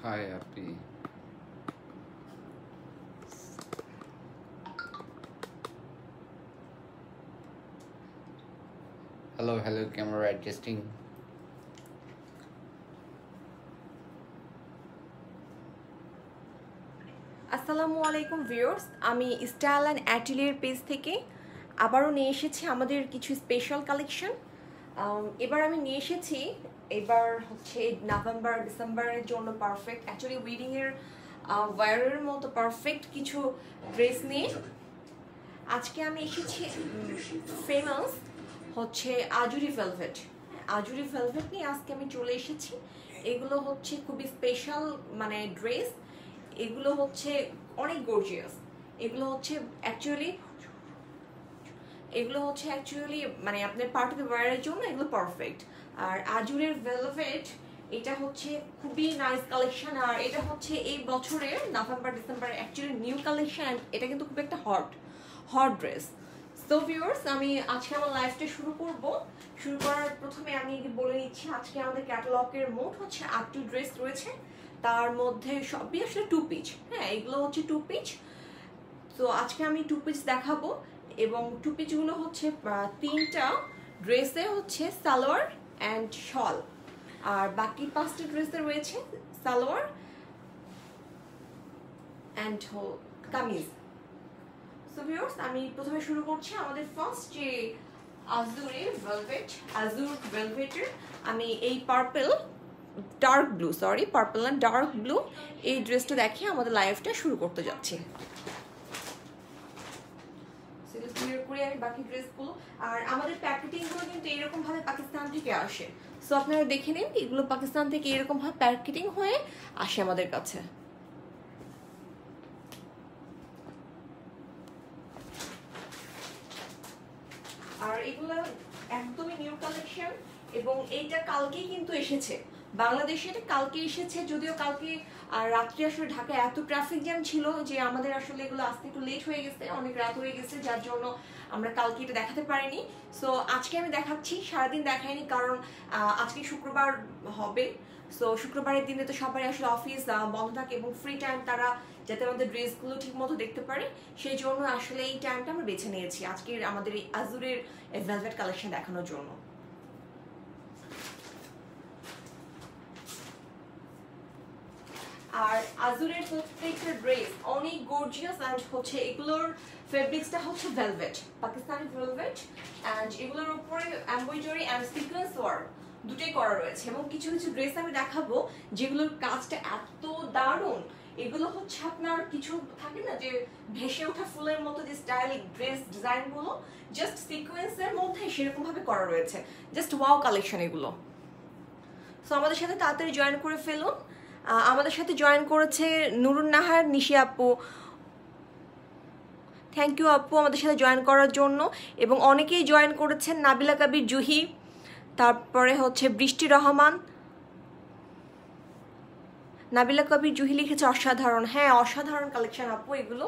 Hi, Happy. Hello, camera adjusting. আসসালামু আলাইকুম viewers, আমি স্টাইল অ্যান্ড অ্যাটিলিয়ার পেজ থেকে আবারও নিয়ে এসেছি আমাদের কিছু স্পেশাল কালেকশন। এবার আমি নিয়ে এসেছি, এবার হচ্ছে নভেম্বর ডিসেম্বরের জন্য পারফেক্ট, অ্যাকচুয়ালি ওয়েডিংয়ের ওয়্যারের মতো পারফেক্ট কিছু ড্রেস নিয়ে আজকে আমি এসেছি। ফেমাস হচ্ছে আজুরি ভেলভেট, আজুরি ভেলভেট নিয়ে আজকে আমি চলে এসেছি। এগুলো হচ্ছে খুবই স্পেশাল মানে ড্রেস, এগুলো হচ্ছে অনেক গর্জিয়াস। এগুলো হচ্ছে অ্যাকচুয়ালি মানে আপনার পার্টিতে ওয়্যারের জন্য এগুলো পারফেক্ট। আর আজুরের ভেলভেট এটা হচ্ছে খুবই নাইস কালেকশন, আর এটা হচ্ছে এই বছরের November December actually new collection. এটা কিন্তু খুব একটা হট ড্রেস। সো ভিউয়ার্স, আমি আজকে আমার লাইফটা শুরু করার প্রথমে আমি বলে নিচ্ছি আজকে আমাদের ক্যাটালগের মোট হচ্ছে 8টি ড্রেস রয়েছে। তার মধ্যে সবই আসলে টু পিচ, হ্যাঁ এগুলো হচ্ছে টু পিচ। তো আজকে আমি টু পিচ দেখাবো, এবং টু পিচগুলো হচ্ছে 3টা ড্রেসে হচ্ছে সালোয়ার অ্যান্ড শল, আর বাকি 5টা ড্রেসে রয়েছে salwar and kameez. So viewers, আমি প্রথমে শুরু করছি আমাদের ফার্স্ট যে আজুর ভেলভেটের। আমি এই ডার্ক ব্লু এই ড্রেসটা দেখে আমাদের লাইফটা শুরু করতে যাচ্ছি। আমি বাকি ড্রেসগুলো, আর আমাদের প্যাকেটিংগুলো কিন্তু এরকম ভাবে পাকিস্তান থেকে আসে। সো আপনারা দেখে নিন, এগুলো পাকিস্তান থেকে এরকম ভাবে প্যাকেটিং হয়ে আসে আমাদের কাছে। আর এগুলো একদমই নিউ কালেকশন, এবং এইটা কালকেই কিন্তু এসেছে বাংলাদেশে। এটা কালকে এসেছে, যদিও কালকে আর রাত্রে আসলে ঢাকায় এত ট্রাফিক জ্যাম ছিল যে আমাদের আসলে এগুলো আসতে একটু লেট হয়ে গেছে, অনেক রাত হয়ে গেছে, যার জন্য আমরা কালকে এটা দেখাতে পারিনি। সো আজকে আমি দেখাচ্ছি, সারাদিন দেখাইনি কারণ আজকে শুক্রবার হবে। সো শুক্রবারের দিনে তো সবাই আসলে অফিস বন্ধ থাকে এবং ফ্রি টাইম তারা যাতে আমাদের ড্রেসগুলো ঠিক মতো দেখতে পারে, সেই জন্য আসলে এই টাইমটা আমরা বেছে নিয়েছি আজকে আমাদের এই আজুরের ভেলভেট কালেকশন দেখানোর জন্য। আর আজুরের প্রত্যেকটা ড্রেস অনেক গর্জিয়াস, অ্যান্ড হচ্ছে এগুলোর ফেব্রিক্সটা হচ্ছে ভেলভেট, পাকিস্তানি ভেলভেট, অ্যান্ড এগুলোর উপরে এমব্রয়ডারি অ্যান্ড সিকোয়েন্স ওয়ার্ক দুটোই করা রয়েছে। এবং কিছু কিছু ড্রেস আমি দেখাবো যেগুলোর কাজটা এত দারুণ। এগুলো হচ্ছে আপনার কিছু থাকে না যে ভেসে ওঠা ফুলের মতো যে স্টাইলিক ড্রেস ডিজাইনগুলো জাস্ট সিকোয়েন্সের মধ্যে সেরকম ভাবে করা রয়েছে, জাস্ট ওয়াও কালেকশন এগুলো। সো আমাদের সাথে তাড়াতাড়ি জয়েন করে ফেলুন। আমাদের সাথে জয়েন করেছে নুরুন নাহার, নিশি আপু, থ্যাংক ইউ আপু আমাদের সাথে জয়েন করার জন্য। এবং অনেকেই জয়েন করেছেন, নাবিলা কাবির জুহি, তারপরে হচ্ছে বৃষ্টি রহমান। নাবিলা কবির জুহি লিখেছে অসাধারণ। হ্যাঁ অসাধারণ কালেকশন আপু এগুলো।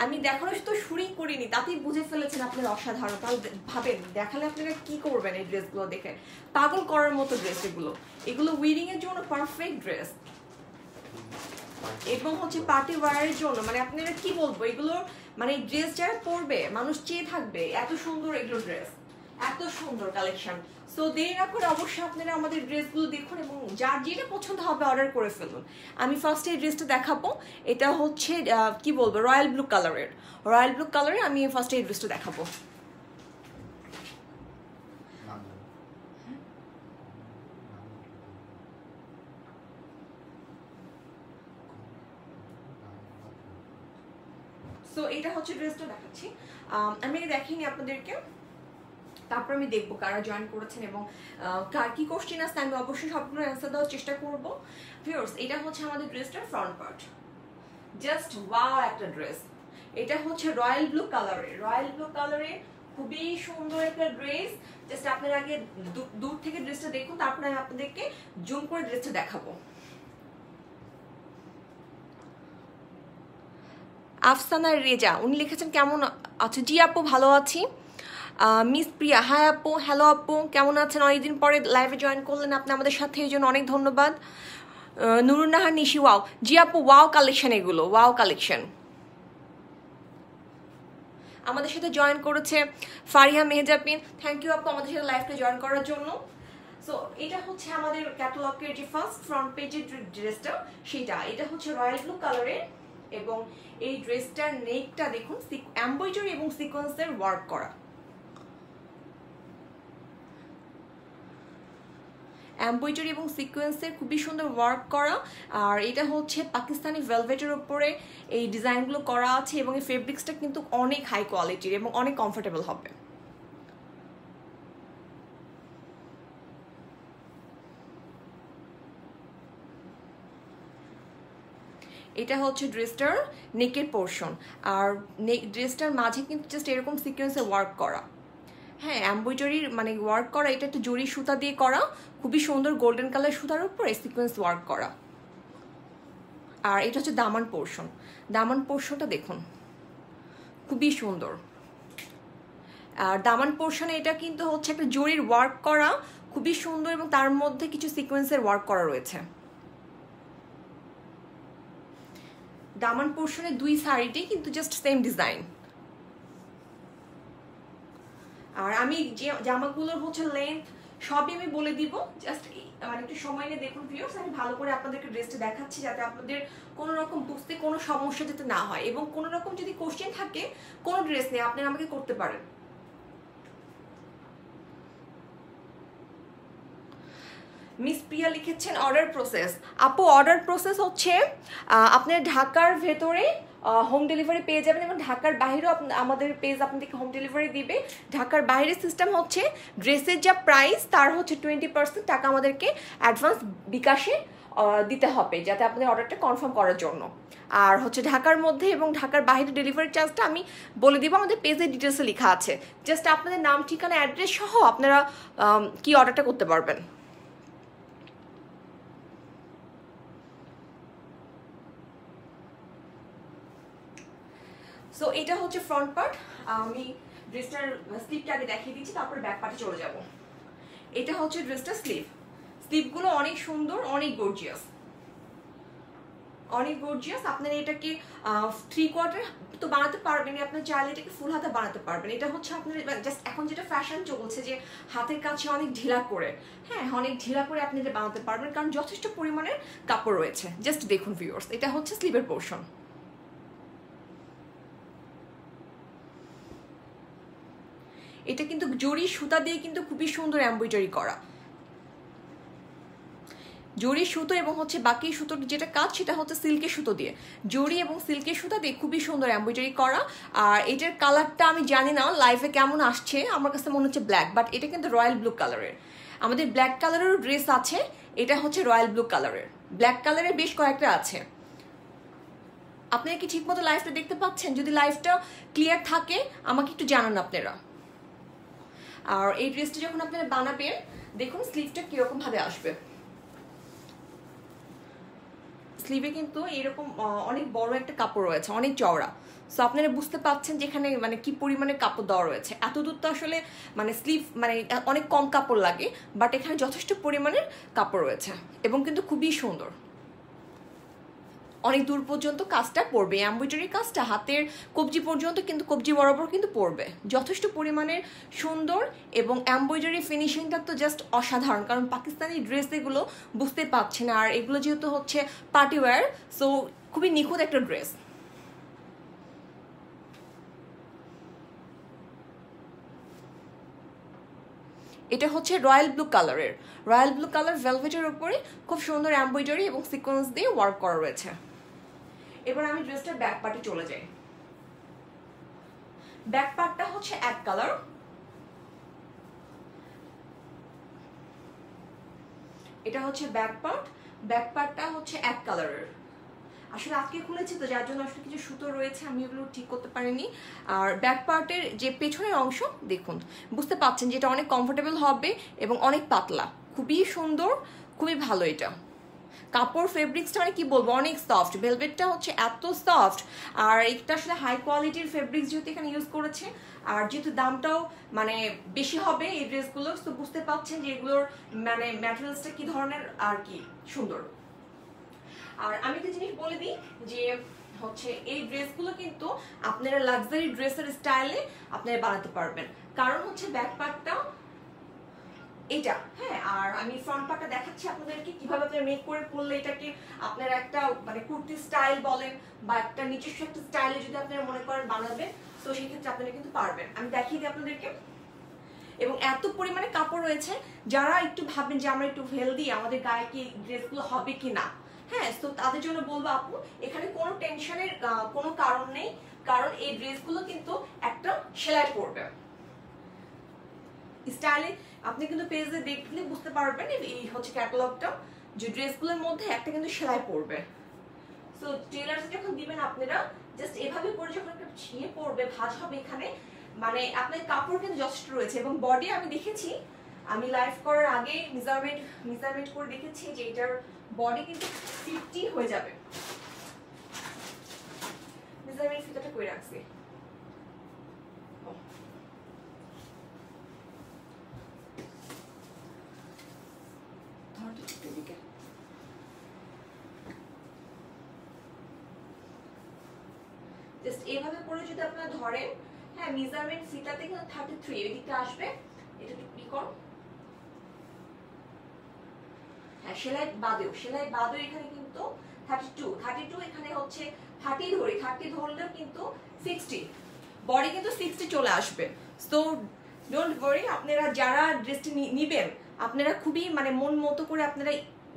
আমি দেখানোর তো শুরুই করিনি, তাতেই বুঝে ফেলেছেন আপনারা অসাধারণ। তাহলে ভাবেন দেখালে আপনারা কি করবেন এই ড্রেসগুলো দেখে, পাগল করার মতো ড্রেস এগুলো। এগুলো উইডিং এর জন্য পারফেক্ট ড্রেস, এবং হচ্ছে পার্টি ওয়্যারের জন্য মানে আপনারা কি বলবো, এগুলো মানে ড্রেস যারা পরবে মানুষ চেয়ে থাকবে, এত সুন্দর এগুলো ড্রেস, এত সুন্দর কালেকশন। সো দেরি না করে অবশ্যই আপনারা আমাদের ড্রেসগুলো দেখুন এবং যার যেটা পছন্দ হবে অর্ডার করে ফেলুন। আমি ফার্স্টে এই ড্রেসটা দেখাবো, এটা হচ্ছে কি বলবো রয়্যাল ব্লু কালারের। আমি ফার্স্টে এই ড্রেসটা দেখাবো। সো এটা হচ্ছে ড্রেসটা দেখাচ্ছি, আমি দেখিনি আপনাদেরকে, তারপর আমি দেখবো কারা জয়েন করেছেন এবং কার কি কোশ্চেন আছে আমি অবশ্যই সবগুলো অ্যান্সার দেওয়ার চেষ্টা করবো। ভিউয়ার্স, এটা হচ্ছে আমাদের ড্রেসটার ফ্রন্ট পার্ট, জাস্ট ওয়াও একটা ড্রেস। এটা হচ্ছে রয়্যাল ব্লু কালারে খুবই সুন্দর একটা ড্রেস। জাস্ট আপনারা আগে দূর থেকে ড্রেসটা দেখুন, তারপরে আমি আপনাদেরকে জুম করে ড্রেসটা দেখাবো। আফসানা রেজা উনি লিখেছেন কেমন আছো? জি আপু ভালো আছি। মিস প্রিয়া, হাই আপু, হ্যালো আপু, কেমন আছেন? অনেকদিন পরে লাইভে জয়েন করলেন আপনি আমাদের সাথে, এই জন্য অনেক ধন্যবাদ। নুরুন নাহার নিশি ওয়াও। জি আপু, ওয়াও কালেকশন, এগুলো ওয়াও কালেকশন। আমাদের সাথে জয়েন করেছে ফারিহা মেহজাবিন, থ্যাংক ইউ আপু আমাদের সাথে লাইভটা জয়েন করার জন্য। সো এটা হচ্ছে আমাদের ক্যাটালগের যে ফার্স্ট ফ্রন্ট পেজের ড্রেসটা, সেটা এটা হচ্ছে রয়্যাল ব্লু কালারের, এবং এই ড্রেসটার নেকটা দেখুন এমব্রয়ডারি এবং সিকোয়েন্সের ওয়ার্ক করা, এমব্রয়ডারি এবং সিকোয়েন্সের খুবই সুন্দর ওয়ার্ক করা। আর এটা হচ্ছে পাকিস্তানি ভেলভেটের উপরে এই ডিজাইনগুলো করা আছে, এবং এই ফেব্রিক্সটা কিন্তু অনেক হাই কোয়ালিটির এবং অনেক কমফোর্টেবল হবে। এটা হচ্ছে ড্রেসটার নেকের পোর্শন, আর ড্রেসটার মাঝে কিন্তু জাস্ট এরকম সিকোয়েন্সে ওয়ার্ক করা, হ্যাঁ এমব্রয়ডারির মানে ওয়ার্ক করা, এটা একটা জরি সুতা দিয়ে করা, খুবই সুন্দর গোল্ডেন কালার সুতার উপরে সিকোয়েন্স ওয়ার্ক করা। আর এটা হচ্ছে দামান পোর্শন, দামান পোর্শনটা দেখুন খুবই সুন্দর। আর দামান পোর্শনে এটা কিন্তু হচ্ছে একটা জরির ওয়ার্ক করা, খুবই সুন্দর, এবং তার মধ্যে কিছু সিকোয়েন্সের ওয়ার্ক করা রয়েছে। দামান পোর্শনে দুই শাড়িতেই কিন্তু জাস্ট সেম ডিজাইন। আর আমি যে জামাগুলোর হচ্ছে লেন্থ সবই আমি বলে দিব, জাস্ট মানে একটু সময় নিয়ে দেখুন ভিউয়ার্স, আমি ভালো করে আপনাদেরকে ড্রেসটা দেখাচ্ছি যাতে আপনাদের কোনো রকম বুঝতে কোনো সমস্যা যাতে না হয়, এবং কোনো রকম যদি কোশ্চেন থাকে কোনো ড্রেস নিয়ে আপনারা আমাকে করতে পারেন। মিস প্রিয়া লিখেছেন অর্ডার প্রসেস। আপু অর্ডার প্রসেস হচ্ছে আপনার ঢাকার ভেতরে হোম ডেলিভারি পেয়ে যাবেন, এবং ঢাকার বাইরেও আমাদের পেজ আপনাদেরকে হোম ডেলিভারি দিবে। ঢাকার বাইরের সিস্টেম হচ্ছে ড্রেসের যা প্রাইস তার হচ্ছে 20% টাকা আমাদেরকে অ্যাডভান্স বিকাশে দিতে হবে, যাতে আপনাদের অর্ডারটা কনফার্ম করার জন্য। আর হচ্ছে ঢাকার মধ্যে এবং ঢাকার বাইরে ডেলিভারি চার্জটা আমি বলে দিব, আমাদের পেজের ডিটেলসে লেখা আছে। জাস্ট আপনাদের নাম ঠিকানা অ্যাড্রেস সহ আপনারা কি অর্ডারটা করতে পারবেন। সো এটা হচ্ছে ফ্রন্ট পার্ট, আমি ড্রেসটার স্লিভটা আগে দেখিয়ে দিচ্ছি, তারপর ব্যাক পার্টে চলে যাব। এটা হচ্ছে ড্রেসটার স্লিভ, স্লিভগুলো অনেক সুন্দর, অনেক গর্জিয়াস, অনেক গর্জিয়াস। আপনারা এটাকে 3/4 তো বানাতে পারবেন, আপনার চাইলে এটাকে ফুল হাতে বানাতে পারবেন। এটা হচ্ছে আপনার জাস্ট এখন যেটা ফ্যাশন চলছে যে হাতের কাছে অনেক ঢিলা করে, হ্যাঁ অনেক ঢিলা করে আপনি এটা বানাতে পারবেন, কারণ যথেষ্ট পরিমাণের কাপড় রয়েছে। জাস্ট দেখুন ভিউয়ার্স, এটা হচ্ছে স্লিভের পোর্শন। এটা কিন্তু জরি সুতা দিয়ে কিন্তু খুবই সুন্দর এমব্রয়ডারি করা, জরি সুতো এবং হচ্ছে বাকি সুতোর যেটা কাজ সেটা হচ্ছে সিল্কের সুতো দিয়ে, জরি এবং সিল্কের সুতা দিয়ে খুবই সুন্দর এমব্রয়ডারি করা। আর এটার কালারটা আমি জানি না লাইভে কেমন আসছে, আমার কাছে মনে হচ্ছে ব্ল্যাক, বাট এটা কিন্তু রয়্যাল ব্লু কালারের। আমাদের ব্ল্যাক কালারেরও ড্রেস আছে, এটা হচ্ছে রয়্যাল ব্লু কালারের, ব্ল্যাক কালারের বেশ কয়েকটা আছে। আপনারা কি ঠিকমতো লাইভটা দেখতে পাচ্ছেন? যদি লাইভটা ক্লিয়ার থাকে আমাকে একটু জানান আপনারা। আর এই ড্রেসটা যখন আপনারা বানাবেন দেখুন স্লিভটা কিরকম ভাবে আসবে। স্লিভে কিন্তু এরকম অনেক বড় একটা কাপড় রয়েছে, অনেক চওড়া। সো আপনারা বুঝতে পাচ্ছেন যেখানে মানে কি পরিমাণে কাপড় দেওয়া রয়েছে। এত দূর তো আসলে মানে স্লিভ মানে অনেক কম কাপড় লাগে, বাট এখানে যথেষ্ট পরিমাণের কাপড় রয়েছে এবং কিন্তু খুবই সুন্দর। অনেক দূর পর্যন্ত কাজটা পড়বে, এমব্রয়ডারি কাজটা হাতের কবজি পর্যন্ত কিন্তু কবজি বরাবর কিন্তু পড়বে, যথেষ্ট পরিমাণের সুন্দর। এবং এমব্রয়ডারি ফিনিশিংটা তো জাস্ট অসাধারণ, কারণ পাকিস্তানি ড্রেস এগুলো বুঝতে পারছে না, আর এগুলো যেহেতু হচ্ছে পার্টি ওয়্যার, সো খুবই নিখুঁত একটা ড্রেস। এটা হচ্ছে রয়্যাল ব্লু কালারের, রয়্যাল ব্লু কালার ভেলভেটের উপরে খুব সুন্দর এমব্রয়ডারি এবং সিকোয়েন্স দিয়ে ওয়ার্ক করা রয়েছে। এবার আমি ড্রেসটার ব্যাক পার্টে চলে যাই। ব্যাক পার্টটা হচ্ছে এক কালার, এটা হচ্ছে ব্যাক পার্ট, ব্যাক পার্টটা হচ্ছে এক কালারের। আসলে আজকে খুলেছি তো যার জন্য আসলে কিছু সুতো রয়েছে, আমি এগুলো ঠিক করতে পারিনি। আর ব্যাক পার্টের যে পেছনের অংশ দেখুন, বুঝতে পাচ্ছেন যে এটা অনেক কমফোর্টেবল হবে এবং অনেক পাতলা, খুবই সুন্দর, খুবই ভালো। এটা কাপড় ফেব্রিক্সটা মানে কি বলবো, অনেক সফট, ভেলভেটটা হচ্ছে এত সফট। আর এটা আসলে হাই কোয়ালিটির ফেব্রিক্স যেহেতু এখানে ইউজ করেছে, আর যেহেতু দামটাও মানে বেশি হবে এই ড্রেসগুলো, তো বুঝতে পাচ্ছেন যে এগুলোর মানে ম্যাটেরিয়ালসটা কি ধরনের আর কি সুন্দর। আর আমি একটা জিনিস বলে দিই যে হচ্ছে এই ড্রেসগুলো কিন্তু আপনারা লাক্সারি ড্রেসের স্টাইলে আপনারা বানাতে পারবেন, কারণ হচ্ছে ব্যাক পার্টটা এটা, হ্যাঁ, আর আমি ফ্রন্ট পার্টটা দেখাচ্ছি আপনাদেরকে কিভাবে আপনারা মেক করে পরলে এটাকে আপনারা একটা মানে কুর্তি স্টাইল বলেন বা একটা নিজস্ব একটা স্টাইলে যদি আপনারা মনে করেন বানাবেন, তো সেই ক্ষেত্রে আপনারা কিন্তু পারবেন। আমি দেখিয়ে দিই আপনাদেরকে। এবং এত পরিমাণে কাপড় রয়েছে, যারা একটু ভাবেন যে আমরা একটু হেলদি, আমাদের গায়ে কি ড্রেসগুলো হবে কি না, হ্যাঁ, তো তাদের জন্য বলবো আপু এখানে কোনো টেনশনের কোনো কারণ নেই, কারণ এই ড্রেসগুলো কিন্তু একটা সেলাই পড়বে স্টাইলে। আপনি কিন্তু পেজে দেখলে বুঝতে পারবেন এই হচ্ছে ক্যাটালগটা, যে ড্রেসগুলোর মধ্যে একটা কিন্তু সেলাই পড়বে। সো টেলার্স যখন দিবেন আপনারা জাস্ট এভাবে করে যখন একটা ছিঁড়ে পড়বে, ভাঁজ হবে এখানে, মানে আপনার কাপড় কিন্তু যথেষ্ট রয়েছে। এবং বডি আমি দেখেছি, আমি লাইভ করার আগে মেজারমেন্ট করে দেখেছি যে এটার বডি কিন্তু 50 হয়ে যাবে। মেজারমেন্ট ফিতাটা করে রাখছি। জাস্ট এভাবে করে যদি আপনারা ধরেন, হ্যাঁ, মেজারমেন্ট ফিতাতে কিন্তু 33 এই দিকটা আসবে। এটা একটু কি করো, হ্যাঁ, সেলাই বাদেও এখানে কিন্তু 32 এখানে হচ্ছে 30 ধরলেও কিন্তু 60 বডি কিন্তু 60 চলে আসবে। সো ডোন্ট ওয়ারি, আপনারা যারা ড্রেসটি নিবেন আপনারা খুবই মানে মন মতো করে আপনারা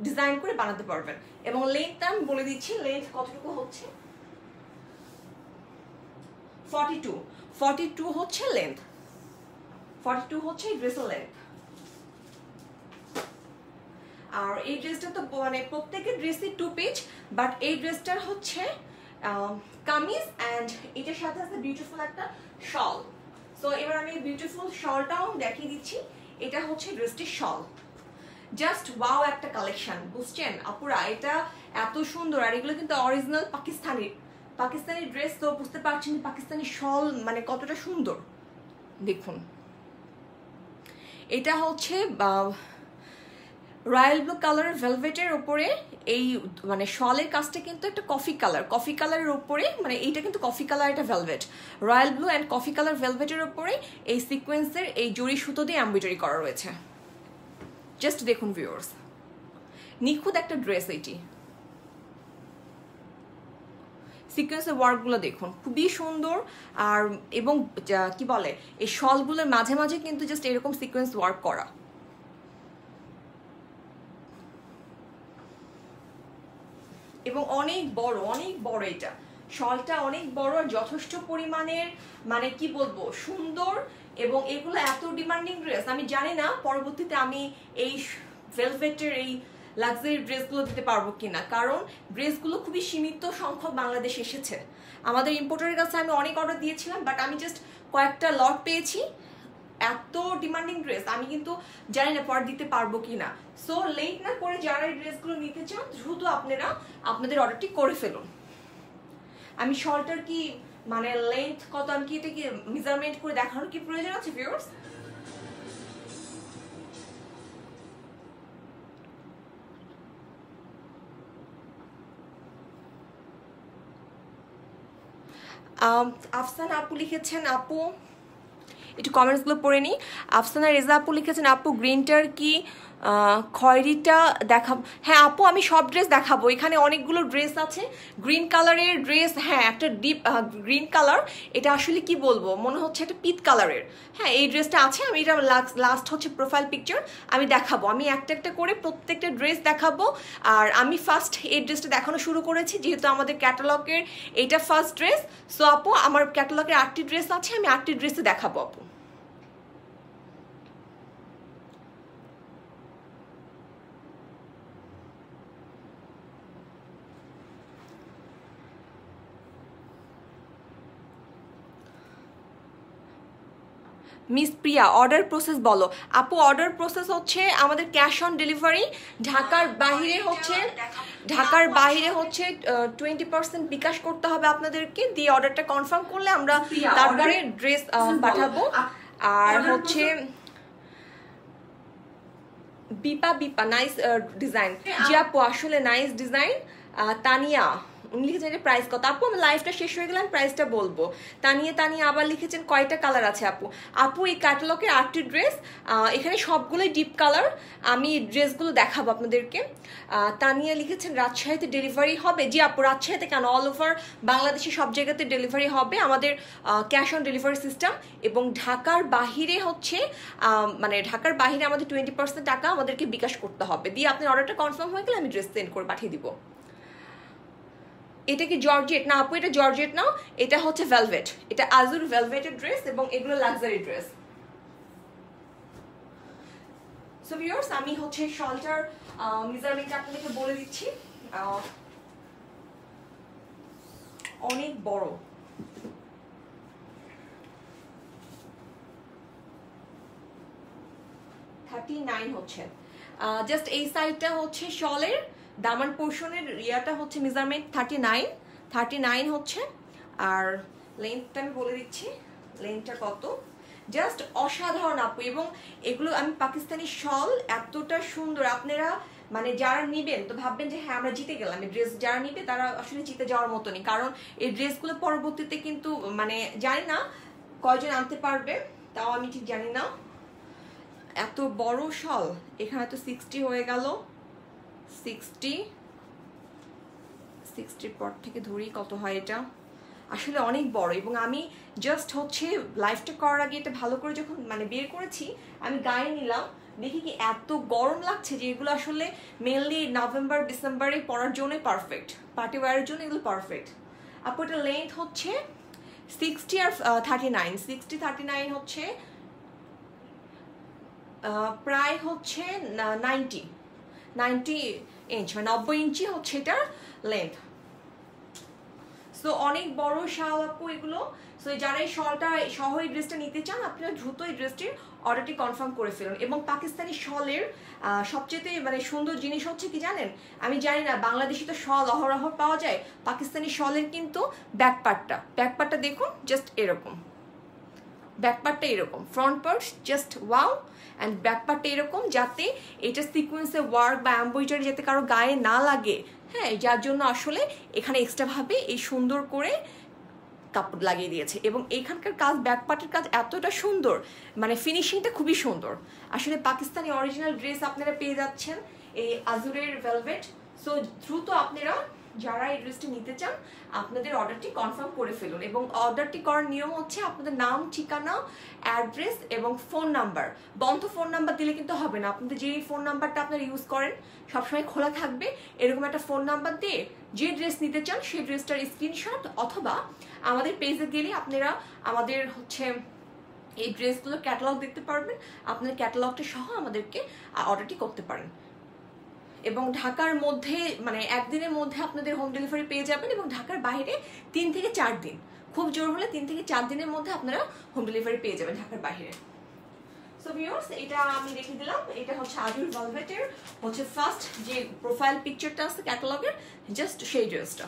ডিজাইন করে বানাতে পারবেন। এবং লেন্থটা আমি বলে দিচ্ছি, লেন্থ কতটুকু হচ্ছে, 42 হচ্ছে লেন্থ, 42 হচ্ছে এই ড্রেসের লেন্থ। আর এই ড্রেসটা তো মানে প্রত্যেকের ড্রেসই 2 পিচ, বাট এই ড্রেসটার হচ্ছে কামিজ অ্যান্ড এটার সাথে আছে বিউটিফুল একটা শল। সো এবার আমি বিউটিফুল শলটাও দেখিয়ে দিচ্ছি। এটা হচ্ছে ড্রেসটির শল, জাস্ট ওয়াও একটা কালেকশন, বুঝছেন আপুরা? এটা এত সুন্দর, আর এগুলো কিন্তু অরিজিনাল পাকিস্তানি ড্রেস, তো বুঝতে পারছেন পাকিস্তানি শল মানে কতটা সুন্দর। দেখুন এটা হচ্ছে রয়্যাল ব্লু কালার ভেলভেটের উপরে এই মানে শলের কাজটা কিন্তু একটা কফি কালারের উপরে, মানে এইটা কিন্তু কফি কালার, এটা velvet, royal blue and coffee colour ভেলভেটের উপরে এই সিকোয়েন্সের এই জরি সুতো দিয়ে এমব্রয়ডারি করা রয়েছে। জাস্ট দেখুন ভিউয়ার্স, নিখুঁত একটা ড্রেস এটি। সিকোয়েন্সের ওয়ার্কগুলো দেখুন, খুবই সুন্দর। আর এবং কি বলে, এই শলগুলোর মাঝে মাঝে কিন্তু জাস্ট এরকম সিকোয়েন্স ওয়ার্ক করা। এবং অনেক বড় এটা শলটা, অনেক বড়, যথেষ্ট পরিমাণের মানে কি বলবো সুন্দর। এবং এগুলো এত ডিমান্ডিং ড্রেস, আমি জানি না পরবর্তীতে আমি এই ভেলভেটের এই লাক্সারি ড্রেসগুলো দিতে পারবো কিনা, কারণ ড্রেসগুলো খুবই সীমিত সংখ্যক বাংলাদেশে এসেছে। আমাদের ইম্পোর্টারের কাছে আমি অনেক অর্ডার দিয়েছিলাম, বাট আমি জাস্ট কয়েকটা লট পেয়েছি। এত ডিমান্ডিং ড্রেস, আমি কিন্তু জানি না পর দিতে পারবো কিনা। সো লেট না করে যারা এই ড্রেসগুলো নিতে চান দ্রুত আপনারা আপনাদের অর্ডারটি করে ফেলুন। আমি শলটার কি মানে লেন্থ কত, আমি কি এটা কি মেজারমেন্ট করে দেখানোর কি প্রয়োজন আছে ভিউয়ার্স? আফসানা আপু লিখেছেন, আপু একটু কমেন্টসগুলো পড়ে নিই। আফসানা রেজা আপু লিখেছেন, আপু গ্রিনটার কি খয়েরিটা দেখাবো? হ্যাঁ আপু, আমি সব ড্রেস দেখাবো। এখানে অনেকগুলো ড্রেস আছে, গ্রিন কালারের ড্রেস, হ্যাঁ একটা ডিপ গ্রিন কালার, এটা আসলে কি বলবো, মনে হচ্ছে একটা পিট কালারের। হ্যাঁ এই ড্রেসটা আছে, আমি এটা লাস্ট হচ্ছে প্রোফাইল পিকচার আমি দেখাবো। আমি একটা একটা করে প্রত্যেকটা ড্রেস দেখাবো। আর আমি ফার্স্ট এই ড্রেসটা দেখানো শুরু করেছি, যেহেতু আমাদের ক্যাটালগের এইটা ফার্স্ট ড্রেস। সো আপু আমার ক্যাটালগের 8টি ড্রেস আছে, আমি 8টি ড্রেসে দেখাবো আপু। মিস প্রিয়া, অর্ডার প্রসেস বলো। আপু অর্ডার প্রসেস হচ্ছে আমাদের ক্যাশ অন ডেলিভারি। ঢাকার বাইরে হচ্ছে 20% বিকাশ করতে হবে আপনাদেরকে, দিয়ে অর্ডারটা কনফার্ম করলে আমরা তারপরে ড্রেস পাঠাবো। আর হচ্ছে বিপা নাইস ডিজাইন। জি আপু আসলে নাইস ডিজাইন। তানিয়া উনি লিখেছেন যে প্রাইস কত। আপু আমি লাইভটা শেষ হয়ে গেলে আমি প্রাইসটা বলবো। তানিয়া আবার লিখেছেন কয়টা কালার আছে আপু এই ক্যাটালগের 8টি ড্রেস, এখানে সবগুলোই ডিপ কালার। আমি ড্রেসগুলো দেখাবো আপনাদেরকে। তানিয়া লিখেছেন রাজশাহীতে ডেলিভারি হবে। জি আপু, রাজশাহীতে কেন, অল ওভার বাংলাদেশে সব জায়গাতে ডেলিভারি হবে। আমাদের ক্যাশ অন ডেলিভারি সিস্টেম, এবং ঢাকার বাহিরে হচ্ছে মানে ঢাকার বাহিরে আমাদের 20% টাকা আমাদেরকে বিকাশ করতে হবে, দিয়ে আপনার অর্ডারটা কনফার্ম হয়ে গেলে আমি ড্রেস সেন্ড করে পাঠিয়ে দিব। এটা কি জর্জেট? না আপু এটা জর্জেট না, এটা হচ্ছে ভেলভেট, এটা আজুর ভেলভেটের ড্রেস এবং এগুলো লাক্সারি ড্রেস। সো ভিউয়ার্স আমি হচ্ছে শলটার মেজারমেন্ট আপনাদেরকে বলে দিচ্ছি, অনেক বড়, হচ্ছে জাস্ট এই সাইডটা হচ্ছে শলের দামান পোর্শনের ইয়াটা হচ্ছে মেজারমেন্ট 39 হচ্ছে। আর লেন্থটা আমি বলে দিচ্ছি, লেন্থটা কত, জাস্ট অসাধারণ আপু। এবং এগুলো আমি পাকিস্তানি শল এতটা সুন্দর, আপনারা মানে যারা নিবেন তো ভাববেন যে হ্যাঁ আমরা জিতে গেলাম। এই ড্রেস যারা নিবে তারা আসলে জিতে যাওয়ার মতনই, কারণ এই ড্রেসগুলো পরবর্তীতে কিন্তু মানে জানি না কয়জন আনতে পারবে, তাও আমি ঠিক জানি না। এত বড় শল, এখানে তো 60 হয়ে গেল, 60 পর থেকে ধরি কত হয়, এটা আসলে অনেক বড়। এবং আমি জাস্ট হচ্ছে লাইফটা করার আগে এটা ভালো করে যখন মানে বের করেছি আমি গায়ে নিলাম, দেখি কি এত গরম লাগছে যে এগুলো আসলে মেনলি নভেম্বর ডিসেম্বরে পরার জন্যই পারফেক্ট, পার্টি ওয়ারের জন্য এগুলো পারফেক্ট। আপু এটা লেন্থ হচ্ছে 60 আর 39, 39 হচ্ছে প্রায় হচ্ছে 90 ইঞ্চ, মানে 90 ইঞ্চি হচ্ছে এটার লেন্থ। সো অনেক বড় শাল আপু এগুলো। সো যারা এই শলটা সহ এই ড্রেসটা নিতে চান আপনারা দ্রুত এই ড্রেসটির অর্ডারটি কনফার্ম করে ফেলুন। এবং পাকিস্তানি শলের সবচেয়ে মানে সুন্দর জিনিস হচ্ছে কি জানেন, আমি জানি না বাংলাদেশি তো শল অহরহ পাওয়া যায়, পাকিস্তানি শলের কিন্তু ব্যাকপার্টটা দেখুন জাস্ট এরকম, ব্যাকপার্টটা এরকম, front part just wow, and ব্যাকপার্টটা এরকম, যাতে এটা সিকোয়েন্সে ওয়ার্ক বা এমব্রয়ডারি যাতে কারো গায়ে না লাগে, হ্যাঁ, যার জন্য আসলে এখানে এক্সট্রাভাবে এই সুন্দর করে কাপড় লাগিয়ে দিয়েছে। এবং এইখানকার কাজ, ব্যাকপার্টের কাজ এতটা সুন্দর, মানে ফিনিশিংটা খুবই সুন্দর। আসলে পাকিস্তানি অরিজিনাল ড্রেস আপনারা পেয়ে যাচ্ছেন এই আজুরের ভেলভেট। সো দ্রুত আপনারা যারা এই ড্রেসটি নিতে চান আপনাদের অর্ডারটি কনফার্ম করে ফেলুন। এবং অর্ডারটি করার নিয়ম হচ্ছে আপনাদের নাম, ঠিকানা, অ্যাড্রেস এবং ফোন নাম্বার। বন্ধ ফোন নাম্বার দিলে কিন্তু হবে না, আপনাদের যেই ফোন নাম্বারটা আপনারা ইউজ করেন সবসময় খোলা থাকবে, এরকম একটা ফোন নাম্বার দিয়ে যে ড্রেস নিতে চান সেই ড্রেসটার স্ক্রিনশট, অথবা আমাদের পেজে গেলে আপনারা আমাদের হচ্ছে এই ড্রেসগুলোর ক্যাটালগ দেখতে পারবেন, আপনার ক্যাটালগটা সহ আমাদেরকে অর্ডারটি করতে পারেন। এবং ঢাকার মধ্যে মানে একদিনের মধ্যে আপনাদের হোম ডেলিভারি পেয়ে যাবেন, এবং ঢাকার বাইরে 3 থেকে 4 দিন, খুব জোর হলে 3 থেকে 4 দিনের মধ্যে আপনারা হোম ডেলিভারি পেয়ে যাবেন ঢাকার বাইরে। সো ভিউয়ার্স এটা আমি রেখে দিলাম, এটা হচ্ছে আজুর ভেলভেটের হচ্ছে ফার্স্ট যে প্রোফাইল পিকচারটা আছে ক্যাটালগের, জাস্ট সেই ড্রেসটা।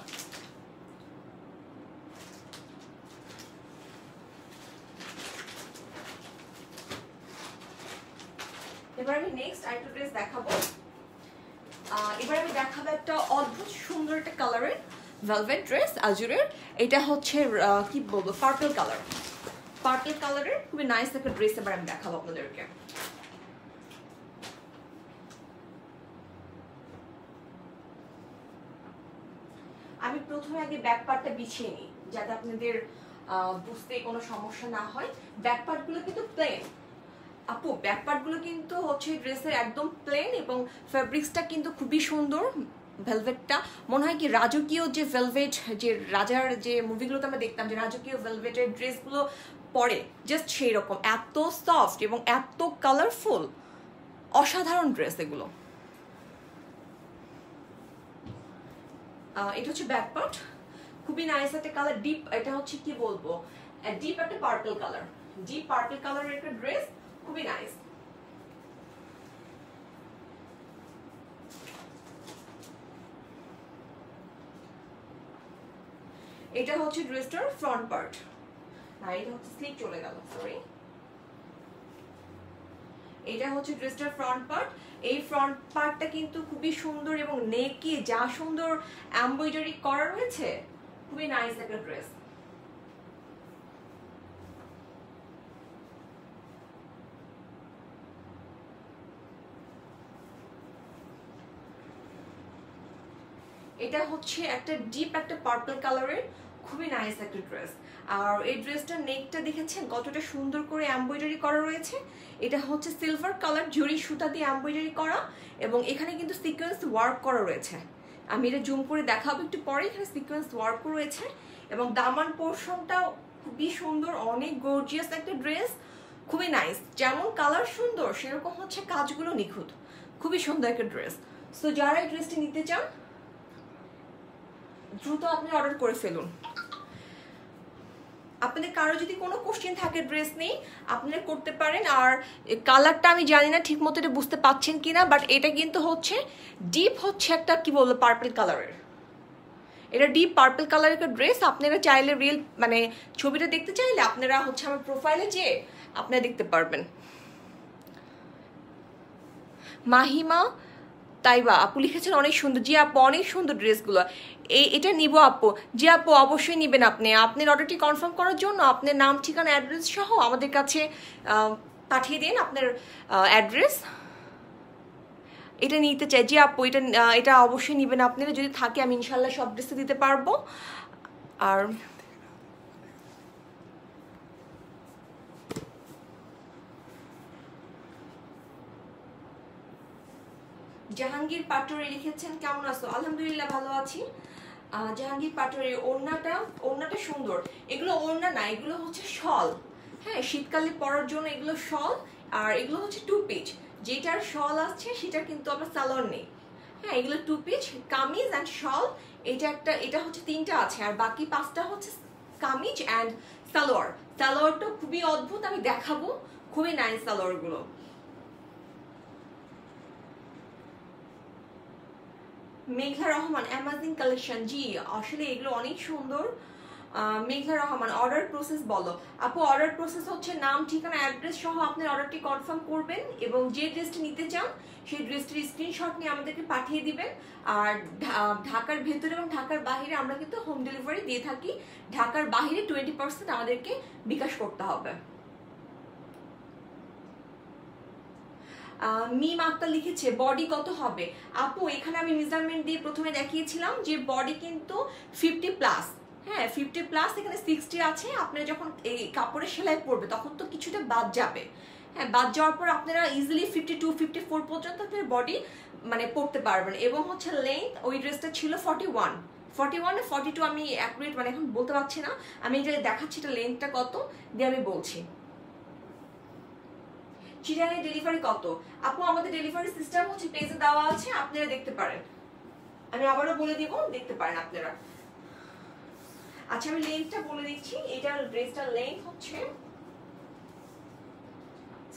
এবার আমি নেক্সট আরেকটা ড্রেস দেখাবো। এবার আমি দেখাবো একটা অদ্ভুত সুন্দর একটা কালারের ভেলভেট ড্রেস আজুরের। এটা হচ্ছে কি বলবো, পার্পল কালারের খুবই নাইস একটা ড্রেস এবার আমি দেখাবো আপনাদেরকে। আমি প্রথমে আগে ব্যাক পার্টটা বিছিয়ে নিই যাতে আপনাদের বুঝতে কোনো সমস্যা না হয়। ব্যাক পার্টগুলো কিন্তু প্লেন আপু, ব্যাক পার্টগুলো কিন্তু হচ্ছে ড্রেসের একদম প্লেন, এবং ফ্যাব্রিক্সটা কিন্তু খুবই সুন্দর। ভেলভেটটা মনে হয় কি রাজকীয় যে ভেলভেট, যে রাজার যে মুভিগুলোতে আমরা দেখতাম যে রাজকীয় ভেলভেটের ড্রেসগুলো পরে, জাস্ট সেই রকম, এত সফট এবং এত কালারফুল, অসাধারণ ড্রেস এগুলো। এটা হচ্ছে ব্যাক পার্ট, খুবই নাইস একটা কালার, ডিপ, এটা হচ্ছে কি বলবো ডিপ একটা পার্পল কালার, ডিপ পার্পল কালারের একটা ড্রেস, খুবই নাইস। এটা হচ্ছে ড্রেসটার ফ্রন্ট পার্ট, না এটা হচ্ছে স্লিপ চলে গেল, সরি। এটা হচ্ছে ড্রেসটার ফ্রন্ট পার্ট। এই ফ্রন্ট পার্টটা কিন্তু খুবই সুন্দর এবং নেকে যা সুন্দর এমব্রয়ডারি করা রয়েছে, খুবই নাইস একটা ড্রেস। এটা হচ্ছে একটা ডিপ একটা পার্পল কালারের খুবই নাইস একটা ড্রেস। আর এই ড্রেসটার নেকটা দেখেছেন কতটা সুন্দর করে এমব্রয়ডারি করা রয়েছে। এটা হচ্ছে সিলভার কালার জরি সুতা দিয়ে এমব্রয়ডারি করা এবং এখানে কিন্তু সিকোয়েন্স ওয়ার্ক করা রয়েছে। আমি এটা জুম করে দেখাবো একটু পরে। এখানে সিকোয়েন্স ওয়ার্ক রয়েছে এবং দামান পোর্শনটাও খুবই সুন্দর, অনেক গর্জিয়াস একটা ড্রেস, খুবই নাইস। যেমন কালার সুন্দর সেরকম হচ্ছে কাজগুলো নিখুঁত, খুবই সুন্দর একটা ড্রেস। সো যারা এই ড্রেসটি নিতে চান দ্রুত আপনি অর্ডার করে ফেলুন। আপনাদের কারো যদি কোনো কোশ্চেন থাকে ড্রেস নেই আপনারা করতে পারেন। আর কালারটা আমি জানি না ঠিক মতো এটা বুঝতে পাচ্ছেন কিনা, বাট এটা কিন্তু হচ্ছে ডিপ হচ্ছে একটা কি বলবো পার্পল কালারের। এটা ডিপ পার্পল কালারের একটা ড্রেস। আপনারা চাইলে রিয়েল মানে ছবিটা দেখতে চাইলে আপনারা হচ্ছে আমার প্রোফাইলে যেয়ে আপনারা দেখতে পারবেন। মাহিমা তাইবা আপু লিখেছেন অনেক সুন্দর। জি আপু অনেক সুন্দর ড্রেসগুলো। এটা নিব আপু। জি আপু অবশ্যই নেবেন। আপনার অর্ডারটি কনফার্ম করার জন্য আপনার নাম ঠিকানা অ্যাড্রেস সহ আমাদের কাছে পাঠিয়ে দিন আপনার অ্যাড্রেস। এটা নিতে চাই। জি আপু এটা অবশ্যই নেবেন আপনারা, যদি থাকে আমি ইনশাল্লাহ সব ড্রেসে দিতে পারবো। আর জাহাঙ্গীর পাটোয়ারি লিখেছেন কেমন আছো? আলহামদুলিল্লাহ ভালো আছি। জাহাঙ্গীর পাটোয়ারি ওড়নাটা সুন্দর। এগুলো ওড়না না, এগুলো হচ্ছে শল। হ্যাঁ, শীতকালে পরার জন্য এগুলো শল। আর এগুলো হচ্ছে টু পিচ। যেটার শল আছে সেটা কিন্তু আবার সালোয়ার নেই। হ্যাঁ, এগুলো টু পিচ কামিজ অ্যান্ড শল। এটা হচ্ছে 3টা আছে আর বাকি 5টা হচ্ছে কামিজ অ্যান্ড সালোয়ার। সালোয়ারটা খুবই অদ্ভুত, আমি দেখাবো। খুবই নাইস সালোয়ারগুলো। মেঘলা রহমান অ্যামাজিং কালেকশন। জি আসলে এগুলো অনেক সুন্দর। মেঘলা রহমান অর্ডার প্রসেস বলো আপু। অর্ডার প্রসেস হচ্ছে নাম ঠিকানা অ্যাড্রেস সহ আপনার অর্ডারটি কনফার্ম করবেন এবং যে ড্রেসটি নিতে চান সেই ড্রেসটির স্ক্রিনশট নিয়ে আমাদেরকে পাঠিয়ে দিবেন। আর ঢাকার ভেতরে এবং ঢাকার বাইরে আমরা কিন্তু হোম ডেলিভারি দিয়ে থাকি। ঢাকার বাইরে 20% আমাদেরকে বিকাশ করতে হবে। মিম আক্তার লিখেছে বডি কত হবে আপু? এখানে আমি মেজারমেন্ট দিয়ে প্রথমে দেখিয়েছিলাম যে বডি কিন্তু 50+। হ্যাঁ 50+, এখানে 60 আছে। আপনারা যখন এই কাপড়ের সেলাই পড়বে তখন তো কিছুটা বাদ যাবে। হ্যাঁ, বাদ যাওয়ার পর আপনারা ইজিলি 52-54 পর্যন্ত আপনার বডি মানে পড়তে পারবেন। এবং হচ্ছে লেন্থ ওই ড্রেসটা ছিল 41 42 আমি অ্যাকুরেট মানে এখন বলতে পারছি না। আমি যে দেখাচ্ছি এটা লেন্থটা কত দিয়ে আমি বলছি। চিরাঙে ডেলিভারি কত আপু? আমাদের ডেলিভারি সিস্টেম হচ্ছে পেজে দেওয়া আছে, আপনারা দেখতে পারেন। আমি আবারও বলে দিব, দেখতে পারেন আপনারা। আচ্ছা আমি লেন্থটা বলে দিচ্ছি। এটার ড্রেসটার লেন্থ হচ্ছে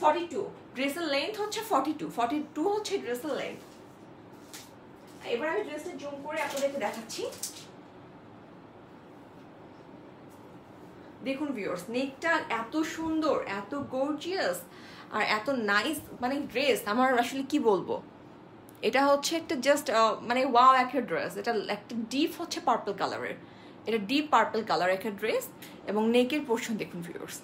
42। ড্রেসের লেন্থ হচ্ছে 42 হচ্ছে ড্রেসের লেন্থ। এবার আমি ড্রেসটা জুম করে আপনাদেরকে দেখাচ্ছি। দেখুন ভিউয়ার্স, নেকটা এত সুন্দর, এত গর্জিয়াস আর এত নাইস মানে ড্রেস, আমার আসলে কি বলবো। এটা হচ্ছে একটা জাস্ট মানে ওয়াও একটা ড্রেস। এটা একটা ডিপ হচ্ছে পার্পল কালারের। এটা ডিপ পার্পল কালার একটা ড্রেস এবং নেকের পোর্শন দেখুন ভিউয়ার্স।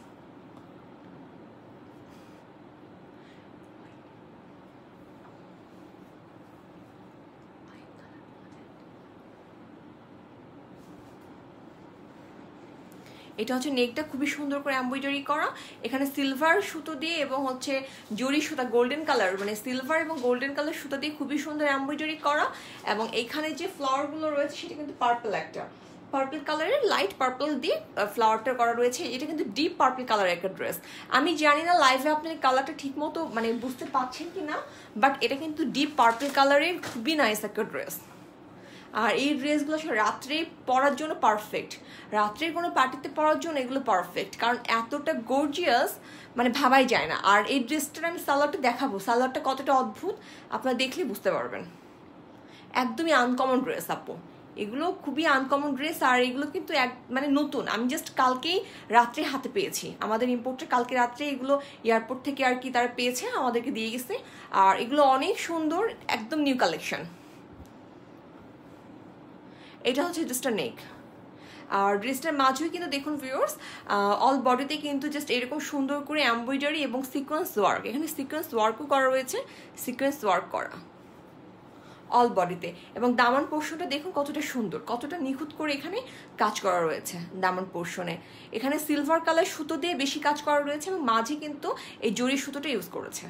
এটা হচ্ছে নেকটা খুবই সুন্দর করে এমব্রয়ডারি করা। এখানে সিলভার সুতো দিয়ে এবং হচ্ছে জরি সুতা গোল্ডেন কালার মানে সিলভার এবং গোল্ডেন কালার সুতো দিয়ে খুবই সুন্দর এমব্রয়ডারি করা। এবং এখানে যে ফ্লাওয়ারগুলো রয়েছে সেটা কিন্তু পার্পল, একটা পার্পল কালারের লাইট পার্পল দিয়ে ফ্লাওয়ারটা করা রয়েছে। এটা কিন্তু ডিপ পার্পল কালার একটা ড্রেস। আমি জানি না লাইভে আপনি কালারটা ঠিক মতো মানে বুঝতে পারছেন কি না, বাট এটা কিন্তু ডিপ পার্পল কালারের খুবই নাইস একটা ড্রেস। আর এই ড্রেসগুলো রাত্রে পরার জন্য পারফেক্ট। রাত্রের কোনো পার্টিতে পরার জন্য এগুলো পারফেক্ট, কারণ এতটা গর্জিয়াস মানে ভাবাই যায় না। আর এই ড্রেসটার আমি সালোয়ারটা দেখাবো, সালোয়ারটা কতটা অদ্ভুত আপনারা দেখলে বুঝতে পারবেন। একদমই আনকমন ড্রেস আপু। এগুলো খুবই আনকমন ড্রেস, আর এগুলো কিন্তু মানে নতুন, আমি জাস্ট কালকেই রাত্রে হাতে পেয়েছি। আমাদের ইম্পোর্টার কালকে রাত্রে এগুলো এয়ারপোর্ট থেকে আর কি তারা পেয়েছে, আমাদেরকে দিয়ে গেছে। আর এগুলো অনেক সুন্দর, একদম নিউ কালেকশন। এটা হচ্ছে ড্রেসটার নেক, আর ড্রেসটার মাঝেও কিন্তু দেখুন ভিউয়ার্স অল বডিতে কিন্তু জাস্ট এরকম সুন্দর করে এমব্রয়ডারি এবং সিকোয়েন্স ওয়ার্ক, এখানে সিকোয়েন্স ওয়ার্কও করা রয়েছে, সিকোয়েন্স ওয়ার্ক করা অল বডিতে। এবং দামান পোর্শনটা দেখুন কতটা সুন্দর, কতটা নিখুঁত করে এখানে কাজ করা রয়েছে দামান পোর্শনে। এখানে সিলভার কালার সুতো দিয়ে বেশি কাজ করা রয়েছে, এবং মাঝে কিন্তু এই জরি সুতোটা ইউজ করেছে।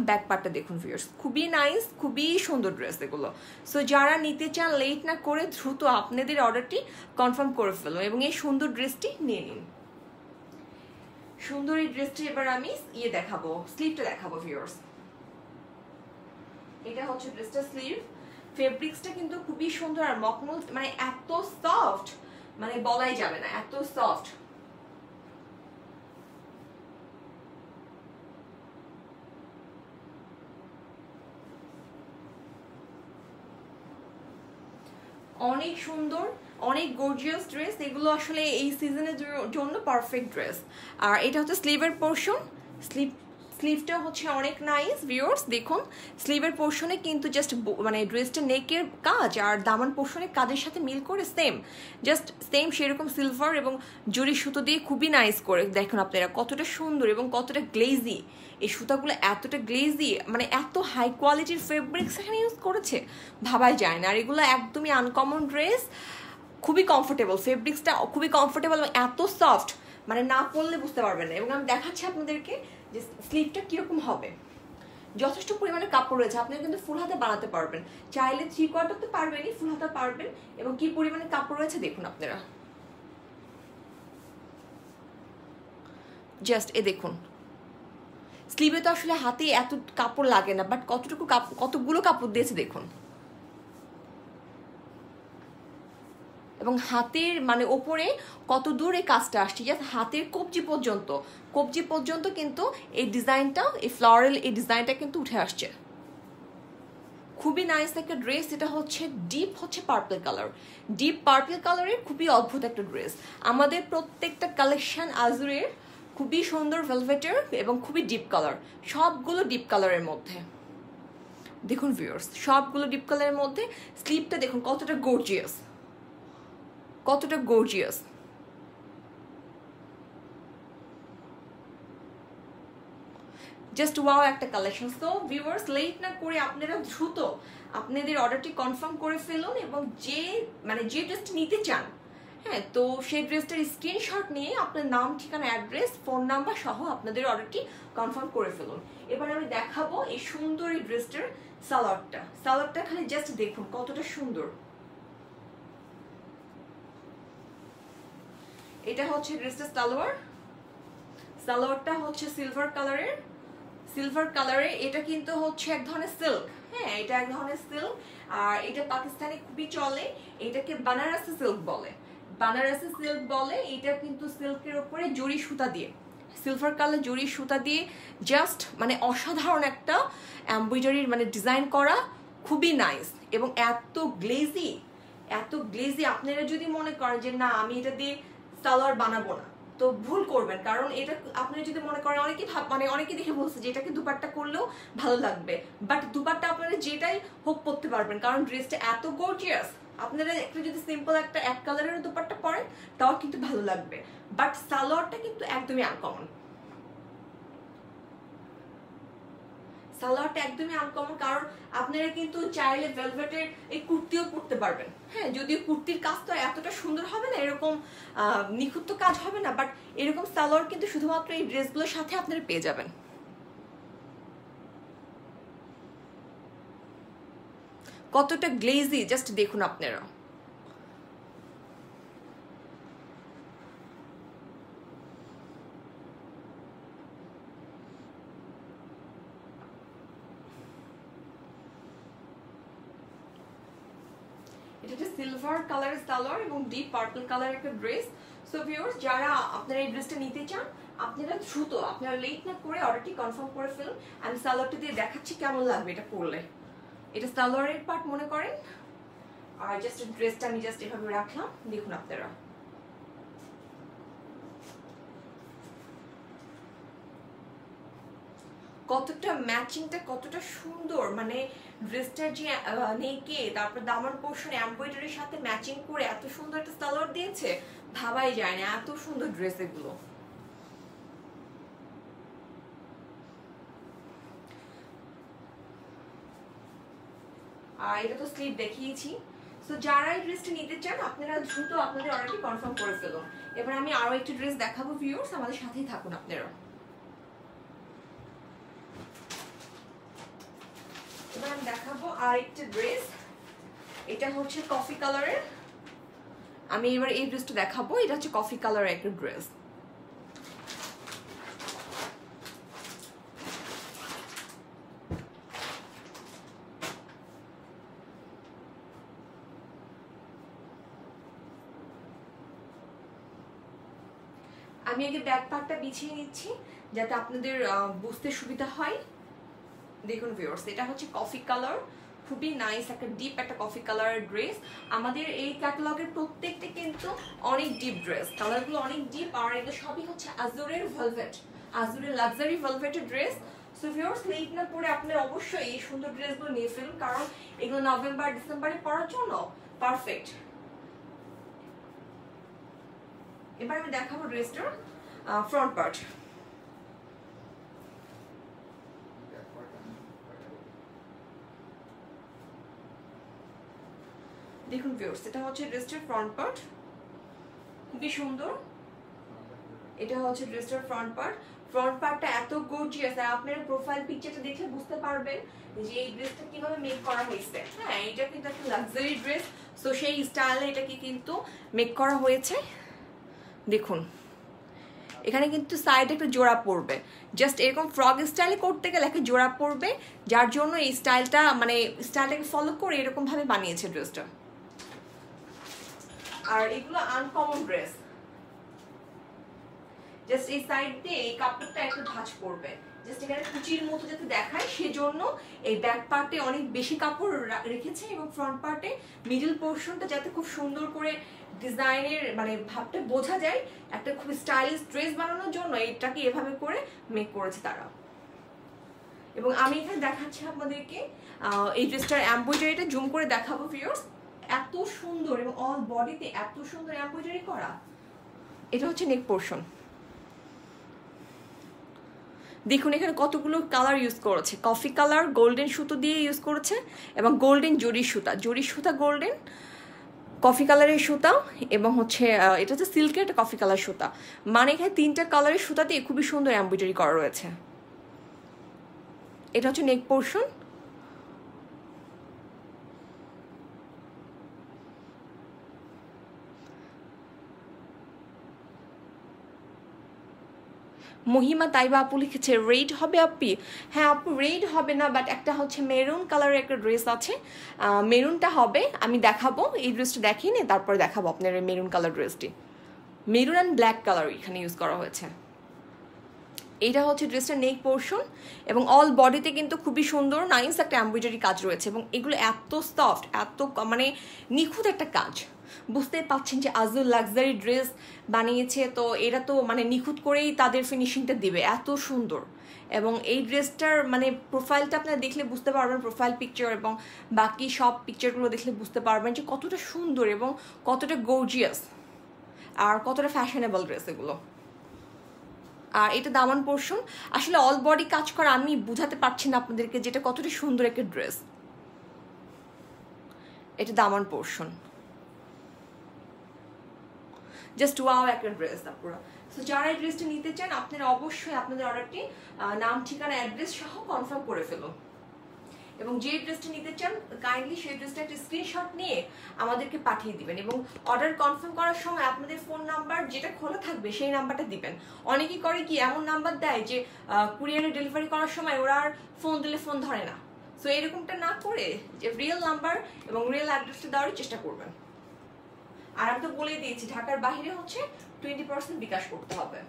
ব্যাক পার্টটা দেখুন ভিউয়ার্স, খুবই নাইস, খুবই সুন্দর ড্রেস এগুলো। সো যারা নিতে চান লেট না করে দ্রুত আপনাদের অর্ডারটি কনফার্ম করে ফেলুন এবং এই সুন্দর ড্রেসটি নিয়ে নিন। সুন্দর এই ড্রেসটি এবার আমি দেখাবো, স্লিভটা দেখাবো ভিউয়ার্স। এটা হচ্ছে ড্রেসটা স্লিভ, ফেব্রিক্সটা কিন্তু খুবই সুন্দর, আর মকমল মানে এত সফট, মানে বলাই যাবে না, এত সফট। অনেক সুন্দর, অনেক গর্জিয়াস ড্রেস এগুলো, আসলে এই সিজনের জন্য পারফেক্ট ড্রেস। আর এটা হচ্ছে স্লিভের পোর্শন, স্লিভটা হচ্ছে অনেক নাইস ভিউয়ার্স। দেখুন স্লিভের পোর্শনে কিন্তু জাস্ট মানে ড্রেসটা নেকের কাজ আর দামান পোর্শনের কাজের সাথে মিল করে জাস্ট সেম সেরকম সিলভার এবং জরি সুতো দিয়ে খুবই নাইস করে। দেখুন আপনারা কতটা সুন্দর এবং কতটা গ্লেজি, এই সুতাগুলো এতটা গ্লেজি, মানে এত হাই কোয়ালিটির ফেব্রিক্স এখানে ইউজ করেছে, ভাবাই যায় না। আর এগুলো একদমই আনকমন ড্রেস, খুবই কমফোর্টেবল, ফেব্রিক্সটা খুবই কমফোর্টেবল এবং এত সফট, মানে না পরলে বুঝতে পারবেন না। এবং আমি দেখাচ্ছি আপনাদেরকে যে স্লিভটা কিরকম হবে। যথেষ্ট পরিমাণে কাপড় রয়েছে, আপনি কিন্তু ফুল হাতে বানাতে পারবেন, চাইলে 3/4 তো পারবেনই, ফুল হাতে পারবেন। এবং কি পরিমাণে কাপড় রয়েছে দেখুন আপনারা, জাস্ট দেখুন। স্লিভে তো আসলে হাতে এত কাপড় লাগে না, বাট কতগুলো কাপড় দিয়েছে দেখুন। এবং হাতের মানে ওপরে কত দূর এই কাজটা আসছে, জাস্ট হাতের কবজি পর্যন্ত কিন্তু এই ডিজাইনটা, এই ফ্লোরাল এই ডিজাইনটা কিন্তু উঠে আসছে। খুবই নাইস একটা ড্রেস। এটা হচ্ছে deep purple colour, deep purple কালারের খুবই অদ্ভুত একটা ড্রেস। আমাদের প্রত্যেকটা কালেকশন আজুরের খুবই সুন্দর ভেলভেটের এবং খুবই ডিপ কালার, সবগুলো ডিপ কালারের মধ্যে। দেখুন ভিউয়ার্স, সবগুলো ডিপ কালারের মধ্যে। স্লিভটা দেখুন কতটা গর্জিয়াস, কতটা গর্জিয়াস। জাস্ট ওয়াও একটা কালেকশন। সো ভিউয়ার্স, লেট না করে আপনারা দ্রুত আপনাদের অর্ডারটি কনফার্ম করে ফেলুন, এবং যে ড্রেসটি নিতে চান, হ্যাঁ, তো সেই ড্রেসটার স্ক্রিনশট নিয়ে আপনার নাম, ঠিকানা, অ্যাড্রেস, ফোন নাম্বার সহ আপনাদের অর্ডারটি কনফার্ম করে ফেলুন। এবার আমি দেখাবো এই সুন্দর এই ড্রেসটার সালোয়ারটা খালি জাস্ট দেখুন কতটা সুন্দর। এটা হচ্ছে ড্রেসটা সালোয়ারটা হচ্ছে সিলভার কালারের। এটা কিন্তু হচ্ছে এক ধরনের সিল্ক, হ্যাঁ, এটা এক ধরনের সিল্ক। আর এটা পাকিস্তানে খুবই চলে, এটাকে বানারসি সিল্ক বলে। এটা কিন্তু সিল্কের উপরে জরি সুতা দিয়ে, সিলভার কালার জরি সুতা দিয়ে জাস্ট মানে অসাধারণ একটা এমব্রয়ডারির মানে ডিজাইন করা, খুবই নাইস এবং এত গ্লেজি। আপনারা যদি মনে করেন যে না আমি এটা দিয়ে সালোয়ার বানাবো না, তো ভুল করবেন। কারণ এটা আপনি যদি মনে করেন, অনেকে দেখে বলছে যে এটাকে দুপাট্টা করলেও ভালো লাগবে, বাট দুপাট্টা আপনারা যেটাই হোক পরতে পারবেন, কারণ ড্রেসটা এত গর্জিয়াস। আপনারা একটা যদি সিম্পল একটা এক কালারের দুপাট্টা পরেন তাও কিন্তু ভালো লাগবে, বাট সালোয়ারটা কিন্তু একদমই আনকমন। কারণ আপনারা কিন্তু চাইলে ভেলভেটের এই কুর্তিও পরতে পারবেন, হ্যাঁ, যদিও কুর্তির কাজ তো এতটা সুন্দর হবে না, এরকম নিখুঁত কাজ হবে না, বাট এরকম সালোয়ার কিন্তু শুধুমাত্র এই ড্রেসগুলোর সাথে আপনারা পেয়ে যাবেন। কতটা গ্লেজি জাস্ট দেখুন আপনারা। এটা হচ্ছে সিলভার কালারের সালোয়ার এবং ডিপ পার্পল কালারের একটা ড্রেস। সো ভিউয়ার্স, যারা আপনারা এই ড্রেসটা নিতে চান, আপনারা দ্রুত, আপনারা লেট না করে অর্ডারটি কনফার্ম করে ফেলুন। আমি সালোয়ারটা দিয়ে দেখাচ্ছি কেমন লাগবে এটা পরলে। এটা সালোয়ারের পার্ট মনে করেন, আর জাস্ট ড্রেসটা আমি জাস্ট এভাবে রাখলাম, দেখুন আপনারা। কতটা ম্যাচিংটা কতটা সুন্দর, মানে ড্রেসটার যে নেকে তারপর দামান পোর্শন এমব্রয়ডারির সাথে ম্যাচিং করে এত সুন্দর একটা সালোয়ার দিয়েছে, ভাবাই যায় না এত সুন্দর ড্রেস এগুলো। আর এটা তো স্লিভ দেখিয়েছি। সো যারা এই ড্রেসটা নিতে চান আপনারা দ্রুত আপনাদের অর্ডারটি কনফার্ম করে ফেলুন। এবার আমি আরো একটা ড্রেস দেখাবো ভিউয়ার্স, আমাদের সাথেই থাকুন আপনারা। এবার আমি দেখাবো আরেকটা ড্রেস, এটা হচ্ছে কফি কালারের। আমি এবার এই ড্রেসটা দেখাবো, এটা হচ্ছে কফি কালারের একটা ড্রেস। আমি আগে ব্যাক পার্টটা বিছিয়ে নিচ্ছি যাতে আপনাদের বুঝতে সুবিধা হয়। দেখুন ভিউয়ার্স, এটা হচ্ছে কফি কালার, খুবই নাইস একটা ডিপ একটা কফি কালারের ড্রেস। আমাদের এই ক্যাটালগের প্রত্যেকটা কিন্তু অনেক ডিপ ড্রেস, কালারগুলো অনেক ডিপ। আর এগুলো সবই হচ্ছে আজুরের ভেলভেট, আজুরের লাক্সারি ভেলভেটের ড্রেস। সো ভিউয়ার্স, লেট না পরে আপনারা অবশ্যই এই সুন্দর ড্রেসগুলো নিয়ে ফেলুন, কারণ এগুলো নভেম্বর ডিসেম্বরে পরার জন্য পারফেক্ট। এবার আমি দেখাবো ড্রেসটার ফ্রন্ট পার্ট। দেখুন ভিউয়ার্স, এটা হচ্ছে ড্রেসটার ফ্রন্ট পার্ট, খুবই সুন্দর। এটা হচ্ছে ড্রেসটার ফ্রন্ট পার্ট। ফ্রন্ট পার্টটা এত গর্জিয়াস, আর আপনারা প্রোফাইল পিকচারটা দেখে বুঝতে পারবেন যে এই ড্রেসটা কিভাবে মেক করা হয়েছে। হ্যাঁ, এটা কিন্তু একটা লাক্সারি ড্রেস, সো সেই স্টাইলে এটাকে কিন্তু মেক করা হয়েছে। দেখুন এখানে কিন্তু সাইডে একটা জোড়া পড়বে, জাস্ট এরকম ফ্রক স্টাইলে করতে গেলে একটা জোড়া পড়বে, যার জন্য এই স্টাইলটা মানে স্টাইলটাকে ফলো করে এরকম ভাবে বানিয়েছে ড্রেসটা। আর এগুলো আনকমন ড্রেস, জাস্ট এই সাইড দিয়ে এই কাপড়টা একটু ভাঁজ পড়বে, জাস্ট এখানে কুচির মতো যাতে দেখায় সেজন্য এই ব্যাক পার্টে অনেক বেশি কাপড় রেখেছে, এবং ফ্রন্ট পার্টে মিডল পোর্শনটা যাতে খুব সুন্দর করে ডিজাইনের মানে ভাবটা বোঝা যায়, একটা খুব স্টাইলিশ ড্রেস বানানোর জন্য এটাকে এভাবে করে মেক করেছে তারা। এবং আমি এখানে দেখাচ্ছি আপনাদেরকে এই ড্রেসটার এমব্রয়ডারিটা জুম করে দেখাবো ভিউয়ার্স, এত সুন্দর এবং অল বডিতে এত সুন্দর এমব্রয়ডারি করা। এটা হচ্ছে নেক পোর্শন, দেখুন এখানে কতগুলো কালার ইউজ করেছে, কফি কালার গোল্ডেন সুতো দিয়ে ইউজ করেছে, এবং গোল্ডেন জরির সুতা গোল্ডেন কফি কালারের সুতা, এবং হচ্ছে এটা হচ্ছে সিল্কের একটা কফি কালার সুতা, মানে এখানে তিনটা কালারের সুতা দিয়ে খুবই সুন্দর এমব্রয়ডারি করা রয়েছে। এটা হচ্ছে নেক পোর্শন। মহিমা তাইবা আপু লিখেছে রেড হবে আপি। হ্যাঁ আপু, রেড হবে না, বাট একটা হচ্ছে মেরুন কালারের একটা ড্রেস আছে, মেরুনটা হবে। আমি দেখাবো, এই ড্রেসটা দেখিয়ে নিয়ে তারপরে দেখাবো আপনার মেরুন কালার ড্রেসটি। মেরুন অ্যান্ড ব্ল্যাক কালার এখানে ইউজ করা হয়েছে। এইটা হচ্ছে ড্রেসটা নেক পোর্শন, এবং অল বডিতে কিন্তু খুবই সুন্দর নাইস একটা এমব্রয়ডারি কাজ রয়েছে, এবং এগুলো এত সফট, এত মানে নিখুঁত একটা কাজ। বুঝতে পারছেন যে আজুল লাক্সারি ড্রেস বানিয়েছে, তো এরা তো মানে নিখুঁত করেই তাদের ফিনিশিংটা দিবে, এত সুন্দর। এবং এই ড্রেসটার মানে প্রোফাইলটা আপনারা দেখলে বুঝতে পারবেন, প্রোফাইল পিকচার এবং বাকি সব পিকচারগুলো দেখলে বুঝতে পারবেন যে কতটা সুন্দর এবং কতটা গর্জিয়াস আর কতটা ফ্যাশনেবল ড্রেস এগুলো। আর এটা দামান পোর্শন, আসলে অল বডি কাজ করা আমি বুঝাতে পারছি না আপনাদেরকে যেটা কতটা সুন্দর একটা ড্রেস। এটা দামান পোর্শন, জাস্ট ওয়াও একটা ড্রেস পুরো। সো যারা এই ড্রেসটা নিতে চান আপনারা অবশ্যই আপনাদের অর্ডারটি নাম ঠিকানা অ্যাড্রেস সহ কনফার্ম করে ফেলুন, এবং যে ড্রেসটা নিতে চান কাইন্ডলি সেই ড্রেসটা একটা স্ক্রিনশট নিয়ে আমাদেরকে পাঠিয়ে দিবেন, এবং অর্ডার কনফার্ম করার সময় আপনাদের ফোন নাম্বার যেটা খোলা থাকবে সেই নাম্বারটা দিবেন। অনেকেই করে কি এমন নাম্বার দেয় যে কুরিয়ারে ডেলিভারি করার সময় ওরা আর ফোন দিলে ফোন ধরে না, সো এরকমটা না করে যে রিয়েল নাম্বার এবং রিয়েল অ্যাড্রেসটা দেওয়ার চেষ্টা করবেন। আর আমি তো বলে দিয়েছি ঢাকার বাইরে হচ্ছে 20% বিকাশ করতে হবে।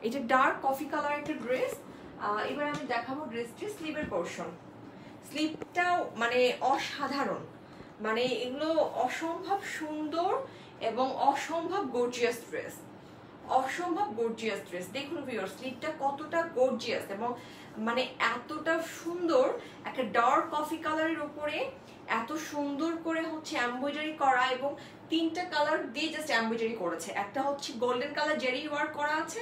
এটা ডার্ক কফি কালার একটা ড্রেস। এবার আমি দেখাবো ড্রেসটির স্লিভের পোর্শন। স্লিভটাও মানে অসাধারণ, মানে এগুলো অসম্ভব সুন্দর এবং অসম্ভব গর্জিয়াস ড্রেস, অসম্ভব গর্জিয়াস ড্রেস। দেখুন ভিউয়ার্স স্লিভটা কতটা গর্জিয়াস এবং মানে এতটা সুন্দর, একটা ডার্ক কফি কালারের উপরে এত সুন্দর করে হচ্ছে এমব্রয়ডারি করা এবং 3টা কালার দিয়ে জাস্ট এমব্রয়ডারি করেছে। একটা হচ্ছে গোল্ডেন কালার জেরি ওয়ার্ক করা আছে,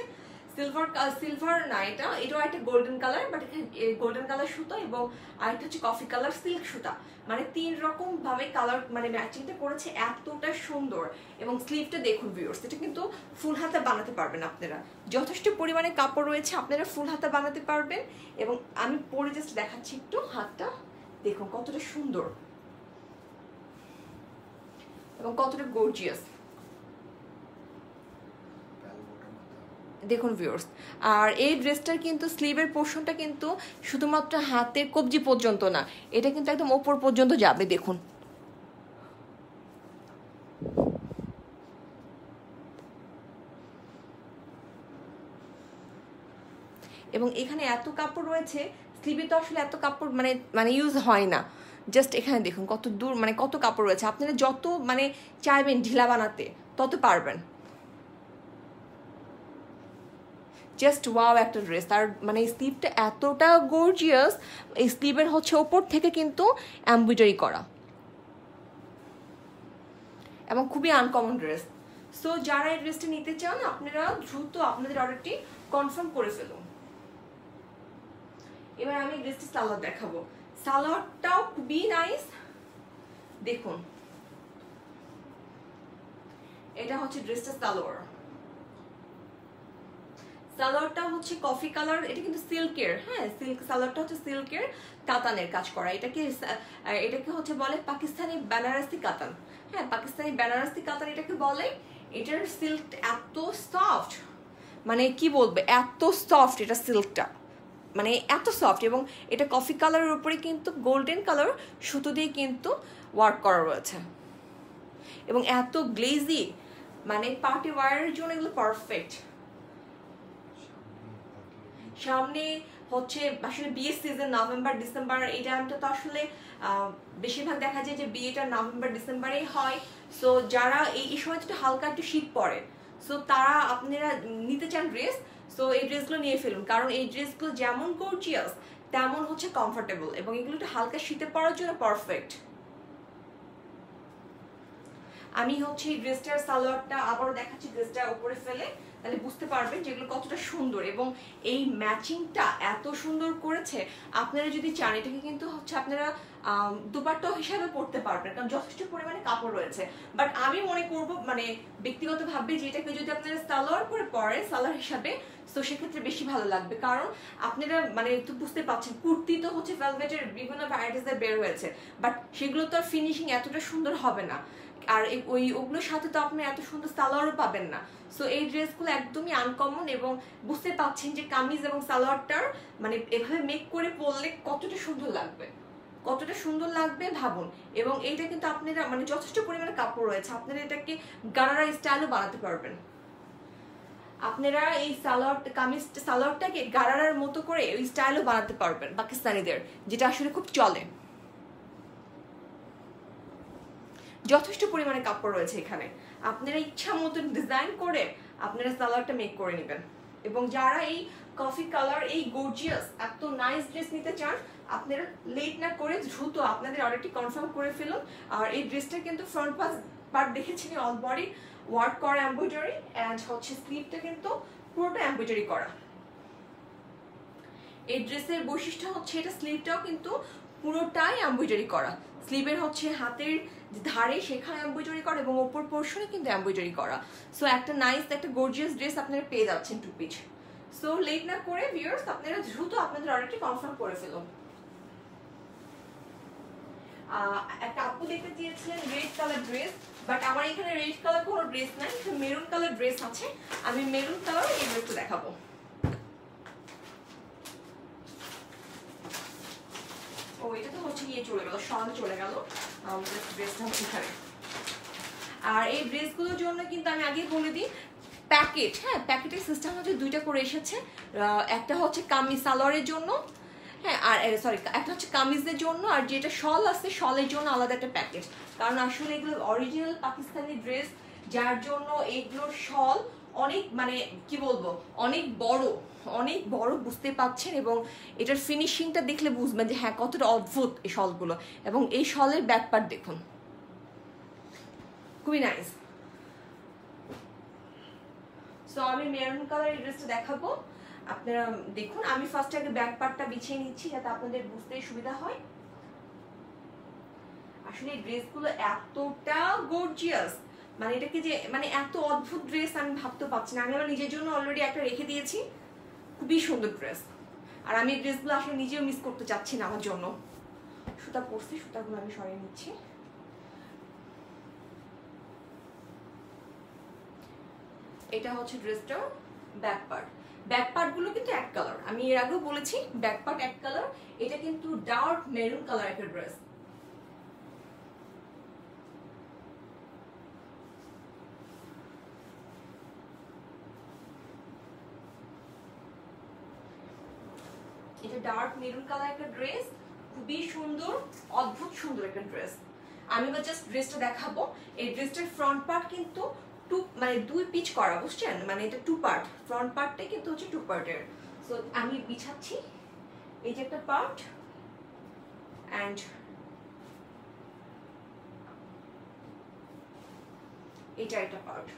সিলভার না এটাও একটা গোল্ডেন কালার, বাট এখানে গোল্ডেন কালার সুতা এবং আরেকটা হচ্ছে কফি কালার সিল্ক সুতা, মানে 3 রকম ভাবে কালার মানে ম্যাচিংটা করেছে, এতটা সুন্দর। এবং স্লিভটা দেখুন ভিউয়ার্স, এটা কিন্তু ফুল হাতা বানাতে পারবেন আপনারা, যথেষ্ট পরিমাণে কাপড় রয়েছে, আপনারা ফুল হাতা বানাতে পারবেন। এবং আমি পরে জাস্ট দেখাচ্ছি একটু হাতটা, দেখুন কতটা সুন্দর এবং কতটা গর্জিয়াস। দেখুন ভিউয়ার্স, আর এই ড্রেসটার কিন্তু স্লিভের পোর্শনটা কিন্তু শুধুমাত্র হাতের কবজি পর্যন্ত না, এটা কিন্তু একদম ওপর পর্যন্ত যাবে। দেখুন এবং এখানে এত কাপড় রয়েছে, স্লিভে তো আসলে এত কাপড় মানে ইউজ হয় না, জাস্ট এখানে দেখুন কত দূর মানে কত কাপড় রয়েছে, আপনারা যত মানে চাইবেন ঢিলা বানাতে তত পারবেন। জাস্ট ওয়াও একটা ড্রেস। আর মানে স্লিভটা এতটা গর্জিয়াস, এই স্লিভের হচ্ছে ওপর থেকে কিন্তু এমব্রয়ডারি করা এবং খুবই আনকমন ড্রেস। সো যারা এই ড্রেসটা নিতে চান আপনারা দ্রুত আপনাদের অর্ডারটি কনফার্ম করে ফেলুন। এবার আমি ড্রেসটি সালোয়ার দেখাবো। সালোয়ারটাও খুবই নাইস, দেখুন এটা হচ্ছে ড্রেসটা সালোয়ার। সালোয়ারটা হচ্ছে কফি কালার, এটা কিন্তু সিল্কের, হ্যাঁ সিল্ক সালোয়ারটা হচ্ছে সিল্কের কাতানের কাজ করা, এটাকে হচ্ছে বলে পাকিস্তানি বেনারসি কাতান, হ্যাঁ পাকিস্তানি বেনারসি কাতান এটাকে বলে। এটার সিল্ক এত সফট, মানে কি বলবে এত সফট, এটা সিল্কটা মানে এত সফট। এবং এটা কফি কালারের উপরে কিন্তু গোল্ডেন কালার সুতো দিয়ে কিন্তু ওয়ার্ক করা রয়েছে এবং এত গ্লেজি, মানে পার্টি ওয়্যারের জন্য এগুলো পারফেক্ট। সামনে হচ্ছে আসলে বিয়ের সিজন, নভেম্বর ডিসেম্বর, এই টাইমটা তো আসলে বেশিরভাগ দেখা যায় যে বিয়েটা নভেম্বর ডিসেম্বরেই হয়। সো যারা এই সময় একটু হালকা একটু শীত পড়ে, সো তারা আপনারা নিতে চান ড্রেস, সো এই ড্রেসগুলো নিয়ে ফেলুন, কারণ এই ড্রেসগুলো যেমন গর্জিয়াস তেমন হচ্ছে কমফোর্টেবল এবং এগুলো একটু হালকা শীতে পরার জন্য পারফেক্ট। আমি হচ্ছে এই ড্রেসটার সালোয়ারটা আবারও দেখাচ্ছি, ড্রেসটা উপরে ফেলে তাহলে বুঝতে পারবেন যেগুলো কতটা সুন্দর এবং এই ম্যাচিংটা এত সুন্দর করেছে। আপনারা যদি চান এটাকে কিন্তু হচ্ছে আপনারা দুপাট্টা হিসাবে পরতে পারবেন, কারণ যথেষ্ট পরিমাণে কাপড় রয়েছে। বাট আমি মনে করব মানে ব্যক্তিগতভাবে যে এটাকে যদি আপনারা সালোয়ার করে পরেন সালোয়ার হিসাবে, তো সেক্ষেত্রে বেশি ভালো লাগবে, কারণ আপনারা মানে একটু বুঝতে পারছেন কুর্তি তো হচ্ছে ভেলভেটের বিভিন্ন ভ্যারাইটিসের বের হয়েছে, বাট সেগুলো তো আর ফিনিশিং এতটা সুন্দর হবে না, আর ওগুলোর সাথে তো আপনি এত সুন্দর সালোয়ারও পাবেন না। সো এই ড্রেসগুলো একদমই আনকমন এবং বুঝতে পাচ্ছেন যে কামিজ এবং সালোয়ারটার মানে এভাবে মেক করে পরলে কতটা সুন্দর লাগবে, কতটা সুন্দর লাগবে ভাবুন। এবং এইটা কিন্তু আপনারা মানে যথেষ্ট পরিমাণে কাপড় রয়েছে, আপনারা এটাকে গারারা স্টাইলও বানাতে পারবেন। আপনারা এই সালোয়ারটাকে গারারার মতো করে ওই স্টাইলও বানাতে পারবেন পাকিস্তানিদের, যেটা আসলে খুব চলে। যথেষ্ট পরিমাণে কাপড় রয়েছে এখানে, আপনারা ইচ্ছা মতো ডিজাইন করে আপনারা সালোয়ারটা মেক করে নেবেন। এবং যারা এই কফি কালার এই গর্জিয়াস এত নাইস ড্রেস নিতে চান আপনারা লেট না করে দ্রুত আপনাদের অর্ডারটি কনফার্ম করে ফেলুন। আর এই ড্রেসটা কিন্তু ফ্রন্ট পার্ট দেখেছেন অল বডি ওয়ার্ক করা এমব্রয়ডারি, এন্ড হচ্ছে স্লিভটা কিন্তু পুরোটা এমব্রয়ডারি করা। এই ড্রেসের বৈশিষ্ট্য হচ্ছে এটা স্লিভটাও কিন্তু পুরোটাই এমব্রয়ডারি করা, স্লিভের হচ্ছে হাতের ধারে সেখানে এমব্রয়ডারি করা এবং ওপর পোর্শনে কিন্তু এমব্রয়ডারি করা। সো একটা নাইস একটা গর্জিয়াস ড্রেস আপনারা পেয়ে যাচ্ছেন টু পিস। সো লেট না করে ভিউয়ার্স আপনারা দ্রুত আপনাদের অর্ডারটি কনফার্ম করে ফেলুন। একটা আপু দেখতে চেয়েছিলেন রেড কালার ড্রেস, বাট আমার এখানে রেড কালার কোনো ড্রেস নাই, মেরুন কালার ড্রেস আছে, আমি মেরুন কালার এই ড্রেসটা দেখাবো। ও এটা তো হচ্ছে গিয়ে চলে গেল, সরানো চলে গেল ড্রেসটা হচ্ছে এখানে। আর এই ড্রেসগুলোর জন্য কিন্তু আমি আগে বলে দিই প্যাকেট, হ্যাঁ প্যাকেটের সিস্টেম হচ্ছে দুইটা করে এসেছে। একটা হচ্ছে কামিজ সালোয়ারের জন্য, হ্যাঁ আর সরি একটা হচ্ছে কামিজের জন্য, আর যেটা শল আছে শলের জন্য আলাদা একটা প্যাকেট। কারণ আসলে এগুলো অরিজিনাল পাকিস্তানি ড্রেস, যার জন্য এগুলোর শল অনেক মানে কি বলবো অনেক বড় বুঝতে পাচ্ছেন, এবং এটার ফিনিশিংটা দেখলে বুঝবেন যে হ্যাঁ কতটা অদ্ভুত এই শলগুলো। এবং এই শলের ব্যাক পার্ট দেখুন, খুবই নাইস। সো আমি মেরুন কালারের ড্রেসটা দেখাবো, আপনারা দেখুন। আমি ফার্স্ট আগে ব্যাক পার্টটা বিছিয়ে নিচ্ছি যাতে আপনাদের বুঝতে সুবিধা হয়। আসলে এই ড্রেসগুলো এতটা গর্জিয়াস, মানে এটাকে যে মানে এত অদ্ভুত ড্রেস আমি ভাবতে পারছি না। আমি আমার নিজের জন্য অলরেডি একটা রেখে দিয়েছি, খুবই সুন্দর ড্রেস। আর আমি এই ড্রেসগুলো আসলে নিজেও মিস করতে চাচ্ছি না আমার জন্য। সুতা পরছি, সুতাগুলো আমি সরিয়ে নিচ্ছি। এটা হচ্ছে ড্রেসটার ব্যাক পার্ট। ব্যাক পার্ট গুলো কিন্তু এক কালার, আমি এর আগেও বলেছি ব্যাক পার্ট এক কালার। এটা কিন্তু ডার্ক মেরুন কালার একটা ড্রেস। এটা ডার্ক মেরুন কালার একটা ড্রেস, খুবই সুন্দর, অদ্ভুত সুন্দর একটা ড্রেস। আমি এবার জাস্ট ড্রেসটা দেখাবো। এই ড্রেসটার ফ্রন্ট পার্ট কিন্তু মানে দুই পিচ করা, বুঝছেন, মানে এটা টু পার্ট। ফ্রন্ট পার্টটা কিন্তু হচ্ছে টু পার্টের। সো আমি বিছাচ্ছি, এই যে একটা পার্ট অ্যান্ড এটা একটা পার্ট।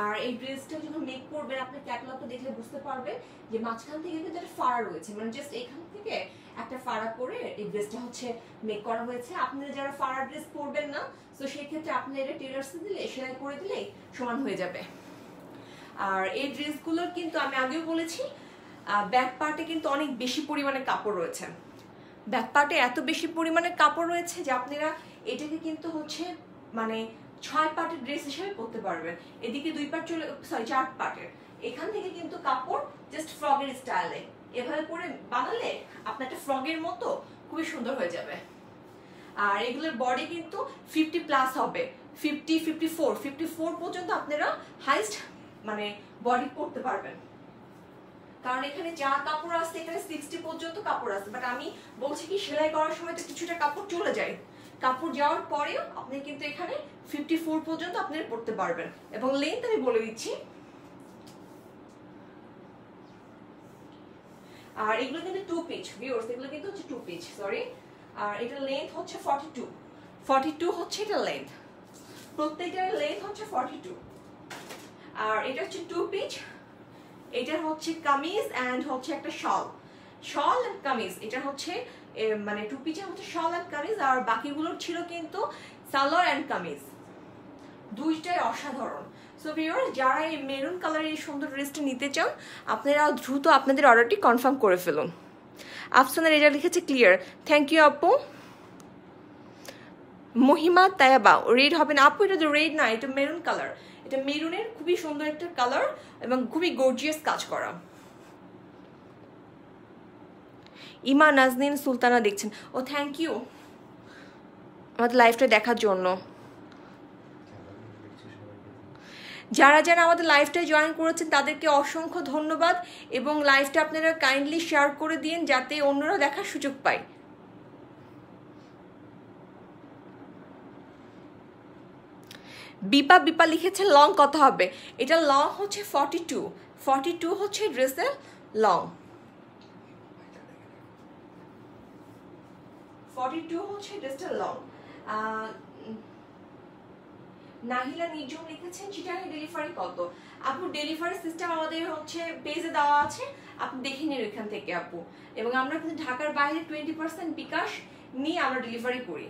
আর এই ড্রেসটা যখন মেক করবেন আপনি ক্যাটালগটা দেখলে বুঝতে পারবেন যে মাঝখান থেকে কিন্তু একটা ফাড়া রয়েছে, মানে জাস্ট এখান থেকে একটা ফাড়া করে এই ড্রেসটা হচ্ছে মেক করা হয়েছে। আপনারা যারা ফাড়া ড্রেস পরবেন না, তো সেই ক্ষেত্রে আপনি এটা টেলার্সে দিলে সেলাই করে দিলেই সমান হয়ে যাবে। আর এই ড্রেসগুলোর কিন্তু আমি আগেও বলেছি ব্যাক পার্টে কিন্তু অনেক বেশি পরিমাণে কাপড় রয়েছে। ব্যাক পার্টে এত বেশি পরিমাণে কাপড় রয়েছে যে আপনারা এটাকে কিন্তু হচ্ছে মানে 6 পার্টের ড্রেস হিসেবে পরতে পারবেন। এদিকে 2 পার্ট চলে, সরি 4 পার্টের। এখান থেকে কিন্তু কাপড় জাস্ট ফ্রগের স্টাইলে এভাবে পরে বানালে আপনার একটা ফ্রগের মতো খুবই সুন্দর হয়ে যাবে। আর এগুলোর বডি কিন্তু 50 প্লাস হবে, 50, 54 পর্যন্ত আপনারা হাইস্ট মানে বডি পরতে পারবেন। কারণ এখানে যা কাপড় আছে এখানে 60 পর্যন্ত কাপড় আছে, বাট আমি বলছি কি সেলাই করার সময় তো কিছুটা কাপড় চলে যায়। কাপড় যাওয়ার পরেও আপনি কিন্তু এখানে 54 পর্যন্ত আপনারা পরতে পারবেন। এবং লেন্থ আমি বলে দিচ্ছি, আর এগুলো কিন্তু 2 পিচ ভিউয়ার্স, এগুলো কিন্তু হচ্ছে 2 পিচ, সরি। আর এটা লেন্থ হচ্ছে 42 হচ্ছে এটা লেন্থ, প্রত্যেকটার লেন্থ হচ্ছে 42। আর এটা হচ্ছে 2 পিচ, এটা হচ্ছে কামিজ এন্ড হচ্ছে একটা শল এন্ড কামিজ। এটা হচ্ছে মানে 2 পিচের হচ্ছে শল এন্ড কামিজ, আর বাকিগুলোর ছিল কিন্তু সালোয়ার এন্ড কামিজ, দুইটাই অসাধারণ। সো ভিউয়ার্স, যারা এই মেরুন কালারের এই সুন্দর ড্রেসটি নিতে চান আপনারা দ্রুত আপনাদের অর্ডারটি কনফার্ম করে ফেলুন। আফসানা রেজা লিখেছে ক্লিয়ার, থ্যাংক ইউ আপু। মহিমা তায়াবা, রেড হবে না আপু, এটা তো রেড না, এটা মেরুন কালার। এটা মেরুনের খুবই সুন্দর একটা কালার এবং খুবই গর্জিয়াস কাজ করা। ইমা নাজনীন সুলতানা দেখছেন, ও থ্যাংক ইউ আমাদের লাইভটা দেখার জন্য। যারা যারা আমাদের লাইভটায় জয়েন করেছেন তাদেরকে অসংখ্য ধন্যবাদ, এবং লাইভটা আপনারা কাইন্ডলি শেয়ার করে দিন যাতে অন্যরা দেখার সুযোগ পায়। বিপা লিখেছে লং কত হবে, এটা লং হচ্ছে 42 হচ্ছে ড্রেসের লং, 42 হচ্ছে ড্রেসটার লং। নাহিলা নির্জম লিখেছেন চিটাগাং ডেলিভারি কত? আপু ডেলিভারি সিস্টেম আমাদের হচ্ছে পেজে দেওয়া আছে, আপনি দেখে নিন ওইখান থেকে আপু। এবং আমরা কিন্তু ঢাকার বাইরে 20% বিকাশ নিয়ে আমরা ডেলিভারি করি।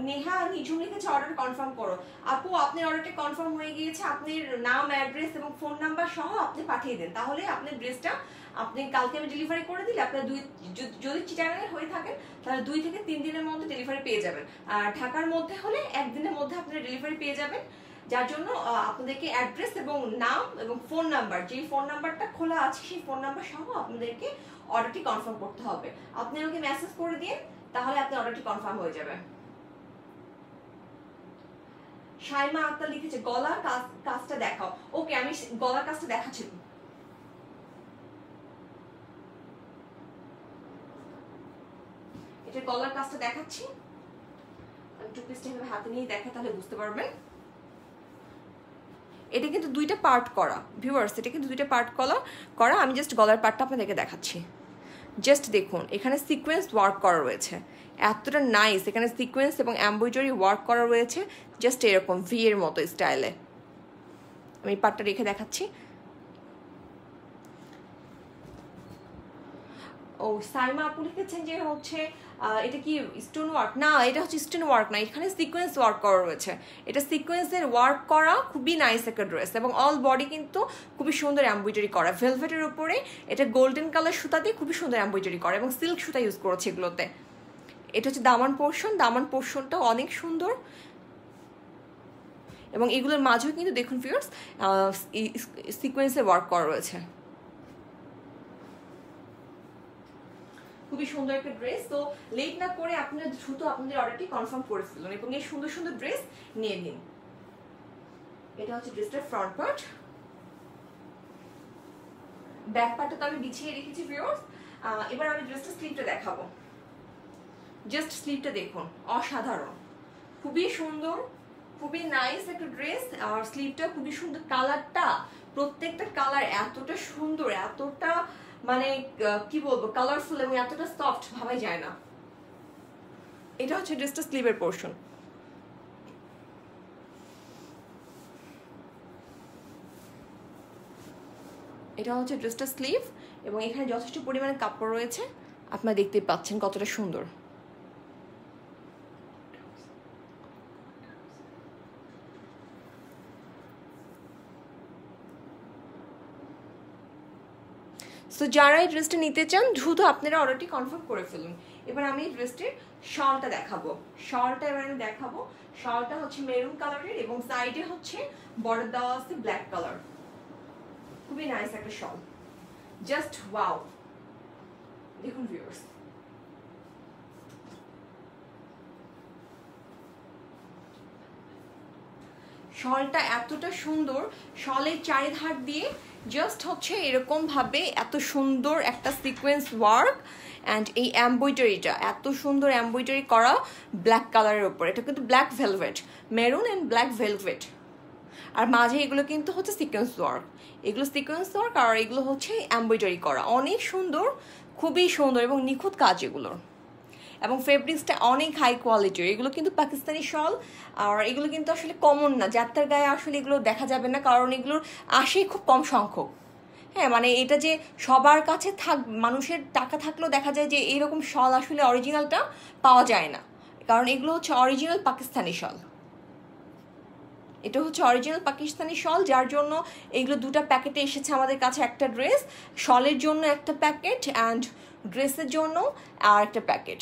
নেহা নিঝুম লিখেছে অর্ডার কনফার্ম করো। আপু আপনার অর্ডারটা কনফার্ম হয়ে গিয়েছে, আপনার নাম অ্যাড্রেস এবং ফোন নাম্বার সহ আপনি পাঠিয়ে দেন, তাহলে আপনার ড্রেসটা আপনি কালকে আমি ডেলিভারি করে দিলে আপনার যদি চিটাগাং হয়ে থাকেন তাহলে 2 থেকে 3 দিনের মধ্যে ডেলিভারি পেয়ে যাবেন। আর ঢাকার মধ্যে হলে 1 দিনের মধ্যে আপনারা ডেলিভারি পেয়ে যাবেন, যার জন্য আপনাদেরকে অ্যাড্রেস এবং নাম এবং ফোন নাম্বার, যেই ফোন নাম্বারটা খোলা আছে সেই ফোন নাম্বার সহ আপনাদেরকে অর্ডারটি কনফার্ম করতে হবে। আপনি আমাকে মেসেজ করে দিন, তাহলে আপনার অর্ডারটি কনফার্ম হয়ে যাবে। শাইমা আক্তার লিখেছে গলার কাজটা দেখাও। ওকে, আমি গলার কাজটা দেখাচ্ছি। এটা গলার কাজটা দেখাচ্ছি। আমি টু পিসটা এভাবে হাতে নিয়ে দেখা, তাহলে বুঝতে পারবেন। এটা কিন্তু দুইটা পার্ট করা ভিউয়ার্স, এটা কিন্তু দুইটা পার্ট করা। আমি জাস্ট গলার পার্টটা আপনাদেরকে দেখাচ্ছি। জাস্ট দেখুন, এখানে সিকোয়েন্স ওয়ার্ক করা রয়েছে, এতটা নাইস। এখানে সিকোয়েন্স এবং এমব্রয়ডারি ওয়ার্ক করা রয়েছে, জাস্ট এরকম ভি এর মতো স্টাইলে। আমি পার্টটা রেখে দেখাচ্ছি। ও সাইমা আপু লিখেছেন যে হচ্ছে এটা কি স্টোন ওয়ার্ক? না, এটা হচ্ছে স্টোন ওয়ার্ক না, এখানে সিকোয়েন্স ওয়ার্ক করা রয়েছে। এটা সিকোয়েন্সের ওয়ার্ক করা, খুবই নাইস একটা ড্রেস, এবং অল বডি কিন্তু খুবই সুন্দর এমব্রয়ডারি করা। ভেলভেটের উপরে এটা গোল্ডেন কালার সুতা দিয়ে খুবই সুন্দর এমব্রয়ডারি করা, এবং সিল্ক সুতা ইউজ করেছে এগুলোতে। এটা হচ্ছে দামান পোর্শন, দামান পোর্শনটাও অনেক সুন্দর, এবং এগুলোর মাঝেও কিন্তু দেখুন ভিউয়ার্স সিকোয়েন্সে ওয়ার্ক করা রয়েছে। খুবই সুন্দর একটা ড্রেস। তো লেট না করে আপনারা দ্রুত আপনাদের অর্ডারটি কনফার্ম করে ফেলুন এবং এই সুন্দর সুন্দর ড্রেস নিয়ে নিন। এটা হচ্ছে ড্রেসটার ফ্রন্ট পার্ট। ব্যাক পার্টটা তো আমি বিছিয়ে রেখেছি ভিউয়ার্স। এবার আমি ড্রেসটা স্লিভটা দেখাবো। জাস্ট স্লিভটা দেখুন, অসাধারণ, খুবই সুন্দর, খুবই নাইস একটা ড্রেস। আর স্লিভটা খুবই সুন্দর, কালারটা প্রত্যেকটা কালার এতটা সুন্দর, এতটা মানে কি বলবো কালারফুল, এবং এতটা সফট ভাবাই যায় না। এটা হচ্ছে ড্রেসটা স্লিভের পোর্শন। এটা হচ্ছে ড্রেসটা স্লিভ, এবং এখানে যথেষ্ট পরিমাণে কাপড় রয়েছে, আপনারা দেখতেই পাচ্ছেন কতটা সুন্দর। সো যারা এই ড্রেসটা নিতে চান দ্রুত আপনারা অর্ডারটি কনফার্ম করে ফেলুন। এবার আমি এই ড্রেসটির শলটা দেখাবো। শলটা এবার আমি দেখাবো। শলটা হচ্ছে মেরুন কালারের, এবং সাইডে হচ্ছে বর্ডার দেওয়া আছে ব্ল্যাক কালার। খুবই নাইস একটা শল, জাস্ট ওয়াও। দেখুন ভিউয়ার্স, শলটা এতটা সুন্দর, শলের চারিধার দিয়ে জাস্ট হচ্ছে এরকম ভাবে এত সুন্দর একটা সিকোয়েন্স ওয়ার্ক, অ্যান্ড এই এমব্রয়ডারিটা এত সুন্দর এমব্রয়ডারি করা ব্ল্যাক কালারের উপর। এটা কিন্তু black velvet, maroon and black velvet, আর মাঝে এগুলো কিন্তু হচ্ছে সিকোয়েন্স ওয়ার্ক। এগুলো সিকোয়েন্স ওয়ার্ক, আর এগুলো হচ্ছে এমব্রয়ডারি করা, অনেক সুন্দর, খুবই সুন্দর এবং নিখুঁত কাজ এগুলোর। এবং ফেব্রিক্সটা অনেক হাই কোয়ালিটির। এগুলো কিন্তু পাকিস্তানি শল, আর এগুলো কিন্তু আসলে কমন না, যাত্রার গায়ে আসলে এগুলো দেখা যাবে না, কারণ এগুলোর আসেই খুব কম সংখ্যক। হ্যাঁ, মানে এটা যে সবার কাছে মানুষের টাকা থাকলেও দেখা যায় যে এইরকম শল আসলে অরিজিনালটা পাওয়া যায় না, কারণ এগুলো হচ্ছে অরিজিনাল পাকিস্তানি শল। এটা হচ্ছে অরিজিনাল পাকিস্তানি শল, যার জন্য এগুলো দুটো প্যাকেটে এসেছে আমাদের কাছে। একটা ড্রেস, শলের জন্য একটা প্যাকেট, অ্যান্ড ড্রেসের জন্য আর একটা প্যাকেট।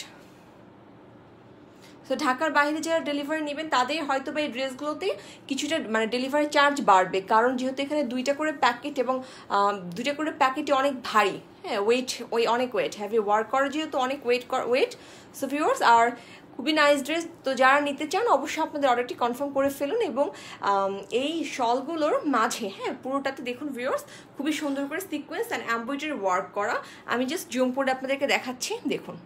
তো ঢাকার বাইরে যারা ডেলিভারি নেবেন তাদের হয়তো বা এই ড্রেসগুলোতে কিছুটা মানে ডেলিভারি চার্জ বাড়বে, কারণ যেহেতু এখানে দুইটা করে প্যাকেট, এবং দুইটা করে প্যাকেটে অনেক ভারী, হ্যাঁ ওয়েট, অনেক ওয়েট, হ্যাভি ওয়ার্ক করা যেহেতু অনেক ওয়েট। সো ভিউয়ার্স, আর খুবই নাইস ড্রেস। তো যারা নিতে চান অবশ্যই আপনাদের অর্ডারটি কনফার্ম করে ফেলুন, এবং এই শলগুলোর মাঝে, হ্যাঁ পুরোটাতে দেখুন ভিউয়ার্স খুবই সুন্দর করে সিকোয়েন্স অ্যান্ড এমব্রয়ডারি ওয়ার্ক করা। আমি জাস্ট জুম করে আপনাদেরকে দেখাচ্ছি, দেখুন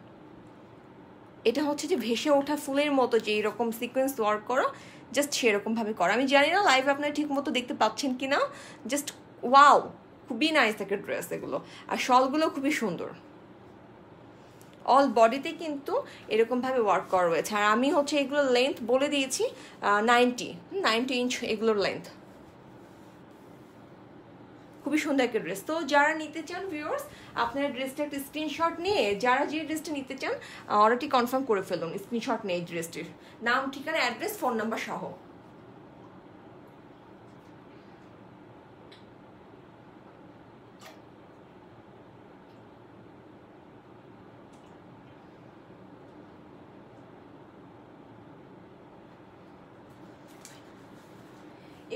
এটা হচ্ছে যে ভেসে ওঠা ফুলের মতো যে এরকম সিকোয়েন্স ওয়ার্ক করা, জাস্ট সেরকমভাবে করা। আমি জানি না লাইভে আপনারা ঠিক মতো দেখতে পাচ্ছেন কি না, জাস্ট ওয়াও, খুবই নাইস একটা ড্রেস এগুলো। আর শলগুলো খুবই সুন্দর, অল বডিতে কিন্তু এরকমভাবে ওয়ার্ক করা রয়েছে। আর আমি হচ্ছে এগুলোর লেন্থ বলে দিয়েছি 90 ইঞ্চ এগুলোর লেন্থ। খুবই সুন্দর একটা ড্রেস। তো যারা নিতে চান ভিউয়ার্স, আপনারা ড্রেসটা একটা স্ক্রিনশট নিয়ে যারা যে ড্রেসটা নিতে চান অর্ডারটি কনফার্ম করে ফেলুন। স্ক্রিনশট নিয়ে এই ড্রেসটির নাম, ঠিকানা, অ্যাড্রেস, ফোন নাম্বার সহ।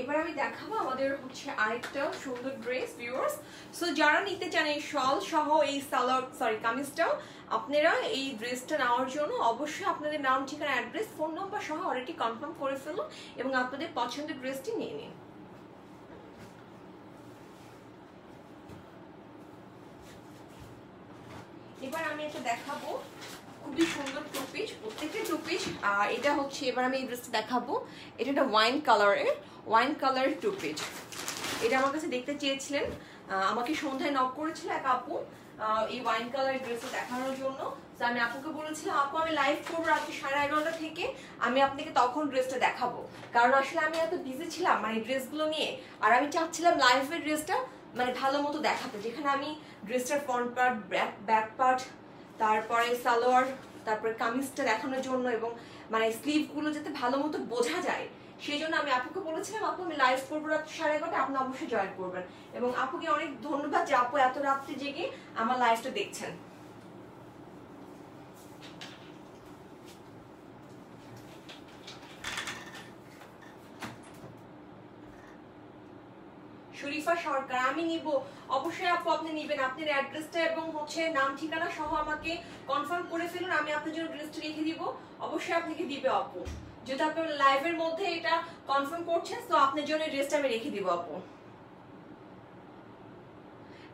এবার আমি দেখাবো আমাদের হচ্ছে আরেকটা সুন্দর ড্রেস ভিউয়ার্স। সো যারা নিতে চান এই শল সহ এই কামিজটাও, আপনারা এই ড্রেসটা নেওয়ার জন্য অবশ্যই আপনাদের নাম, ঠিকানা, অ্যাড্রেস, ফোন নাম্বার সহ অলরেডি কনফার্ম করে ফেলুন এবং আপনাদের পছন্দের ড্রেসটি নিয়ে নিন। এবার আমি এটা দেখাবো খুবই সুন্দর টু পিস, প্রত্যেকটা টু পিস। আর এটা হচ্ছে এবার আমি এই ড্রেসটা দেখাবো, এটা একটা ওয়াইন কালারের টু পিস। এটা আমার কাছে দেখতে চেয়েছিলেন, আমাকে সন্ধ্যায় নক করেছিল এক আপু এই ওয়াইন কালারের ড্রেসটা দেখানোর জন্য। তো আমি আপুকে বলেছিলাম আপু আমি লাইভ করবো রাত্রি 11:30 থেকে, আমি আপনাকে তখন ড্রেসটা দেখাবো, কারণ আসলে আমি এত বিজি ছিলাম মানে ড্রেসগুলো নিয়ে। আর আমি চাচ্ছিলাম লাইভের ড্রেসটা মানে ভালো মতো দেখাতে, যেখানে আমি ড্রেসটার ফ্রন্ট পার্ট, ব্যাক পার্ট, তারপরে সালোয়ার, তারপরে কামিজটা দেখানোর জন্য এবং মানে স্লিভগুলো যাতে ভালো মতো বোঝা যায়, সেই জন্য আমি আপুকে বলেছিলাম আপু আমি লাইভ করবো রাত 11:30, আপনি অবশ্যই জয়েন করবেন। এবং আপুকে অনেক ধন্যবাদ যে আপু এত রাত্রে জেগে আমার লাইভটা দেখছেন। শরীফা সরকার, আমি নিব। অবশ্যই আপু আপনি নিবেন, আপনার অ্যাড্রেসটা এবং হচ্ছে নাম ঠিকানা সহ আমাকে কনফার্ম করে ফেলুন, আমি আপনার জন্য ড্রেসটা রেখে দিব। অবশ্যই আপনাকে দিবে আপু, যেহেতু আপনার লাইভের মধ্যে এটা কনফার্ম করছেন, তো আপনার জন্য ড্রেসটা আমি রেখে দিব আপু।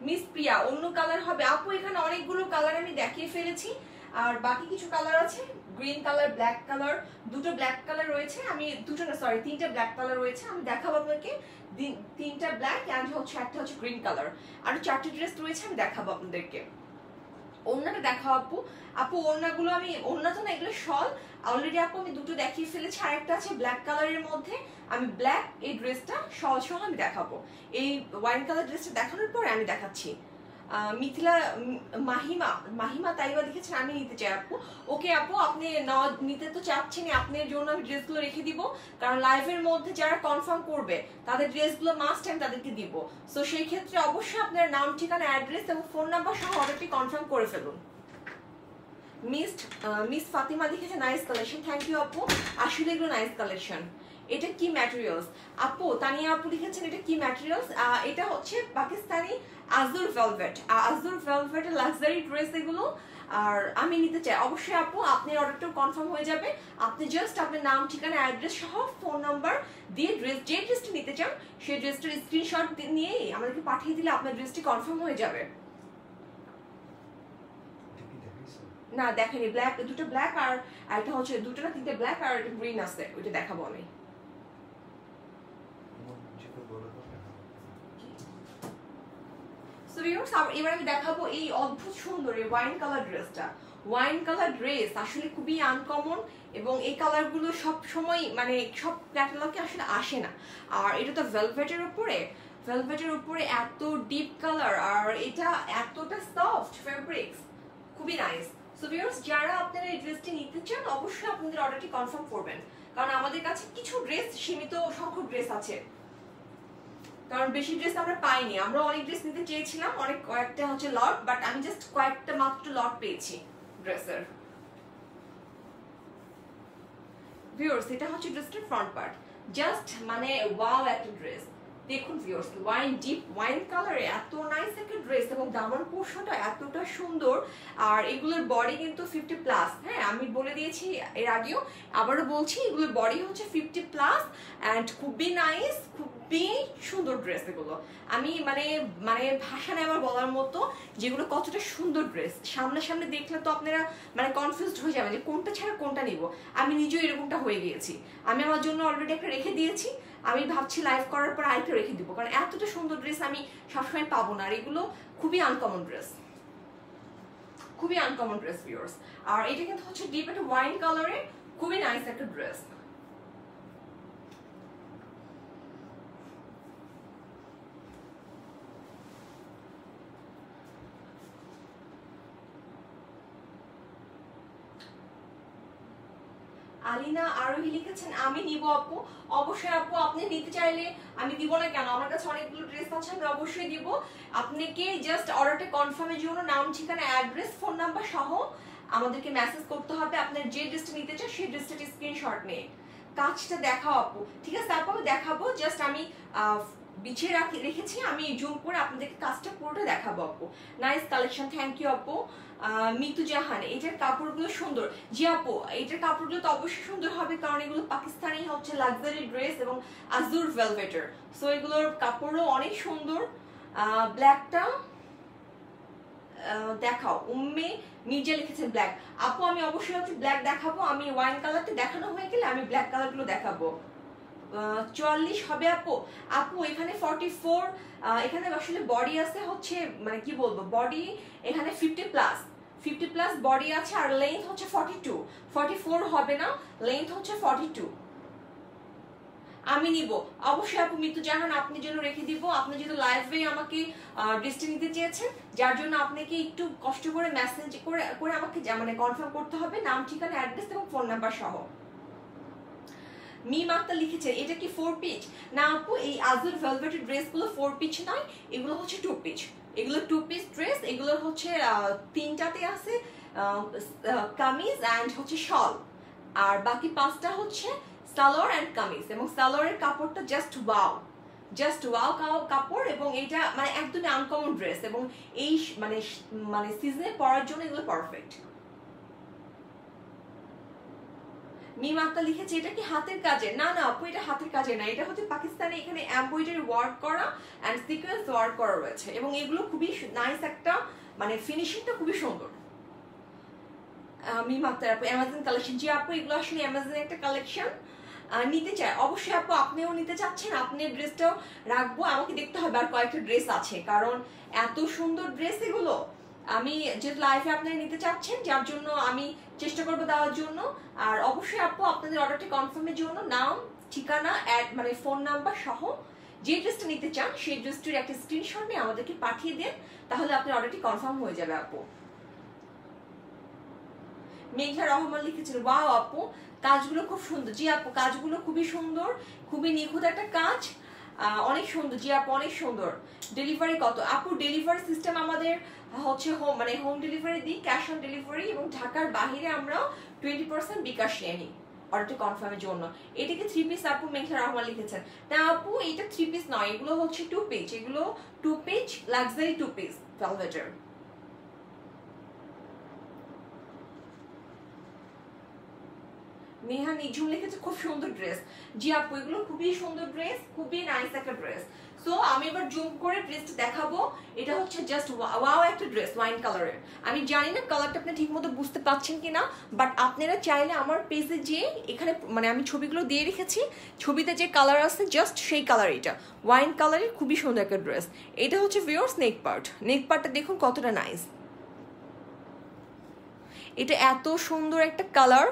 মিস প্রিয়া, অন্য কালার হবে আপু? এখানে অনেকগুলো কালার আমি দেখিয়ে ফেলেছি, আর বাকি কিছু কালার আছে, গ্রিন কালার, ব্ল্যাক কালার, দুটো ব্ল্যাক কালার রয়েছে, আমি দুটো না সরি তিনটা ব্ল্যাক কালার রয়েছে, আমি দেখাবো আপনাকে। তিনটা ব্ল্যাক এন্ড হচ্ছে একটা হচ্ছে গ্রিন কালার, আর চারটে ড্রেস রয়েছে, আমি দেখাবো আপনাদেরকে। ওড়নাটা দেখাও আপু। আপু ওড়নাগুলো আমি, ওড়না তো না এগুলো শল অলরেডি আপু আমি দুটো দেখিয়ে ফেলেছি, আর একটা আছে ব্ল্যাক কালারের মধ্যে, আমি ব্ল্যাক এই ড্রেসটা শল সহ আমি দেখাবো। এই ওয়াইন কালার ড্রেসটা দেখানোর পরে আমি দেখাচ্ছি। মিথিলা মাহিমা তাইবা লিখেছেন আমি নিতে চাই আপু। ওকে আপু আপনি নিতে তো চাচ্ছেন, আপনার জন্য আমি ড্রেসগুলো রেখে দিব, কারণ লাইভের মধ্যে যারা কনফার্ম করবে তাদের ড্রেসগুলো মাস্ট আমি তাদেরকে দিব। সো সেই ক্ষেত্রে অবশ্যই আপনার নাম, ঠিকানা, অ্যাড্রেস এবং ফোন নাম্বার সহ অর্ডারটি কনফার্ম করে ফেলুন। মিস ফাতিমা লিখেছে নাইস কালেকশন, থ্যাংক ইউ আপু। আসলে এগুলো নাইস কালেকশন। এটা কি ম্যাটেরিয়ালস আপু? তানিয়া আপু লিখেছেন এটা কি ম্যাটেরিয়ালস? এটা হচ্ছে পাকিস্তানি আজুর ভেলভেটের লাক্সারি ড্রেস এগুলো, আর আমি নিতে চাই। অবশ্যই আপু আপনার অর্ডারটা কনফার্ম হয়ে যাবে, আপনি জাস্ট আপনার নাম, ঠিকানা, অ্যাড্রেস সহ ফোন নাম্বার দিয়ে যে ড্রেসটি নিতে চান সেই ড্রেসটার স্ক্রিনশট নিয়ে আমাদেরকে পাঠিয়ে দিলে আপনার ড্রেসটি কনফার্ম হয়ে যাবে। না দেখেনি, ব্ল্যাক, দুটো ব্ল্যাক আর একটা হচ্ছে দুটো না তিনটে ব্ল্যাক আর একটা গ্রিন আছে, ওইটা দেখাবো আমি। এবার আমি দেখাবো এই অদ্ভুত সুন্দর এই ওয়াইন কালার ড্রেসটা। ওয়াইন কালার ড্রেস আসলে খুবই আনকমন এবং এই কালারগুলো সব সময় মানে সব ক্যাটালগে আসলে আসে না। আর এটা তো ভেলভেটের উপরে এত ডিপ কালার, আর এটা এতটা সফট ফেব্রিক্স, খুবই নাইস। সো ভিউয়ার্স যারা আপনারা এই ড্রেসটি নিতে চান অবশ্যই আপনাদের অর্ডারটি কনফার্ম করবেন, কারণ আমাদের কাছে কিছু ড্রেস, সীমিত সংখ্যক ড্রেস আছে, কারণ বেশি ড্রেস আমরা পাইনি। আমরা অনেক ড্রেস নিতে চেয়েছিলাম, অনেক কয়েকটা হচ্ছে লট, বাট আমি জাস্ট কয়েকটা মাত্র লট পেয়েছি ড্রেসের। ভিউয়ার্স এটা হচ্ছে ড্রেসটার ফ্রন্ট পার্ট, জাস্ট মানে ওয়াও একটা ড্রেস। দেখুন ভিউয়ার্স ডিপ ওয়াইন কালারে এত নাইস একটা ড্রেস এবং দামান পোর্শনটা এতটা সুন্দর, আর এগুলোর বডি কিন্তু 50+। হ্যাঁ আমি বলে দিয়েছি এর আগেও, আবারও বলছি এগুলোর বডি হচ্ছে 50+ অ্যান্ড খুবই নাইস, খুবই সুন্দর ড্রেস এগুলো। আমি মানে ভাষা নেই আমার বলার মতো যেগুলো কতটা সুন্দর ড্রেস। সামনে দেখলে তো আপনারা মানে কনফিউজড হয়ে যাবেন যে কোনটা ছাড়া কোনটা নিব। আমি নিজেও এরকমটা হয়ে গিয়েছি, আমি আমার জন্য অলরেডি একটা রেখে দিয়েছি, আমি ভাবছি লাইভ করার পর আরেকটা রেখে দিব, কারণ এতটা সুন্দর ড্রেস আমি সবসময় পাবো না, আর এগুলো খুবই আনকমন ড্রেস, ভিউয়ার্স। আর এটা কিন্তু হচ্ছে ডিপ একটা ওয়াইন কালারে, খুবই নাইস একটা ড্রেস। আলিনা আরোহী লিখেছেন আমি নিব আপু। অবশ্যই আপু আপনি নিতে চাইলে আমি দিব না কেন, আমার কাছে অনেকগুলো ড্রেস আছে, আমি অবশ্যই দিব। আপনাকে জাস্ট অর্ডারটা কনফার্মের জন্য নাম, ঠিকানা, অ্যাড্রেস, ফোন নাম্বার সহ আমাদেরকে মেসেজ করতে হবে আপনার যে ড্রেসটা নিতে চান সেই ড্রেসটার স্ক্রিনশট নিয়ে। কাজটা দেখাও আপু। ঠিক আছে আপু, আমি দেখাবো, জাস্ট আমি বিছিয়ে রেখেছি, আমি জুম করে আপনাদেরকে কাজটা পুরোটা দেখাবো আপু। নাইস কালেকশন, থ্যাংক ইউ আপু। মিতু জাহান, এইটার কাপড়গুলো সুন্দর। জি আপু, এইটার কাপড়গুলো তো অবশ্যই সুন্দর হবে, কারণ এগুলো পাকিস্তানি হচ্ছে লাক্সারি ড্রেস এবং আজুর ভেলভেটের, সো এগুলোর কাপড়ও অনেক সুন্দর। ব্ল্যাকটা দেখাও, উম্মে মির্জা লিখেছেন ব্ল্যাক। আপু আমি অবশ্যই হচ্ছে ব্ল্যাক দেখাবো, আমি ওয়াইন কালারটা দেখানো হয়ে গেলে আমি ব্ল্যাক কালারগুলো দেখাবো। 44 হবে আপু। আপু এখানে 44, এখানে আসলে বডি আছে হচ্ছে মানে কি বলবো, বডি এখানে 50+ বডি আছে, আর লেন্থ হচ্ছে 42, 44 হবে না, লেন্থ হচ্ছে 42। আমি নিব অবশ্যই আপু। মিতু জাহান, আপনি জন্য রেখে দিব, আপনি যেহেতু লাইভে আমাকে ড্রেসটি নিতে চেয়েছেন, যার জন্য আপনাকে একটু কষ্ট করে মেসেজ করে আমাকে মানে কনফার্ম করতে হবে, নাম, ঠিকানা, অ্যাড্রেস এবং ফোন নাম্বার সহ। মিম আক্তার লিখেছে এটা কি 4 পিচ? না আপু, এই আজুর ভেলভেটের ড্রেসগুলো 4 পিচ নয়, এগুলো হচ্ছে 2 পিচ। এগুলো 2 পিস ড্রেস, এগুলোর হচ্ছে 3টাতে আছে কামিজ অ্যান্ড হচ্ছে শল, আর বাকি 5টা হচ্ছে সালোয়ার অ্যান্ড কামিজ, এবং সালোয়ারের কাপড়টা জাস্ট ওয়াও কাপড়, এবং এটা মানে একদমই আনকমন ড্রেস, এবং এই মানে সিজনে পরার জন্য এগুলো পারফেক্ট। মিম আক্তার লিখেছে এটা কি হাতের কাজে? না না আপু, এটা হাতের কাজে না, এটা হচ্ছে পাকিস্তানি, এখানে এমব্রয়ডারি ওয়ার্ক করা এন্ড সিকোয়েন্স ওয়ার্ক করা রয়েছে, এবং এগুলো খুবই নাইস, একটা মানে ফিনিশিংটা খুবই সুন্দর। মিম আক্তার আপু, অ্যামাজন কালেকশন। জি আপু, এগুলো আসলে অ্যামাজনের একটা কালেকশন, নিতে চাই অবশ্যই আপু। আপনিও নিতে চাচ্ছেন, আপনার ড্রেসটাও রাখবো, আমাকে দেখতে হবে আর কয়েকটা ড্রেস আছে, কারণ এত সুন্দর ড্রেস এগুলো। আমি যেহেতু লাইফে আপনারা নিতে চাচ্ছেন, যার জন্য আমি চেষ্টা করবো দেওয়ার জন্য। আর অবশ্যই আপু, আপনাদের অর্ডারটি কনফার্মের জন্য নাম, ঠিকানা, মানে ফোন নাম্বার সহ যে ড্রেসটা নিতে চান সেই ড্রেসটির একটা স্ক্রিনশট নিয়ে আমাদেরকে পাঠিয়ে দেন, তাহলে আপনার অর্ডারটি কনফার্ম হয়ে যাবে আপু। মেঘলা রহমান লিখেছেন ওয়াও আপু, কাজগুলো খুব সুন্দর। জি আপু, কাজগুলো খুবই সুন্দর, খুবই নিখুঁত একটা কাজ, অনেক সুন্দর। জি আপু, অনেক সুন্দর। ডেলিভারি কত আপু? ডেলিভারি সিস্টেম আমাদের হচ্ছে হোম ডেলিভারি দিই, ক্যাশ অন ডেলিভারি, এবং ঢাকার বাইরে আমরা 20% বিকাশ নিয়ে নিই অর্ডারটি কনফার্মের জন্য। এটাকে 3 পিস আপু মেঘলা রহমান লিখেছেন। না আপু, এটা 3 পিস নয়, এগুলো হচ্ছে 2 পিস, এগুলো 2 পিস লাক্সারি 2 পিস ভেলভেটের। নেহা নিঝুম লিখেছে খুব সুন্দর ড্রেস। জি আপু, এগুলো খুবই সুন্দর ড্রেস, খুবই নাইস একটা ড্রেস। সো আমি এবার জুম করে ড্রেসটা দেখাবো। এটা হচ্ছে জাস্ট ওয়াও একটা ড্রেস, ওয়াইন কালারের। আমি জানি না কালারটা আপনি ঠিক মতো বুঝতে পারছেন কিনা, বাট আপনারা চাইলে আমার পেজে যে এখানে মানে আমি ছবিগুলো দিয়ে রেখেছি, ছবিতে যে কালার আছে জাস্ট সেই কালার, এটা ওয়াইন কালারের খুবই সুন্দর একটা ড্রেস। এটা হচ্ছে ভিউয়ার্স নেক পার্টটা দেখুন কতটা নাইস। এটা এত সুন্দর একটা কালার,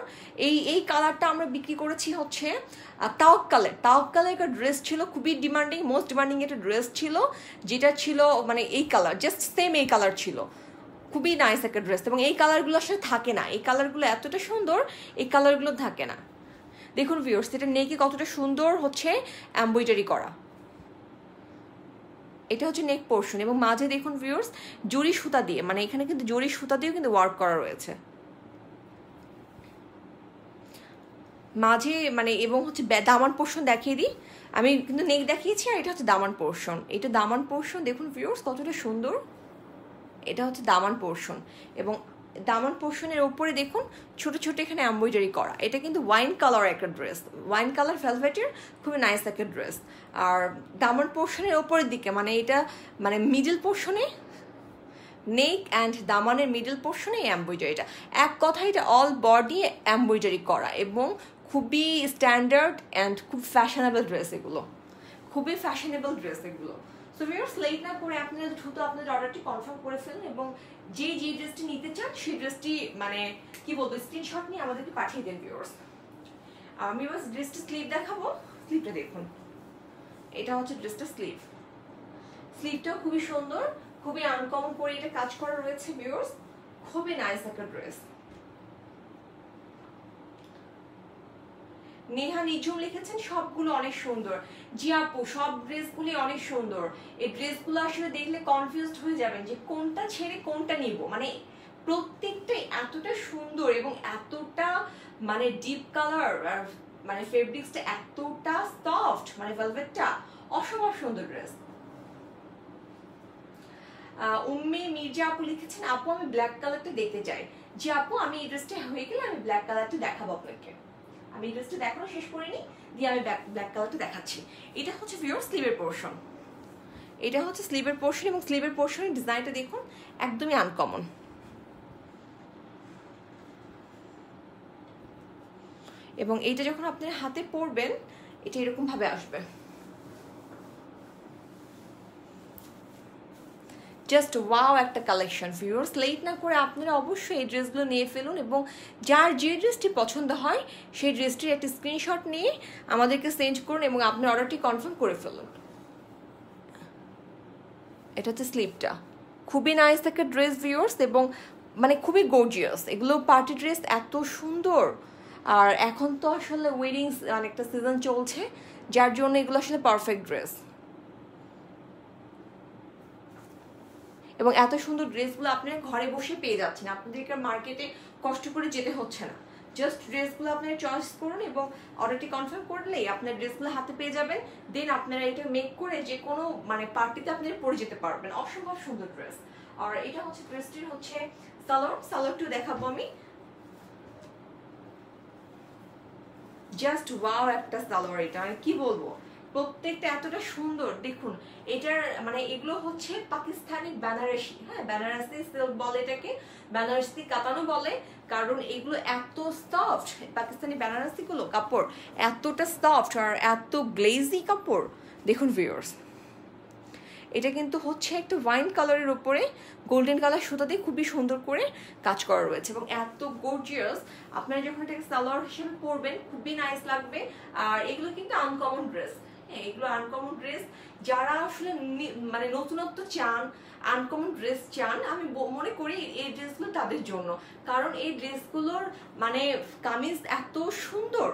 এই কালারটা আমরা বিক্রি করেছি হচ্ছে তাওক কালার একটা ড্রেস ছিল, খুবই ডিমান্ডিং, মোস্ট ডিমান্ডিং একটা ড্রেস ছিল, যেটা ছিল মানে এই কালার, জাস্ট সেম এই কালার ছিল, খুবই নাইস একটা ড্রেস। এবং এই কালারগুলো আসলে থাকে না, এই কালারগুলো এতটা সুন্দর, এই কালারগুলো থাকে না। দেখুন ভিউয়ার্স, এটা নেকে কতটা সুন্দর হচ্ছে এমব্রয়ডারি করা, এটা হচ্ছে নেক পোর্শন, এবং মাঝে দেখুন ভিউয়ার্স জরি সুতা দিয়ে, মানে এখানে কিন্তু জরি সুতা দিয়েও কিন্তু ওয়ার্ক করা রয়েছে মাঝে, মানে এবং হচ্ছে দামান পোর্শন দেখিয়ে দিই, আমি কিন্তু নেক দেখিয়েছি, আর এটা হচ্ছে দামান পোর্শন। এটা দামান পোর্শন দেখুন ভিউয়ার্স কতটা সুন্দর, এটা হচ্ছে দামান পোর্শন, এবং দামান পোর্শনের উপরে দেখুন ছোট ছোট এখানে এমব্রয়ডারি করা। এটা কিন্তু ওয়াইন কালার একটা ড্রেস, ওয়াইন কালার ভেলভেটের খুবই নাইস একটা ড্রেস। আর দামান পোর্শনের ওপরের দিকে মানে এটা মানে মিডল পোর্শনে নেক অ্যান্ড দামানের মিডল পোর্শনে এমব্রয়ডারিটা, এক কথা এটা অল বডি এমব্রয়ডারি করা, এবং খুবই স্ট্যান্ডার্ড অ্যান্ড খুব ফ্যাশনেবল ড্রেস এগুলো, খুবই ফ্যাশনেবল ড্রেস এগুলো। সো ভিউয়ার্স, লেট না করে আপনারা দ্রুত আপনাদের অর্ডারটি কনফার্ম করে ফেলুন, এবং যে ড্রেসটি নিতে চান সেই ড্রেসটি মানে কি বলবো স্ক্রিনশট নিয়ে আমাদেরকে পাঠিয়ে দেন ভিউয়ার্স। আমি বাস ড্রেসটা স্লিভ দেখাবো, স্লিভটা দেখুন, এটা হচ্ছে ড্রেসটা স্লিভটাও খুবই সুন্দর, খুবই আনকমন করে এটা কাজ করা রয়েছে ভিউয়ার্স, খুবই নাইস একটা ড্রেস। নেহা নিঝুম লিখেছেন সবগুলো অনেক সুন্দর। জি আপু, সব ড্রেসগুলি অনেক সুন্দর, এই ড্রেসগুলো আসলে দেখলে কনফিউজড হয়ে যাবেন যে কোনটা ছেড়ে কোনটা নিব, মানে প্রত্যেকটাই এতটা সুন্দর এবং এতটা মানে ডিপ কালার, আর মানে ফেব্রিক্সটা এতটা সফট, মানে ভেলভেটটা অসম্ভব সুন্দর ড্রেস। উম্মি মির্জা আপু লিখেছেন, আপু আমি ব্ল্যাক কালারটা দেখতে চাই। যে আপু আমি এই ড্রেসটা হয়ে গেলে আমি ব্ল্যাক কালারটা দেখাবো আপনাকে। আমি এই ড্রেসটা দেখানো শেষ করিনি, দিয়ে আমি ব্ল্যাক কালারটা দেখাচ্ছি। এটা হচ্ছে ভিউয়ার স্লিভের পোর্শন, এটা হচ্ছে স্লিভের পোর্শন, এবং স্লিভের পোর্শনের ডিজাইনটা দেখুন একদমই আনকমন। এবং এইটা যখন আপনার হাতে পরবেন এটা এরকম ভাবে আসবে, জাস্ট ওয়াও একটা কালেকশন ভিউয়ার্স। লেট না করে আপনারা অবশ্যই এই ড্রেসগুলো নিয়ে ফেলুন, এবং যার যে ড্রেসটি পছন্দ হয় সেই ড্রেসটির একটা স্ক্রিনশট নিয়ে আমাদেরকে সেন্ড করুন এবং আপনার অর্ডারটি কনফার্ম করে ফেলুন। এটা হচ্ছে স্লিভটা, খুবই নাইস একটা ড্রেস ভিউয়ার্স, এবং মানে খুবই গর্জিয়াস। এগুলো পার্টি ড্রেস এত সুন্দর, আর এখন তো আসলে ওয়েডিং অনেকটা সিজন চলছে, যার জন্য এগুলো আসলে পারফেক্ট ড্রেস। এবং এত সুন্দর ড্রেসগুলো আপনারা ঘরে বসে পেয়ে যাচ্ছেন, আপনাদেরকে মার্কেটে কষ্ট করে যেতে হচ্ছে না। জাস্ট ড্রেসগুলো আপনারা চয়েস করুন এবং অর্ডারটি কনফার্ম করলেই আপনার ড্রেসগুলো হাতে পেয়ে যাবেন। দেন আপনারা এটা মেক করে যে কোনো মানে পার্টিতে আপনারা পরে যেতে পারবেন। অসম্ভব সুন্দর ড্রেস। আর এটা হচ্ছে ড্রেসটির হচ্ছে সালোয়ারটিও দেখাবো আমি। জাস্ট ওয়াও একটা সালোয়ার, এটা আমি কি বলবো, প্রত্যেকটা এতটা সুন্দর। দেখুন এটার মানে এগুলো হচ্ছে পাকিস্তানি বেনারসি, হ্যাঁ বেনারসি সিল্ক বলে এটাকে, বেনারসি কাতানো বলে, কারণ এগুলো এত সফট। পাকিস্তানি বেনারসি গুলো কাপড় এতটা সফট আর এত গ্লেজি কাপড়। দেখুন ভিউয়ার্স, এটা কিন্তু হচ্ছে একটা ওয়াইন কালারের উপরে গোল্ডেন কালার সুতা দিয়ে খুবই সুন্দর করে কাজ করা রয়েছে, এবং এত গর্জিয়াস। আপনারা যখন এটাকে সালোয়ার হিসেবে পরবেন খুবই নাইস লাগবে। আর এগুলো কিন্তু আনকমন ড্রেস, এগুলো আনকমন ড্রেস। যারা আসলে মানে নতুনত্ব চান, আনকমন ড্রেস চান, আমি মনে করি এই ড্রেসগুলো তাদের জন্য। কারণ এই ড্রেসগুলোর মানে কামিজ এত সুন্দর,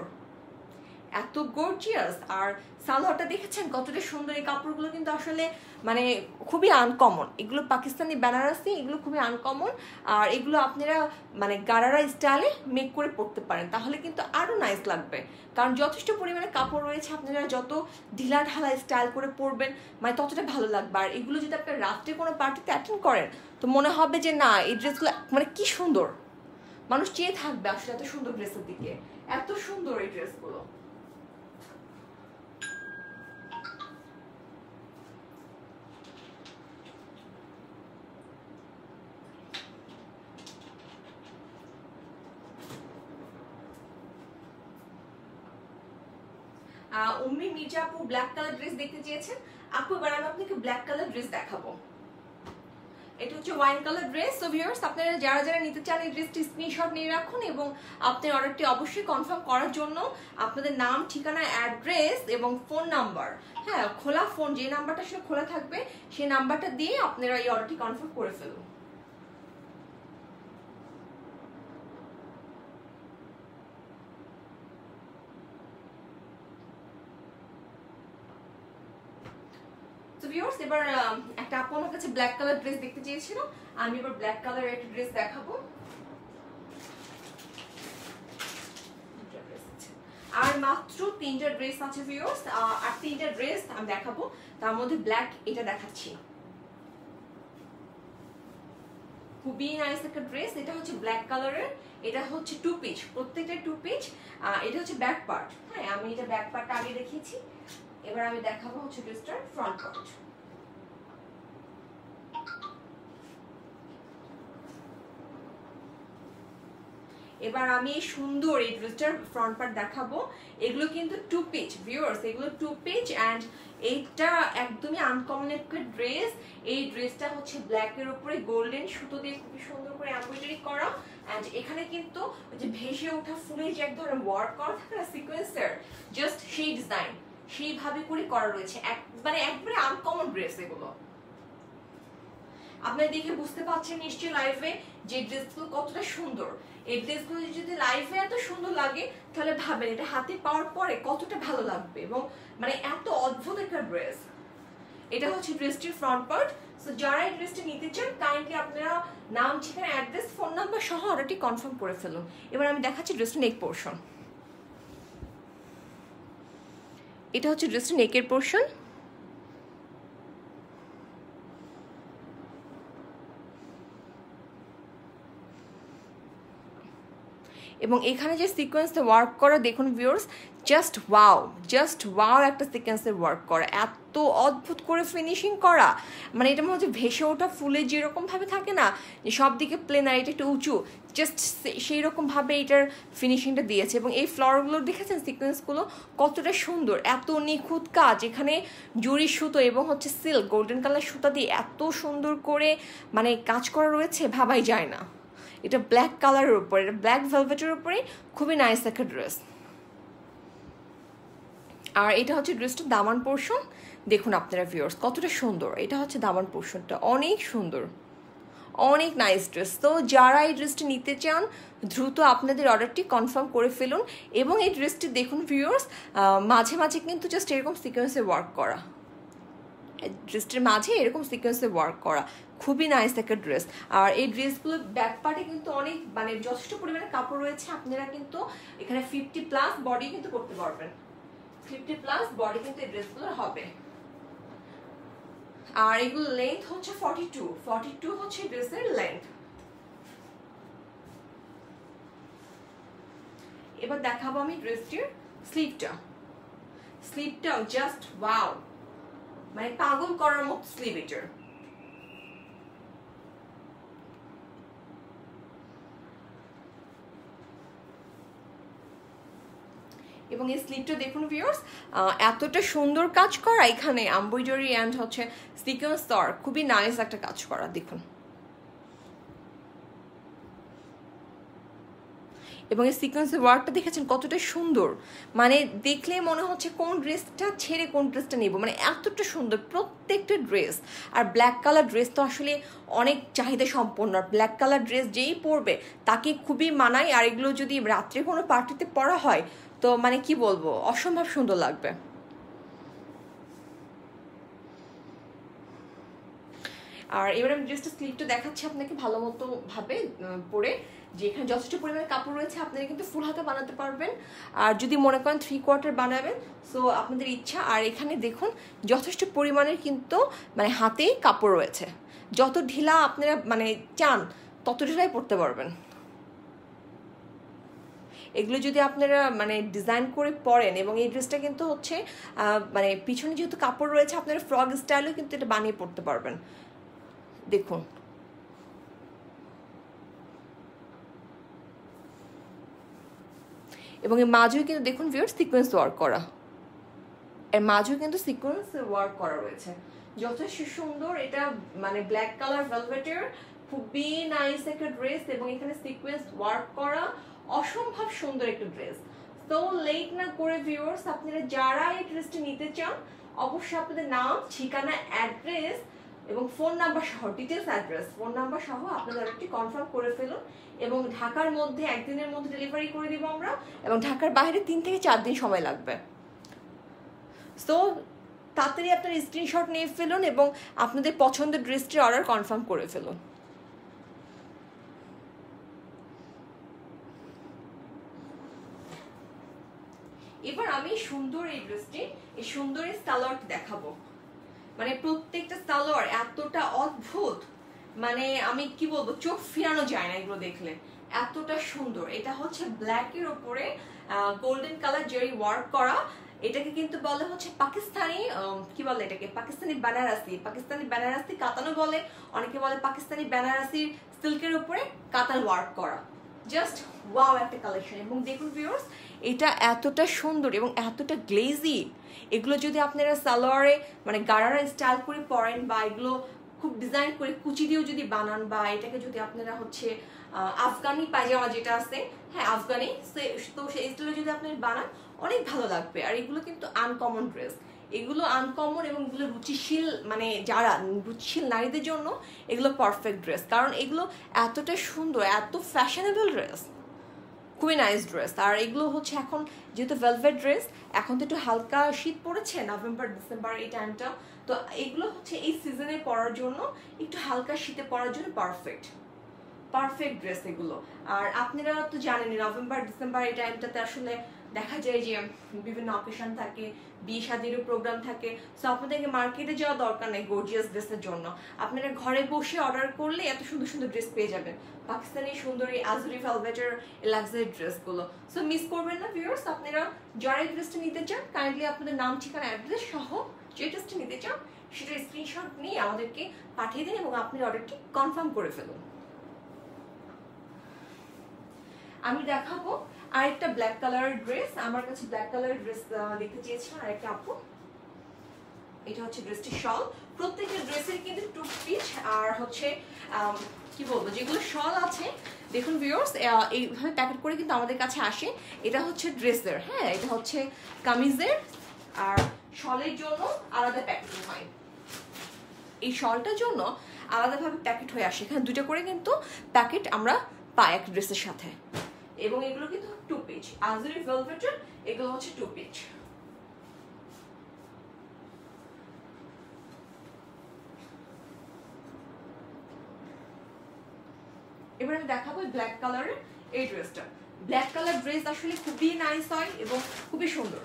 এত গর্জিয়াস। আর সালোয়ারটা দেখেছেন কতটা সুন্দর। এই কাপড়গুলো কিন্তু আসলে মানে খুবই আনকমন। এগুলো পাকিস্তানি বেনারসি, এগুলো খুবই আনকমন। আর এগুলো আপনারা মানে গারারা স্টাইলে মেক করে পরতে পারেন, তাহলে কিন্তু আরো নাইস লাগবে। কারণ যথেষ্ট পরিমাণে কাপড় রয়েছে, আপনারা যত ঢিলা ঢালা স্টাইল করে পরবেন মানে ততটা ভালো লাগবে। আর এগুলো যদি আপনার রাত্রে কোনো পার্টিতে অ্যাটেন্ড করেন তো মনে হবে যে না এই ড্রেসগুলো মানে কি সুন্দর, মানুষ চেয়ে থাকবে আসলে এত সুন্দর ড্রেসের দিকে। এত সুন্দর এই ড্রেসগুলো। উম্মি মির্জা আপু ব্ল্যাক কালার ড্রেস দেখতে চেয়েছেন। আপু এবার আমি আপনাকে ব্ল্যাক কালার ড্রেস দেখাবো। এটা হচ্ছে wine colour dress. So viewers, আপনারা যারা যারা নিতে চান এই ড্রেসটি স্ক্রিনশট নিয়ে রাখুন, এবং আপনার অর্ডারটি অবশ্যই কনফার্ম করার জন্য আপনাদের নাম, ঠিকানা, অ্যাড্রেস এবং ফোন নাম্বার, হ্যাঁ খোলা ফোন, যে নাম্বারটা আসলে খোলা থাকবে সেই নাম্বারটা দিয়ে আপনারা এই অর্ডারটি কনফার্ম করে ফেলুন। ভিউয়ার্স, এবার একটা আপু আমার কাছে ব্ল্যাক কালার ড্রেস দেখতে চেয়েছিল, আমি এবার ব্ল্যাক কালার একটা ড্রেস দেখাবো। আর মাত্র 3টা ড্রেস আছে ভিউয়ার্স, আর 3টা ড্রেস আমি দেখাবো, তার মধ্যে ব্ল্যাক এটা দেখাচ্ছি। খুবই নাইস একটা ড্রেস। এটা হচ্ছে ব্ল্যাক কালারের, এটা হচ্ছে 2 পিচ, প্রত্যেকটা 2 পিচ। এটা হচ্ছে ব্যাক পার্ট, হ্যাঁ আমি এটা ব্যাক পার্টটা আগে দেখিয়েছি, এবার আমি দেখাবো হচ্ছে ড্রেসটার ফ্রন্ট পার্ট। এবার আমি সুন্দর এই ড্রেসটার ফ্রন্ট পার্ট দেখাবো। এগুলো কিন্তু 2 পিচ ভিউয়ার্স, এগুলো 2 পিচ, এন্ড এইটা একদমই আনকমন একটা ড্রেস। এই ড্রেসটা হচ্ছে ব্ল্যাক এর উপরে গোল্ডেন সুতো দিয়ে খুব সুন্দর করে এমব্রয়ডারি করা, এন্ড এখানে কিন্তু যে ভেসে ওঠা ফুলের যে এক ধরনের ওয়ার্ক করা থাকে না সিকোয়েন্সের, জাস্ট সেই ডিজাইন সেইভাবে করে করা রয়েছে। মানে একবারে আনকমন ড্রেস এগুলো। আপনারা দেখে বুঝতে পারছেন নিশ্চয়ই লাইভে যে ড্রেসগুলো কতটা সুন্দর। এই ড্রেসগুলো যদি লাইভে এত সুন্দর লাগে তাহলে ভাবেন এটা হাতে পাওয়ার পরে কতটা ভালো লাগবে, এবং মানে এত অদ্ভুত একটা ড্রেস। এটা হচ্ছে ড্রেসটির ফ্রন্ট পার্ট। সো যারা এই ড্রেসটি নিতে চান কাইন্ডলি আপনারা নাম, ঠিকানা, অ্যাড্রেস, ফোন নাম্বার সহ অর্ডারটি কনফার্ম করে ফেলুন। এবার আমি দেখাচ্ছি ড্রেসটির নেক পোর্শন। এটা হচ্ছে ড্রেসটা নেকের পোর্শন। এবং এখানে যে সিকোয়েন্সে ওয়ার্ক করা দেখুন ভিউয়ার্স, জাস্ট ওয়াও একটা সিকোয়েন্সে ওয়ার্ক করা, এত অদ্ভুত করে ফিনিশিং করা, মানে এটা মনে হচ্ছে ভেসে ওঠা ফুলে যেরকমভাবে থাকে না যে সব দিকে প্লেন আর এটা একটু উঁচু, জাস্ট সেই রকমভাবে এটার ফিনিশিংটা দিয়েছে। এবং এই ফ্লাওয়ারগুলো দেখেছেন সিকোয়েন্সগুলো কতটা সুন্দর, এত নিখুঁত কাজ, এখানে জরি সুতো এবং হচ্ছে সিল্ক গোল্ডেন কালার সুতা দিয়ে এত সুন্দর করে মানে কাজ করা রয়েছে, ভাবাই যায় না। এটা ব্ল্যাক কালারের উপরে, এটা ব্ল্যাক ভেলভেটের উপরে, খুবই নাইস একটা ড্রেস। আর এটা হচ্ছে ড্রেসটার দামান পোর্শন, দেখুন আপনারা ভিউয়ার্স কতটা সুন্দর, এটা হচ্ছে দামান পোর্শনটা, অনেক সুন্দর, অনেক নাইস ড্রেস। তো যারা এই ড্রেসটি নিতে চান দ্রুত আপনাদের অর্ডারটি কনফার্ম করে ফেলুন। এবং এই ড্রেসটি দেখুন ভিউয়ার্স, মাঝে মাঝে কিন্তু জাস্ট এরকম সিকোয়েন্সে ওয়ার্ক করা, ড্রেসটির মাঝে এরকম সিকোয়েন্সে ওয়ার্ক করা, খুবই নাইস একটা ড্রেস। আর এই ড্রেসগুলো ব্যাক পার্টে কিন্তু অনেক মানে যথেষ্ট পরিমাণে কাপড় রয়েছে, আপনারা কিন্তু এখানে 50+ বডি কিন্তু করতে পারবেন, 50+ বডি কিন্তু এই ড্রেসগুলোর হবে। আর এগুলো লেন্থ হচ্ছে 42 হচ্ছে ড্রেসের লেন্থ। এবার দেখাবো আমি ড্রেসটির স্লিভটাও জাস্ট ওয়াও, মানে পাগল করার মতো স্লিভ এটার। এবং এই স্লিভটা দেখুন ভিউয়ার্স, এতটা সুন্দর কাজ করা, এখানে এমব্রয়ডারি অ্যান্ড হচ্ছে সিকোয়েন্স ওয়ার্ক, খুবই নাইস একটা কাজ করা দেখুন। এবং এই সিকোয়েন্সের ওয়ার্কটা দেখেছেন কতটা সুন্দর, মানে দেখলেই মনে হচ্ছে কোন ড্রেসটা ছেড়ে কোন ড্রেসটা নেব, মানে এতটা সুন্দর প্রত্যেকটা ড্রেস। আর ব্ল্যাক কালার ড্রেস তো আসলে অনেক চাহিদা সম্পন্ন, আর ব্ল্যাক কালার ড্রেস যেই পরবে তাকে খুবই মানায়। আর এগুলো যদি রাত্রে কোনো পার্টিতে পরা হয় তো মানে কি বলবো, অসম্ভব সুন্দর লাগবে। আর এবার আমি ড্রেসটা স্লিভটা দেখাচ্ছি আপনাকে ভালো মতো ভাবে পরে, যে এখানে যথেষ্ট পরিমাণে কাপড় রয়েছে, আপনারা কিন্তু ফুল হাতা বানাতে পারবেন। আর যদি মনে করেন 3/4 বানাবেন সো আপনাদের ইচ্ছা। আর এখানে দেখুন যথেষ্ট পরিমাণের কিন্তু মানে হাতেই কাপড় রয়েছে, যত ঢিলা আপনারা মানে চান তত ঢিলাই পরতে পারবেন। এগুলো যদি আপনারা মানে ডিজাইন করে পরেন, এবং এই ড্রেসটা কিন্তু হচ্ছে মানে পিছনে যেহেতু কাপড় রয়েছে, আপনারা ফ্রক স্টাইলেও কিন্তু এটা বানিয়ে পরতে পারবেন। দেখুন এবং এর মাঝেও কিন্তু দেখুন ভিউয়ার্স সিকোয়েন্স ওয়ার্ক করা, এর মাঝেও কিন্তু সিকোয়েন্স ওয়ার্ক করা রয়েছে, যথেষ্ট সুন্দর। এটা মানে ব্ল্যাক কালার ভেলভেটের খুবই নাইস একটা ড্রেস, এবং এখানে সিকোয়েন্স ওয়ার্ক করা, অসম্ভব সুন্দর একটা ড্রেস। তো লেট না করে ভিউয়ার্স আপনারা যারা এই ড্রেসটি নিতে চান অবশ্যই আপনাদের নাম, ঠিকানা, অ্যাড্রেস এবং ফোন নাম্বার সহ, ডিটেলস অ্যাড্রেস ফোন নাম্বার সহ আপনাদের অর্ডারটি কনফার্ম করে ফেলুন। এবং ঢাকার মধ্যে একদিনের মধ্যে ডেলিভারি করে দিব আমরা, এবং ঢাকার বাইরে 3 থেকে 4 দিন সময় লাগবে। সো তাড়াতাড়ি আপনার স্ক্রিনশট নিয়ে ফেলুন এবং আপনাদের পছন্দের ড্রেসটির অর্ডার কনফার্ম করে ফেলুন। এবার আমি সুন্দর এই ড্রেসটি, এই সুন্দর এই সালোয়ারটি দেখাবো, মানে প্রত্যেকটা সালোয়ার এতটা অদ্ভুত, মানে আমি কি বলবো, চোখ ফিরানো যায় না এগুলো দেখলে, এতটা সুন্দর। এটা হচ্ছে ব্ল্যাকের ওপরে গোল্ডেন কালার জেরি ওয়ার্ক করা, এটাকে কিন্তু বলে হচ্ছে পাকিস্তানি কি বলে এটাকে, পাকিস্তানি বেনারসি কাতানো বলে, অনেকে বলে পাকিস্তানি বেনারসি সিল্কের উপরে কাতান ওয়ার্ক করা, জাস্ট ওয়াও একটা কালেকশন। এবং দেখুন ভিউয়ার্স এটা এতটা সুন্দর এবং এতটা গ্লেজি, এগুলো যদি আপনারা সালোয়ারে মানে গারারা স্টাইল করে পরেন, বা এগুলো খুব ডিজাইন করে কুচি দিয়েও যদি বানান, বা এটাকে যদি আপনারা হচ্ছে আফগানি পায়জামা যেটা আছে, হ্যাঁ আফগানি, তো সেই স্টাইলে যদি আপনারা বানান অনেক ভালো লাগবে। আর এগুলো কিন্তু আনকমন ড্রেস, এগুলো আনকমন, এবং এগুলো রুচিশীল, মানে যারা রুচিশীল নারীদের জন্য এগুলো পারফেক্ট ড্রেস, কারণ এগুলো এতটা সুন্দর, এত ফ্যাশনেবল ড্রেস, খুবই নাইস ড্রেস। আর এগুলো হচ্ছে এখন যেহেতু ভেলভেট ড্রেস, এখন তো একটু হালকা শীত পড়েছে, নভেম্বর ডিসেম্বর এই টাইমটা, তো এগুলো হচ্ছে এই সিজনে পরার জন্য, একটু হালকা শীতে পরার জন্য পারফেক্ট ড্রেস এগুলো। আর আপনারা তো জানেন নভেম্বর ডিসেম্বর এই টাইমটাতে আসলে দেখা যায় যে বিভিন্ন অকেশন থাকে, বিয়ে শাদীরও প্রোগ্রাম থাকে, সো আপনাদেরকে মার্কেটে যাওয়া দরকার নেই গর্জিয়াস ড্রেসের জন্য। আপনারা ঘরে বসে অর্ডার করলে এত সুন্দর সুন্দর ড্রেস পেয়ে যাবেন, পাকিস্তানি সুন্দরী আজুরি ভেলভেটের লাক্সারি ড্রেসগুলো। সো মিস করবেন না ভিউয়ার্স। আপনারা যারা এই ড্রেসটা নিতে চান কাইন্ডলি আপনাদের নাম, ঠিকানা, অ্যাড্রেস সহ যে ড্রেসটা নিতে চান সেটার স্ক্রিনশট নিয়ে আমাদেরকে পাঠিয়ে দিন এবং আপনি অর্ডারটি কনফার্ম করে ফেলুন। আমি দেখাবো আরেকটা ব্ল্যাক কালারের ড্রেস। আমার কাছে ব্ল্যাক কালারের ড্রেস দেখতে চেয়েছিলাম আরেকটা আপু। এটা হচ্ছে ড্রেসটি শল। প্রত্যেকটা ড্রেসের কিন্তু টু পিচ আর হচ্ছে কি বলবো, যেগুলো শল আছে দেখুন ভিউয়ার্স এইভাবে প্যাকেট করে কিন্তু আমাদের কাছে আসে। এটা হচ্ছে ড্রেসের, হ্যাঁ এটা হচ্ছে কামিজের, আর শলের জন্য আলাদা প্যাকেটিং হয়। এই শলটার জন্য আলাদাভাবে প্যাকেট হয়ে আসে, এখানে দুটো করে কিন্তু প্যাকেট আমরা পাই এক ড্রেসের সাথে। এবং এগুলো কিন্তু টু পিচ আজুরি ভেলভেটের, এগুলো হচ্ছে টু পিচ। এবার আমি দেখাবো ব্ল্যাক কালারের এই ড্রেসটা। ব্ল্যাক কালার ড্রেস আসলে খুবই নাইস হয় এবং খুবই সুন্দর।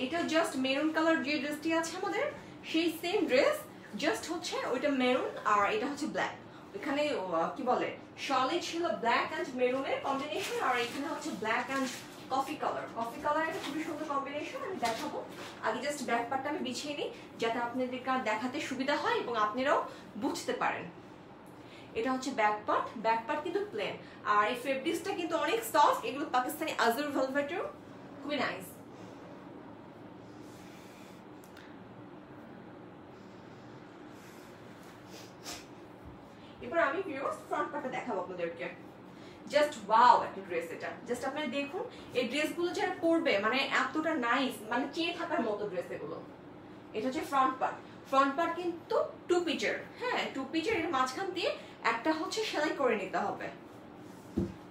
এটা জাস্ট মেরুন কালার যে ড্রেসটি আছে আমাদের সেই সেম ড্রেস, জাস্ট হচ্ছে ওইটা মেরুন আর এটা হচ্ছে ব্ল্যাক। এখানে কি বলে শলে ছিল ব্ল্যাক অ্যান্ড মেরুনের কম্বিনেশন, আর এখানে হচ্ছে black and coffee colour. Coffee colour একটা খুবই সুন্দর কম্বিনেশন। আমি দেখাবো, আগে জাস্ট ব্যাক পার্টটা আমি বিছিয়ে নিই যাতে আপনাদের দেখাতে সুবিধা হয় এবং আপনারাও বুঝতে পারেন। এটা হচ্ছে ব্যাক পার্ট, ব্যাক পার্ট কিন্তু প্লেন, আর এই ফেব্রিক্সটা কিন্তু অনেক সফট। এগুলো পাকিস্তানি আজুর ভেলভেটের, খুবই নাইস। এবার আমি ভিউয়ার্স ফ্রন্ট পার্টটা দেখাবো আপনাদেরকে। জাস্ট ওয়াও একটা ড্রেস এটা, জাস্ট আপনারা দেখুন এই ড্রেসগুলো যারা পরবে মানে এতটা নাইস, মানে চেয়ে থাকার মতো ড্রেস এগুলো। এটা হচ্ছে ফ্রন্ট পার্ট। ফ্রন্ট পার্ট কিন্তু টু পিচের, হ্যাঁ টু পিচের। এর মাঝখান দিয়ে একটা হচ্ছে সেলাই করে নিতে হবে।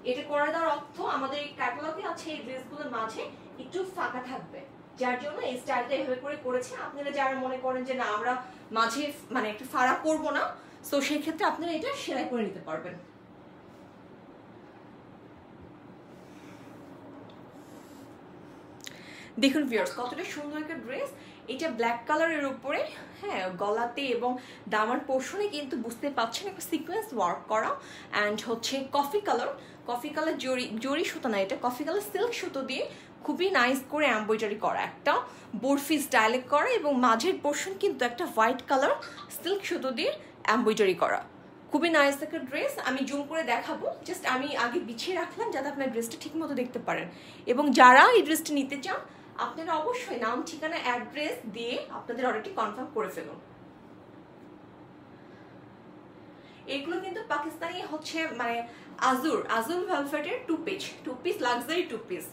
এটা করে দেওয়ার অর্থ আমাদের এই ক্যাটালগে আছে এই ড্রেসগুলোর মাঝে একটু ফাঁকা থাকবে, যার জন্য এই স্টাইলটা এভাবে করে করেছে। আপনারা যারা মনে করেন যে না আমরা মাঝে মানে একটু ফাড়া করবো না, সো সেই ক্ষেত্রে আপনারা এটা সেলাই করে নিতে পারবেন। দেখুন ভিউয়ার্স কতটা সুন্দর একটা ড্রেস। এটা ব্ল্যাক কালারের উপরে, হ্যাঁ গলাতে এবং দামার পোর্শনে কিন্তু বুঝতে পাচ্ছেন একটা সিকোয়েন্স ওয়ার্ক করা, অ্যান্ড হচ্ছে কফি কালার জরি সুতো না, এটা কফি কালার সিল্ক সুতো দিয়ে খুবই নাইস করে এমব্রয়ডারি করা, একটা বরফি স্টাইলে করা, এবং মাঝের পোর্শন কিন্তু একটা হোয়াইট কালার সিল্ক সুতো দিয়ে এমব্রয়ডারি করা। খুবই নাইস একটা ড্রেস। আমি জুম করে দেখাবো, জাস্ট আমি আগে বিছিয়ে রাখলাম যাতে আপনার ড্রেসটা ঠিক মতো দেখতে পারেন। এবং যারা এই ড্রেসটা নিতে চান আপনারা অবশ্যই নাম, ঠিকানা, অ্যাড্রেস দিয়ে আপনাদের অর্ডারটি কনফার্ম করে ফেলুন। এগুলো কিন্তু পাকিস্তানি হচ্ছে মানে আজুর ভেলভেটের two piece luxury two piece.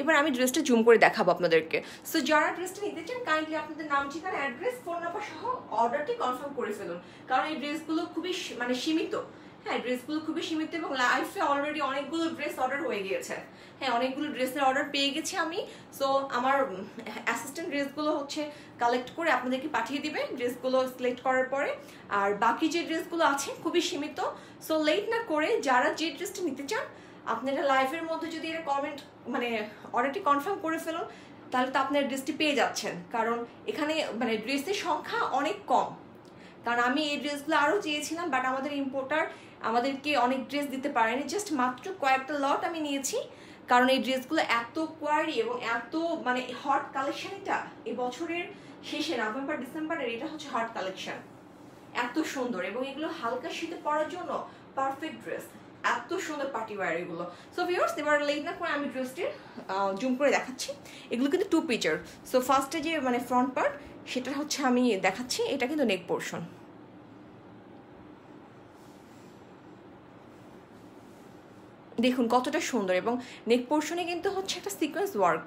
এবার আমি ড্রেসটা জুম করে দেখাবো আপনাদেরকে। সো যারা ড্রেসটা নিতে চান কাইন্ডলি আপনাদের নাম, ঠিকানা, অ্যাড্রেস, ফোন নাম্বার সহ অর্ডারটি কনফার্ম করে ফেলুন, কারণ এই ড্রেসগুলো খুবই মানে সীমিত। হ্যাঁ ড্রেসগুলো খুবই সীমিত এবং লাইফে অলরেডি অনেকগুলো ড্রেস অর্ডার হয়ে গিয়েছে। হ্যাঁ অনেকগুলো ড্রেসের অর্ডার পেয়ে গেছি আমি। সো আমার অ্যাসিস্ট্যান্ট ড্রেসগুলো হচ্ছে কালেক্ট করে আপনাদেরকে পাঠিয়ে দিবে ড্রেসগুলো সিলেক্ট করার পরে। আর বাকি যে ড্রেসগুলো আছে খুবই সীমিত। সো লেট না করে যারা যে ড্রেসটা নিতে চান আপনারা লাইভের মধ্যে যদি এটা কমেন্ট মানে অর্ডারটি কনফার্ম করে ফেলুন, তাহলে তো আপনার ড্রেসটি পেয়ে যাচ্ছেন। কারণ এখানে মানে ড্রেসের সংখ্যা অনেক কম, কারণ আমি এই ড্রেসগুলো আরও চেয়েছিলাম, বাট আমাদের ইম্পোর্টার আমাদেরকে অনেক ড্রেস দিতে পারেনি, জাস্ট মাত্র কয়েকটা লট আমি নিয়েছি। কারণ এই ড্রেসগুলো এত কোয়ারি এবং এত মানে হট কালেকশন, এটা এই বছরের শেষে নভেম্বর ডিসেম্বরের এটা হচ্ছে হট কালেকশন, এত সুন্দর। এবং এগুলো হালকা শীতে পরার জন্য পারফেক্ট ড্রেস, এত সুন্দর পার্টি ওয়্যার এগুলো। সো ভিউয়ার্স এবার লেট না করে আমি ড্রেসটির জুম করে দেখাচ্ছি। এগুলো কিন্তু টু পিচের। সো ফার্স্টে যে মানে ফ্রন্ট পার্ট সেটা হচ্ছে আমি দেখাচ্ছি, এটা কিন্তু নেক পোর্শন। দেখুন কতটা সুন্দর, এবং নেক পোর্শনে কিন্তু হচ্ছে একটা সিকোয়েন্স ওয়ার্ক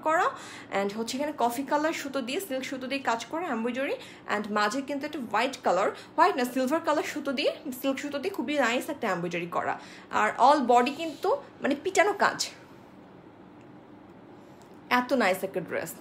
করা অ্যান্ড হচ্ছে এখানে কফি কালার সুতো দিয়ে সিল্ক সুতো দিয়ে কাজ করা এমব্রয়ডারি, অ্যান্ড মাঝে কিন্তু একটা হোয়াইট না সিলভার কালার সুতো দিয়ে সিল্ক সুতো দিয়ে খুবই নাইস একটা এমব্রয়ডারি করা। আর অল বডি কিন্তু মানে পিটানো কাজ, এত নাইস একটা ড্রেস।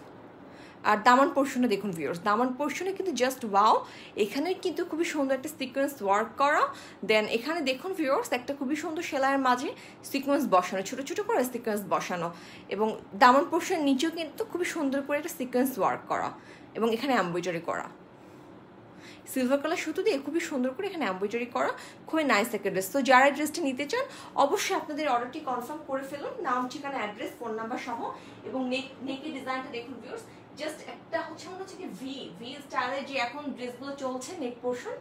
আর দামান পোর্শনে দেখুন ভিউয়ার্স, দামান পোর্শনে কিন্তু জাস্ট ওয়াও, এখানে কিন্তু খুবই সুন্দর একটা সিকোয়েন্স ওয়ার্ক করা। দেন এখানে দেখুন ভিউয়ার্স একটা খুবই সুন্দর সেলাইয়ের মাঝে সিকোয়েন্স বসানো, ছোটো ছোটো করে সিকোয়েন্স বসানো, এবং দামান পোর্শনের নিচেও কিন্তু খুবই সুন্দর করে একটা সিকোয়েন্স ওয়ার্ক করা, এবং এখানে এমব্রয়ডারি করা সিলভার কালার সুতো দিয়ে খুবই সুন্দর করে এখানে এমব্রয়ডারি করা, খুবই নাইস একটা ড্রেস। তো যারা ড্রেসটা নিতে চান অবশ্যই আপনাদের অর্ডারটি কনফার্ম করে ফেলুন, নাম ঠিকানা অ্যাড্রেস ফোন নাম্বার সহ। এবং নেকের ডিজাইনটা দেখুন ভিউয়ার্স, জাস্ট একটা হচ্ছে মনে হচ্ছে কি ভি স্টাইলে যে এখন ড্রেসগুলো চলছে, নেক পোর্শন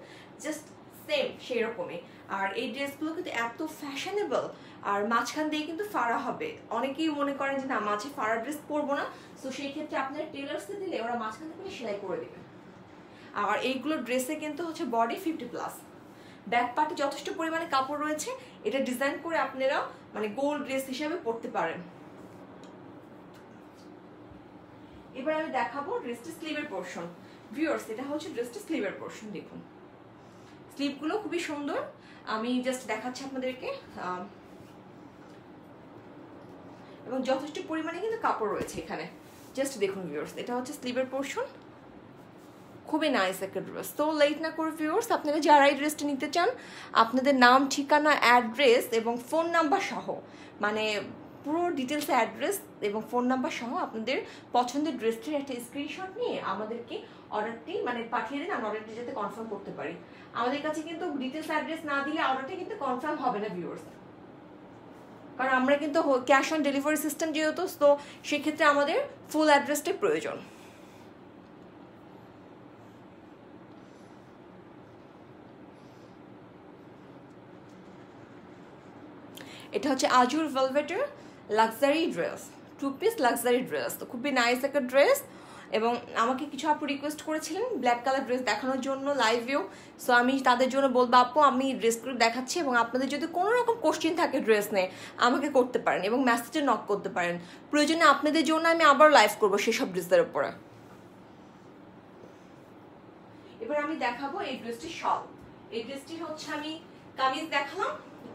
জাস্ট সেম সেই রকমই। আর এই ড্রেসগুলো কিন্তু এত ফ্যাশনেবল, আর মাঝখান দিয়ে কিন্তু ফাড়া হবে। অনেকেই মনে করেন যে না মাঝে ফাড়া ড্রেস পরবো না, তো সেই ক্ষেত্রে আপনার টেলার্সকে দিলে ওরা মাঝখান থেকে সেলাই করে দেবে। আর এইগুলো ড্রেসে কিন্তু হচ্ছে বডি 50+, ব্যাক পার্টে যথেষ্ট পরিমাণে কাপড় রয়েছে, এটা ডিজাইন করে আপনারা মানে গোল্ড ড্রেস হিসাবে পরতে পারেন। এবার আমি দেখাবো ড্রেসটা স্লিভের পোর্শন। ভিউয়ার্স এটা হচ্ছে ড্রেসটা স্লিভের পোর্শন, দেখুন স্লিভগুলো খুবই সুন্দর, আমি জাস্ট দেখাচ্ছি আপনাদেরকে, এবং যথেষ্ট পরিমাণে কিন্তু কাপড় রয়েছে এখানে, জাস্ট দেখুন ভিউয়ার্স এটা হচ্ছে স্লিভের পোর্শন, খুবই নাইস একটা ড্রেস। তো লেট না করে ভিউয়ার্স আপনারা যারা এই ড্রেসটা নিতে চান আপনাদের নাম ঠিকানা অ্যাড্রেস এবং ফোন নাম্বার সহ, মানে পুরো ডিটেলস অ্যাড্রেস এবং ফোন নাম্বার সহ আপনাদের পছন্দের ড্রেসটির একটা স্ক্রিনশট নিয়ে আমাদেরকে অর্ডারটি মানে পাঠিয়ে দিন, আমরা অর্ডারটি যাতে কনফার্ম করতে পারি। আমাদের কাছে কিন্তু ডিটেলস অ্যাড্রেস না দিলে অর্ডারটি কিন্তু কনফার্ম হবে না ভিউয়ার্স, কারণ আমরা কিন্তু ক্যাশ অন ডেলিভারি সিস্টেম যেহেতু, তো সেক্ষেত্রে আমাদের ফুল অ্যাড্রেসটাই প্রয়োজন। এটা হচ্ছে আজুর ভেলভেটের luxury dress, 2 piece luxury dress, তো খুবই নাইস একটা ড্রেস। এবং আমাকে কিছু আপু রিকোয়েস্ট করেছিলেন ব্ল্যাক কালার ড্রেস দেখানোর জন্য লাইভেও, সো আমি তাদের জন্য বলবো আপু আমি ড্রেসগুলো দেখাচ্ছি, এবং আপনাদের যদি কোনো রকম কোশ্চেন থাকে ড্রেস নিয়ে আমাকে করতে পারেন এবং মেসেজে নক করতে পারেন, প্রয়োজনে আপনাদের জন্য আমি আবার লাইভ করবো সেসব ড্রেসের উপরে। এবার আমি দেখাবো এই ড্রেসটির শল। এই ড্রেসটির হচ্ছে আমি কামিজ দেখালাম,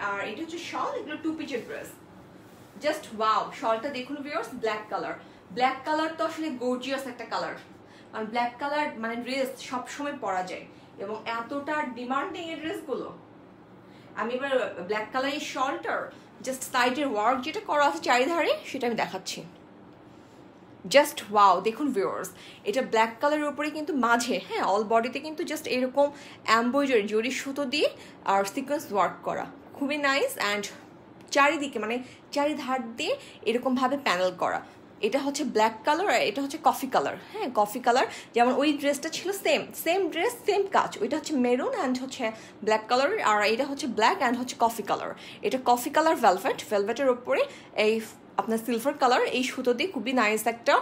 আর এটা হচ্ছে শল, এগুলো 2 পিসের ড্রেস, জাস্ট ওয়াও। শলটা দেখুন viewers, black colour, black colour তো আসলে গর্জিয়াস একটা কালার, কারণ ব্ল্যাক কালার মানে ড্রেস সবসময় পরা যায় এবং এতটা ডিমান্ডিং এই ড্রেসগুলো। আমি এবার ব্ল্যাক কালারের শলটার জাস্ট সাইডের ওয়ার্ক যেটা করা আছে চারিধারে সেটা আমি দেখাচ্ছি, জাস্ট ওয়াও। দেখুন ভিউয়ার্স এটা ব্ল্যাক কালারের উপরে কিন্তু মাঝে হ্যাঁ অল বডিতে কিন্তু জাস্ট এরকম এমব্রয়ডারি জরি সুতো দিয়ে আর সিকোয়েন্স ওয়ার্ক করা, খুবই নাইস। অ্যান্ড চারিদিকে মানে চারিধার দিয়ে এরকমভাবে প্যানেল করা। এটা হচ্ছে ব্ল্যাক কালার আর এটা হচ্ছে কফি কালার, হ্যাঁ কফি কালার, যেমন ওই ড্রেসটা ছিল সেম ড্রেস সেম কাজ, ওইটা হচ্ছে মেরুন অ্যান্ড হচ্ছে ব্ল্যাক কালার, আর এটা হচ্ছে ব্ল্যাক অ্যান্ড হচ্ছে কফি কালার। এটা কফি কালার ভেলভেটের ওপরে এই আপনার সিলভার কালার এই সুতো দিয়ে খুবই নাইস একটা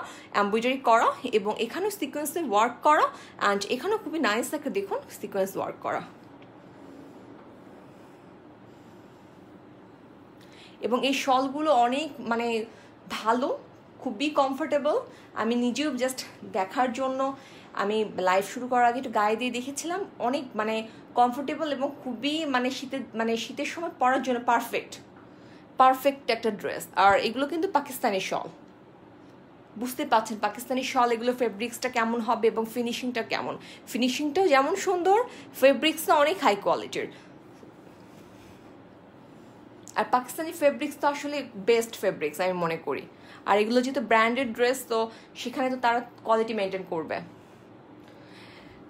এমব্রয়ডারি করা, এবং এখানেও সিকোয়েন্সে ওয়ার্ক করা, অ্যান্ড এখানেও খুবই নাইস একটা দেখুন সিকোয়েন্স ওয়ার্ক করা। এবং এই শলগুলো অনেক মানে ভালো, খুবই কমফোর্টেবল। আমি নিজেও জাস্ট দেখার জন্য আমি লাইভ শুরু করার আগে একটু গায়ে দিয়ে দেখেছিলাম, অনেক মানে কমফোর্টেবল এবং খুবই মানে শীতের সময় পরার জন্য পারফেক্ট একটা ড্রেস। আর এগুলো কিন্তু পাকিস্তানি শল, বুঝতে পারছেন পাকিস্তানি শল এগুলো ফেব্রিক্সটা কেমন হবে এবং ফিনিশিংটা কেমন, ফিনিশিংটাও যেমন সুন্দর, ফেব্রিক্সটা অনেক হাই কোয়ালিটির। আর পাকিস্তানি ফেব্রিক্স তো আসলে বেস্ট ফেব্রিক্স আমি মনে করি, আর এগুলো যেহেতু ব্র্যান্ডেড ড্রেস তো সেখানে তো তারা কোয়ালিটি মেনটেন করবে।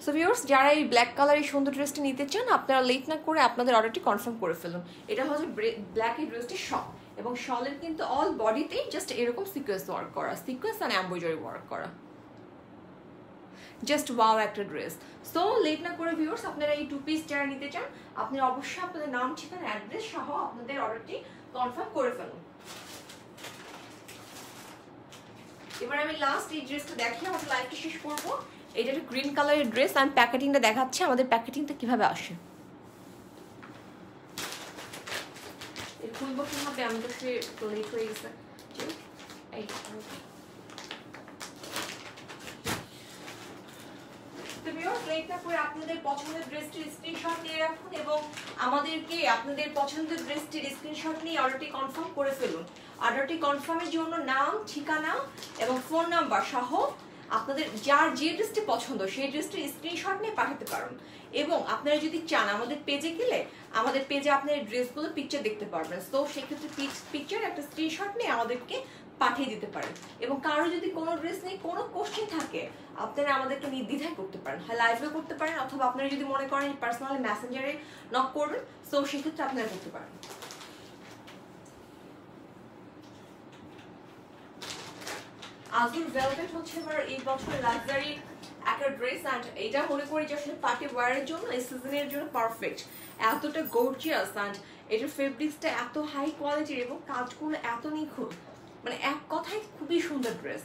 সো ভিউয়ার্স যারা এই ব্ল্যাক কালার এই সুন্দর ড্রেসটি নিতে চান আপনারা লেট না করে আপনাদের অর্ডারটি কনফার্ম করে ফেলুন। এটা হচ্ছে ব্ল্যাক এই ড্রেসটি শল, এবং শলের কিন্তু অল বডিতেই জাস্ট এরকম সিকোয়েন্স ওয়ার্ক করা, সিকোয়েন্স অ্যান্ড এমব্রয়ডারি ওয়ার্ক করা, জাস্ট ওয়াও একটা ড্রেস। সো লেট না করে ভিউয়ার্স আপনারা এই 2 পিস যারা নিতে চান আপনারা অবশ্যই আপনাদের নাম ঠিকানা অ্যাড্রেস সহ আপনাদের অর্ডারটি কনফার্ম করে ফেলুন। এবার আমি লাস্ট এই ড্রেসটা দেখিয়ে আমাদের লাইভটা শেষ করবো। এটা একটা গ্রিন কালারের ড্রেস, আমি প্যাকেটিংটা দেখাচ্ছি আমাদের প্যাকেটিংটা কিভাবে আসে। খুলবো কিভাবে, আমি তো সে লেট হয়ে গেছে। আপনাদের পছন্দের ড্রেসটির স্ক্রিনশট নিয়ে রাখুন এবং আমাদেরকে আপনাদের পছন্দের ড্রেসটির স্ক্রিনশট নিয়ে অর্ডারটি কনফার্ম করে ফেলুন। অর্ডারটি কনফার্মের জন্য নাম ঠিকানা এবং ফোন নাম্বার সহ আপনাদের যার যে ড্রেসটি পছন্দ সেই ড্রেসটির স্ক্রিনশট নিয়ে পাঠাতে পারেন। এবং আপনারা যদি চান আমাদের পেজে গেলে আমাদের পেজে আপনার ড্রেসগুলো পিকচার দেখতে পারবেন। তো সেক্ষেত্রে পিকচার একটা স্ক্রিনশট নিয়ে আমাদেরকে পাঠিয়ে দিতে পারেন। এবং কারো যদি কোনো ড্রেস নিয়ে কোনো কোশ্চেন থাকে আপনারা আমাদেরকে নির্দ্বিধায় করতে পারেন, হয় লাইভে করতে পারেন অথবা আপনারা যদি মনে করেন পার্সোনালি মেসেঞ্জারে নক করবেন, তো সেক্ষেত্রে আপনারা করতে পারেন। আজুর ভেলভেট হচ্ছে এবার এই বছরের লাক্সারি একটা ড্রেস, অ্যান্ড এটা মনে করি যে আসলে পার্টি ওয়্যারের জন্য এই সিজনের জন্য পারফেক্ট। এতটা গর্জিয়াস অ্যান্ড এটার ফেব্রিক্সটা এত হাই কোয়ালিটির এবং কাজগুলো এত নিখুঁত, মানে এক কথায় খুবই সুন্দর ড্রেস।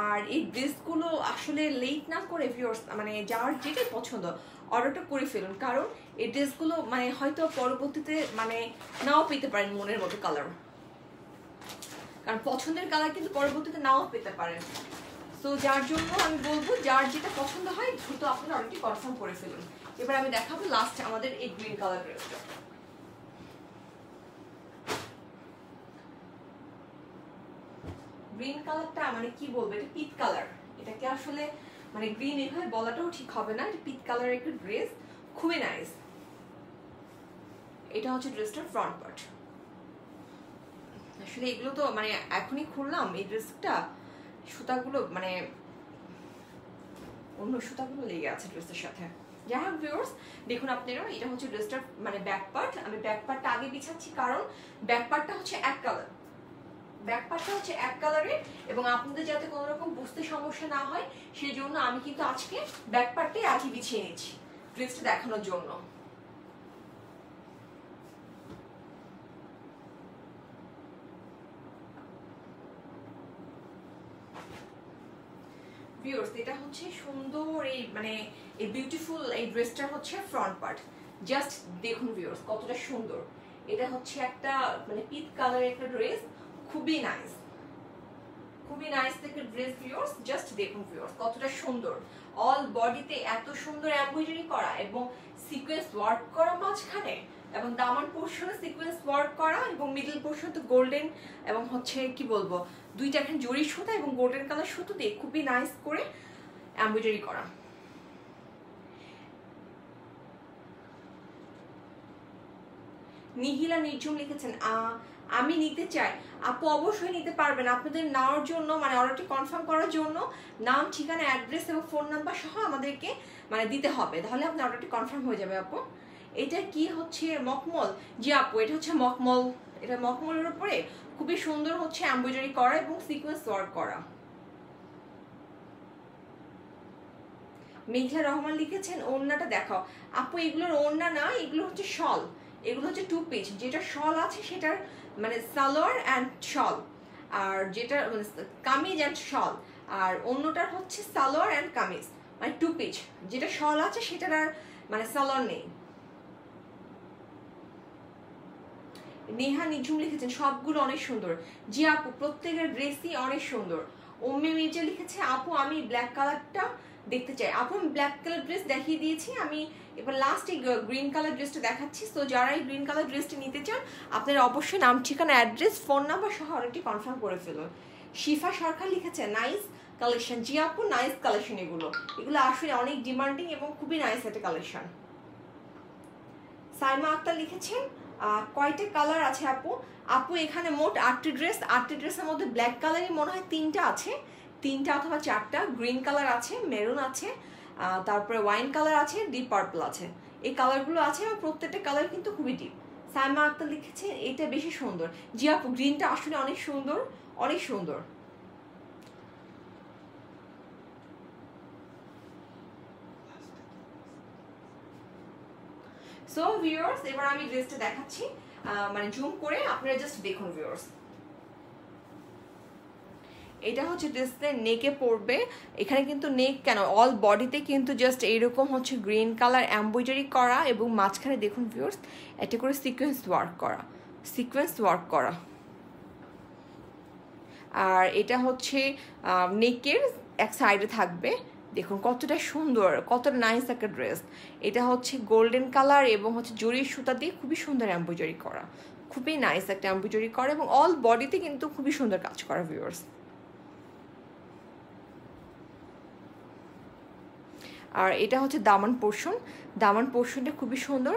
আর এই ড্রেসগুলো আসলে লেট না করে ভিউয়ার্স মানে যার যেটাই পছন্দ অর্ডারটা করে ফেলুন, কারণ এই ড্রেসগুলো মানে হয়তো পরবর্তীতে মানে নাও পেতে পারেন মনের মতো কালার, কারণ পছন্দের কালার কিন্তু পরবর্তীতে নাও পেতে পারেন। সো যার জন্য আমি বলবো যার যেটা পছন্দ হয় দ্রুত আপনারা অলরেডি কনফার্ম করে ফেলুন। এবার আমি দেখাবো লাস্ট আমাদের এই গ্রিন কালার ড্রেসটা। গ্রিন কালারটা মানে কি বলবো, এটা পিট কালার, এটাকে আসলে মানে গ্রিন এভাবে বলাটাও ঠিক হবে না, এটা পিট কালারের একটা ড্রেস, খুবই নাইস। এটা হচ্ছে ড্রেসটার ফ্রন্ট পার্ট। আসলে এগুলো তো মানে এখনই খুললাম এই ড্রেসটা, সুতাগুলো মানে অন্য সুতাগুলো লেগে আছে ড্রেসের সাথে। যাই হোক ভিউয়ার্স দেখুন আপনারা, এটা হচ্ছে ড্রেসটার মানে ব্যাক পার্ট। আমি ব্যাক পার্টটা আগে বিছাচ্ছি কারণ ব্যাক পার্টটা হচ্ছে এক কালার, ব্যাক পার্টটা হচ্ছে এক কালারের, এবং আপনাদের যাতে কোনো রকম বুঝতে সমস্যা না হয় সেই জন্য আমি কিন্তু আজকে ব্যাক পার্টটাই আগে বিছিয়ে নিচ্ছি ড্রেসটা দেখানোর জন্য। ভিউয়ার্স এটা হচ্ছে সুন্দর এই মানে এই বিউটিফুল এই ড্রেসটার হচ্ছে ফ্রন্ট পার্ট। জাস্ট দেখুন ভিউয়ার্স কতটা সুন্দর। এটা হচ্ছে একটা মানে পিট কালারের একটা ড্রেস, খুবই নাইস, খুবই নাইস একটা ড্রেস ভিউয়ার্স। জাস্ট দেখুন ভিউয়ার্স কতটা সুন্দর, অল বডিতে এত সুন্দর এমব্রয়ডারি করা এবং সিকোয়েন্স ওয়ার্ক করা মাঝখানে, এবং দামান পোর্শনে সিকোয়েন্স ওয়ার্ক করা এবং মিডল পোর্শন তো গোল্ডেন এবং হচ্ছে কি বলবো দুইটা এখানে জরি সুতা এবং গোল্ডেন কালার সুতো দিয়ে খুবই নাইস করে এমব্রয়ডারি করা। নিহিলা নির্ঝুম লিখেছেন আমি নিতে চাই। আপু অবশ্যই নিতে পারবেন। আপনাদের নেওয়ার জন্য মানে অর্ডারটি কনফার্ম করার জন্য নাম, ঠিকানা, অ্যাড্রেস এবং ফোন নাম্বার সহ আমাদেরকে মানে দিতে হবে, তাহলে আপনার অর্ডারটি কনফার্ম হয়ে যাবে আপু। এটা কি হচ্ছে মখমল? জি আপু এটা হচ্ছে মখমল। এটা মখমলের উপরে খুবই সুন্দর হচ্ছে এমব্রয়ডারি করা এবং সিকোয়েন্স ওয়ার্ক করা। মেঘলা রহমান লিখেছেন ওড়নাটা দেখাও। আপু এগুলোর ওড়না না, এগুলো হচ্ছে শল, এগুলো হচ্ছে টু পিচ। যেটা শল আছে সেটার মানে সালোয়ার অ্যান্ড শল, আর যেটা মানে কামিজ অ্যান্ড শল, আর অন্যটার হচ্ছে সালোয়ার অ্যান্ড কামিজ মানে টু পিচ। যেটা শল আছে সেটার আর মানে সালোয়ার নেই। নেহা নিঝুম লিখেছেন সবগুলো অনেক সুন্দর। জি আপু প্রত্যেকের ড্রেসই অনেক সুন্দর। উম্মে মির্জা লিখেছে আপু আমি ব্ল্যাক কালারটা দেখতে চাই। আপু আমি ব্ল্যাক কালার ড্রেস দেখিয়ে দিয়েছি, আমি এবার লাস্ট এই গ্রিন কালার ড্রেসটা দেখাচ্ছি। সো যারা এই গ্রিন কালার ড্রেসটি নিতে চান আপনারা অবশ্যই নাম, ঠিকানা, অ্যাড্রেস, ফোন নাম্বার সহ অর্ডারটি কনফার্ম করে ফেলুন। শিফা সরকার লিখেছে নাইস কালেকশন। জি আপু নাইস কালেকশন, এগুলো আসলে অনেক ডিমান্ডিং এবং খুবই নাইস একটা কালেকশন। সাইমা আক্তার লিখেছেন কয়টা কালার আছে আপু? আপু এখানে মোট 8টি ড্রেস, 8টি ড্রেসের মধ্যে ব্ল্যাক কালারই মনে হয় 3টা আছে, 3টা অথবা 4টা। গ্রিন কালার আছে, মেরুন আছে, তারপরে ওয়াইন কালার আছে, ডিপ পার্পল আছে, এই কালারগুলো আছে এবং প্রত্যেকটা কালার কিন্তু খুবই ডিপ। সাইমা আক্তার লিখেছে এটা বেশি সুন্দর। জি আপু গ্রিনটা আসলে অনেক সুন্দর, অনেক সুন্দর। সো ভিউয়ার্স এবার আমি ড্রেসটা দেখাচ্ছি মানে জুম করে, আপনারা জাস্ট দেখুন ভিউয়ার্স। এটা হচ্ছে ড্রেসের নেকে পড়বে, এখানে কিন্তু নেক কেন অল বডিতে কিন্তু জাস্ট এইরকম হচ্ছে গ্রিন কালার এমব্রয়ডারি করা এবং মাঝখানে দেখুন ভিউয়ার্স এটা করে সিকোয়েন্স ওয়ার্ক করা, সিকোয়েন্স ওয়ার্ক করা। আর এটা হচ্ছে নেকের এক সাইডে থাকবে, দেখুন কতটা সুন্দর, কতটা নাইস একটা ড্রেস। এটা হচ্ছে গোল্ডেন কালার এবং হচ্ছে জরির সুতা দিয়ে খুবই সুন্দর এমব্রয়ডারি করা, খুবই নাইস একটা এমব্রয়ডারি করা এবং অল বডিতে কিন্তু খুবই সুন্দর কাজ করা ভিউয়ার্স। আর এটা হচ্ছে দামান পোর্শনটা খুবই সুন্দর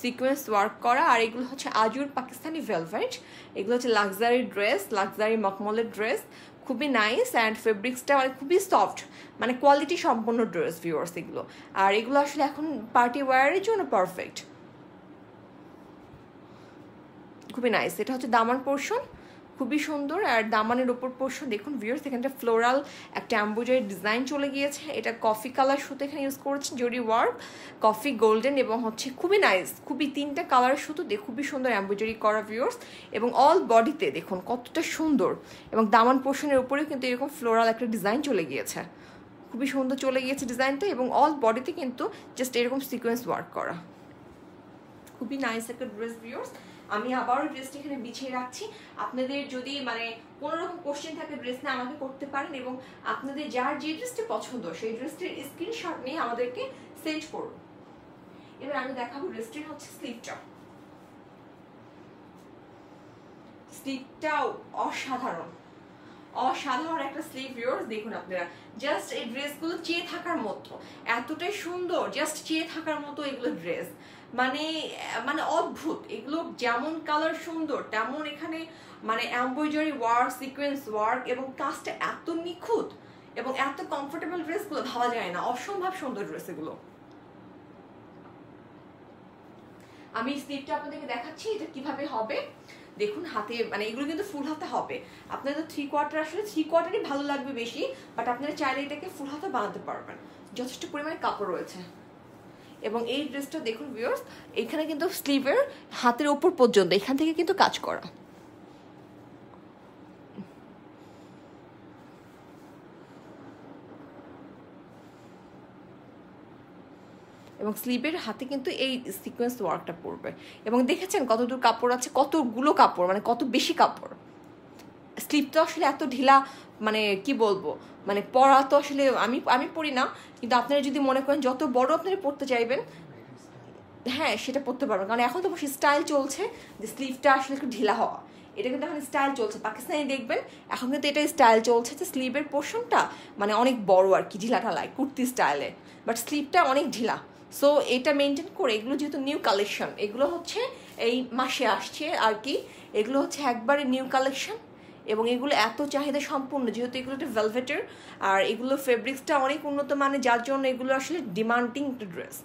সিকোয়েন্স ওয়ার্ক করা। আর এগুলো হচ্ছে আজুর পাকিস্তানি ভেলভেট, এগুলো হচ্ছে লাক্সারি ড্রেস, লাক্সারি মখমলের ড্রেস, খুবই নাইস অ্যান্ড ফেব্রিক্সটা মানে খুবই সফট, মানে কোয়ালিটি সম্পন্ন ড্রেস ভিউয়ার্স এগুলো। আর এগুলো আসলে এখন পার্টি ওয়্যারের জন্য পারফেক্ট, খুবই নাইস। এটা হচ্ছে দামান পোর্শন, খুবই সুন্দর। আর দামানের ওপর পোর্শন দেখুন ভিউয়ার্স, এখানটা ফ্লোরাল একটা অ্যাম্বুজারি ডিজাইন চলে গিয়েছে। এটা কফি কালার সুতো এখানে ইউজ করেছেন, জরি ওয়ার্ক, কফি গোল্ডেন এবং হচ্ছে খুবই নাইস, খুবই 3টা কালারের সুতো দিয়ে খুবই সুন্দর অ্যাম্বুজারি করা ভিউয়ার্স। এবং অল বডিতে দেখুন কতটা সুন্দর, এবং দামান পোর্শনের উপরেও কিন্তু এরকম ফ্লোরাল একটা ডিজাইন চলে গিয়েছে, খুবই সুন্দর চলে গিয়েছে ডিজাইনটা। এবং অল বডিতে কিন্তু জাস্ট এরকম সিকোয়েন্স ওয়ার্ক করা, খুবই নাইস একটা ড্রেস ভিউয়ার্স। আমি আবারও ড্রেসটা এখানে বিছিয়ে রাখছি। আপনাদের যদি মানে কোনো রকম কোশ্চেন থাকে ড্রেস নিয়ে আমাকে করতে পারেন, এবং আপনাদের যার যে ড্রেসটি পছন্দ সেই ড্রেসটির স্ক্রিনশট নিয়ে আমাদেরকে সেন্ড করুন। এবার আমি দেখাবো ড্রেসটির হচ্ছে স্লিভটাও অসাধারণ একটা স্লিভ ভিউয়ার্স। দেখুন আপনারা জাস্ট এই ড্রেসগুলো চেয়ে থাকার মতো, এতটাই সুন্দর, জাস্ট চেয়ে থাকার মতো এগুলো ড্রেস, মানে অদ্ভুত। এগুলো যেমন কালার সুন্দর তেমন এখানে মানে এমব্রয়ডারি ওয়ার্ক, সিকোয়েন্স ওয়ার্ক এবং কাজটা এত নিখুঁত এবং এত কমফোর্টেবল ড্রেসগুলো ভাবা যায় না, অসম্ভব সুন্দর ড্রেস এগুলো। আমি স্লিভটা আপনাদেরকে দেখাচ্ছি এটা কিভাবে হবে। দেখুন হাতে মানে এগুলো কিন্তু ফুল হাতে হবে, আপনাদের 3/4 আসলে 3/4ই ভালো লাগবে বেশি, বাট আপনারা চাইলে এটাকে ফুল হাতে বানাতে পারবেন, যথেষ্ট পরিমাণে কাপড় রয়েছে। এবং এই ড্রেসটা দেখুন ভিউয়ার্স, এখানে কিন্তু স্লিভের হাতের ওপর পর্যন্ত এখান থেকে কিন্তু কাজ করা, এবং স্লিভের হাতে কিন্তু এই সিকোয়েন্স ওয়ার্কটা পড়বে। এবং দেখেছেন কতদূর কাপড় আছে, কতগুলো কাপড়, মানে কত বেশি কাপড়। স্লিভটা আসলে এত ঢিলা, মানে কি বলবো, মানে পরা তো আসলে আমি পরি না, কিন্তু আপনারা যদি মনে করেন যত বড় আপনারা পরতে চাইবেন, হ্যাঁ সেটা পরতে পারবেন। কারণ এখন তো বেশি স্টাইল চলছে যে স্লিভটা আসলে একটু ঢিলা হওয়া, এটা কিন্তু এখন স্টাইল চলছে। পাকিস্তানি দেখবেন এখন কিন্তু এটা স্টাইল চলছে যে স্লিভের পোর্শনটা মানে অনেক বড় আর কি, ঢিলা ঢালায় কুর্তি স্টাইলে, বাট স্লিভটা অনেক ঢিলা। সো এটা মেনটেন করে, এগুলো যেহেতু নিউ কালেকশন, এগুলো হচ্ছে এই মাসে আসছে আর কি, এগুলো হচ্ছে একবারে নিউ কালেকশন। এবং এগুলো এত চাহিদা সম্পূর্ণ, যেহেতু এগুলো একটা ভেলভেটের, আর এগুলো ফেব্রিক্সটা অনেক উন্নত মানে, যার জন্য এগুলো আসলে ডিমান্ডিং একটা ড্রেস,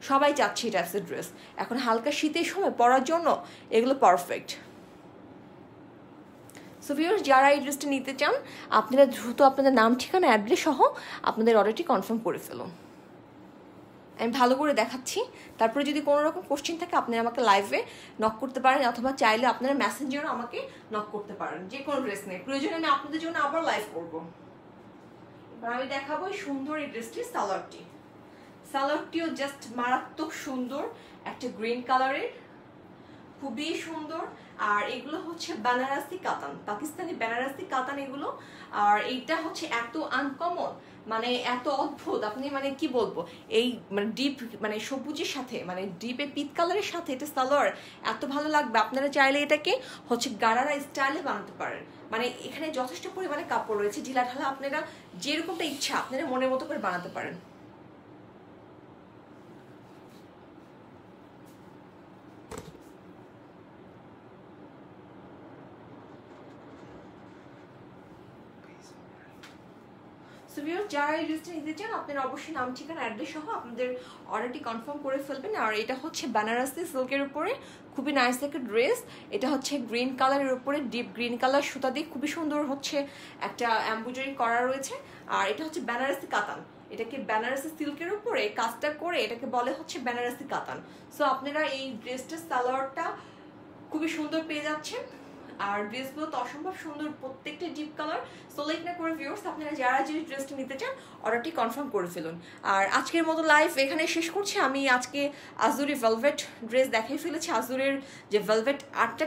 সবাই চাচ্ছে এটা একটা ড্রেস এখন হালকা শীতের সময় পরার জন্য, এগুলো পারফেক্ট। সো ভিউয়ার্স যারা এই ড্রেসটা নিতে চান আপনারা দ্রুত আপনাদের নাম, ঠিকানা, অ্যাড্রেস সহ আপনাদের অর্ডারটি কনফার্ম করে ফেলুন। আমি ভালো করে দেখাচ্ছি, তারপরে যদি কোনো রকম কোশ্চেন থাকে আপনারা আমাকে লাইভে নক করতে পারেন, অথবা চাইলে আপনারা মেসেঞ্জারও আমাকে নক করতে পারেন, যে কোনো ড্রেস নেই, প্রয়োজনে আমি আপনাদের জন্য আবার লাইভ করবো। এবার আমি দেখাবো সুন্দর এই ড্রেসটির সালোয়ারটিও জাস্ট মারাত্মক সুন্দর, একটা গ্রিন কালারের, খুবই সুন্দর। আর এগুলো হচ্ছে বেনারসি কাতান, পাকিস্তানি বেনারসি কাতান এগুলো। আর এইটা হচ্ছে এত আনকমন, মানে এত অদ্ভুত, আপনি মানে কি বলবো, এই মানে ডিপ মানে সবুজের সাথে, মানে ডিপে পিট কালারের সাথে এটা সালোয়ার এত ভালো লাগবে। আপনারা চাইলে এটাকে হচ্ছে গারারা স্টাইলে বানাতে পারেন, মানে এখানে যথেষ্ট পরিমাণে কাপড় রয়েছে, ঢিলা ঢালা, আপনারা যেরকমটা ইচ্ছা আপনারা মনের মতো করে বানাতে পারেন। সো ভিউয়ার্স যারা এই ড্রেসটা নিতে চান আপনারা অবশ্যই নাম, ঠিকানা, অ্যাড্রেস সহ আপনাদের অর্ডারটি কনফার্ম করে ফেলবেন। আর এটা হচ্ছে বেনারসি সিল্কের উপরে খুবই নাইস একটা ড্রেস, এটা হচ্ছে গ্রিন কালারের উপরে ডিপ গ্রিন কালার সুতা দিয়ে খুবই সুন্দর হচ্ছে একটা এমব্রয়ডারি করা রয়েছে। আর এটা হচ্ছে বেনারসি কাতান, এটাকে বেনারসি সিল্কের উপরে কাজটা করে এটাকে বলে হচ্ছে বেনারসি কাতান। সো আপনারা এই ড্রেসটার সালোয়ারটা খুবই সুন্দর পেয়ে যাচ্ছেন, আর ড্রেসগুলো তো অসম্ভব সুন্দর, প্রত্যেকটা ডিপ কালার। সো লেট না করে ভিউয়ার্স আপনারা যারা যে ড্রেসটা নিতে চান অর্ডারটি কনফার্ম করে ফেলুন। আর আজকের মতো লাইভ এখানে শেষ করছি। আমি আজকে আজুরি ভেলভেট ড্রেস দেখিয়ে ফেলেছি, আজুরের যে ভেলভেট 8টা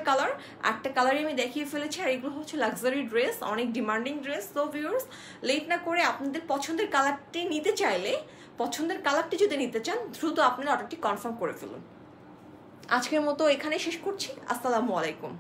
কালারই আমি দেখিয়ে ফেলেছি। আর এগুলো হচ্ছে লাক্সারি ড্রেস, অনেক demanding dress. So viewers late না করে আপনাদের পছন্দের কালারটি নিতে চাইলে, পছন্দের কালারটি যদি নিতে চান দ্রুত আপনারা অর্ডারটি কনফার্ম করে ফেলুন। আজকের মতো এখানে শেষ করছি, আসসালামু আলাইকুম।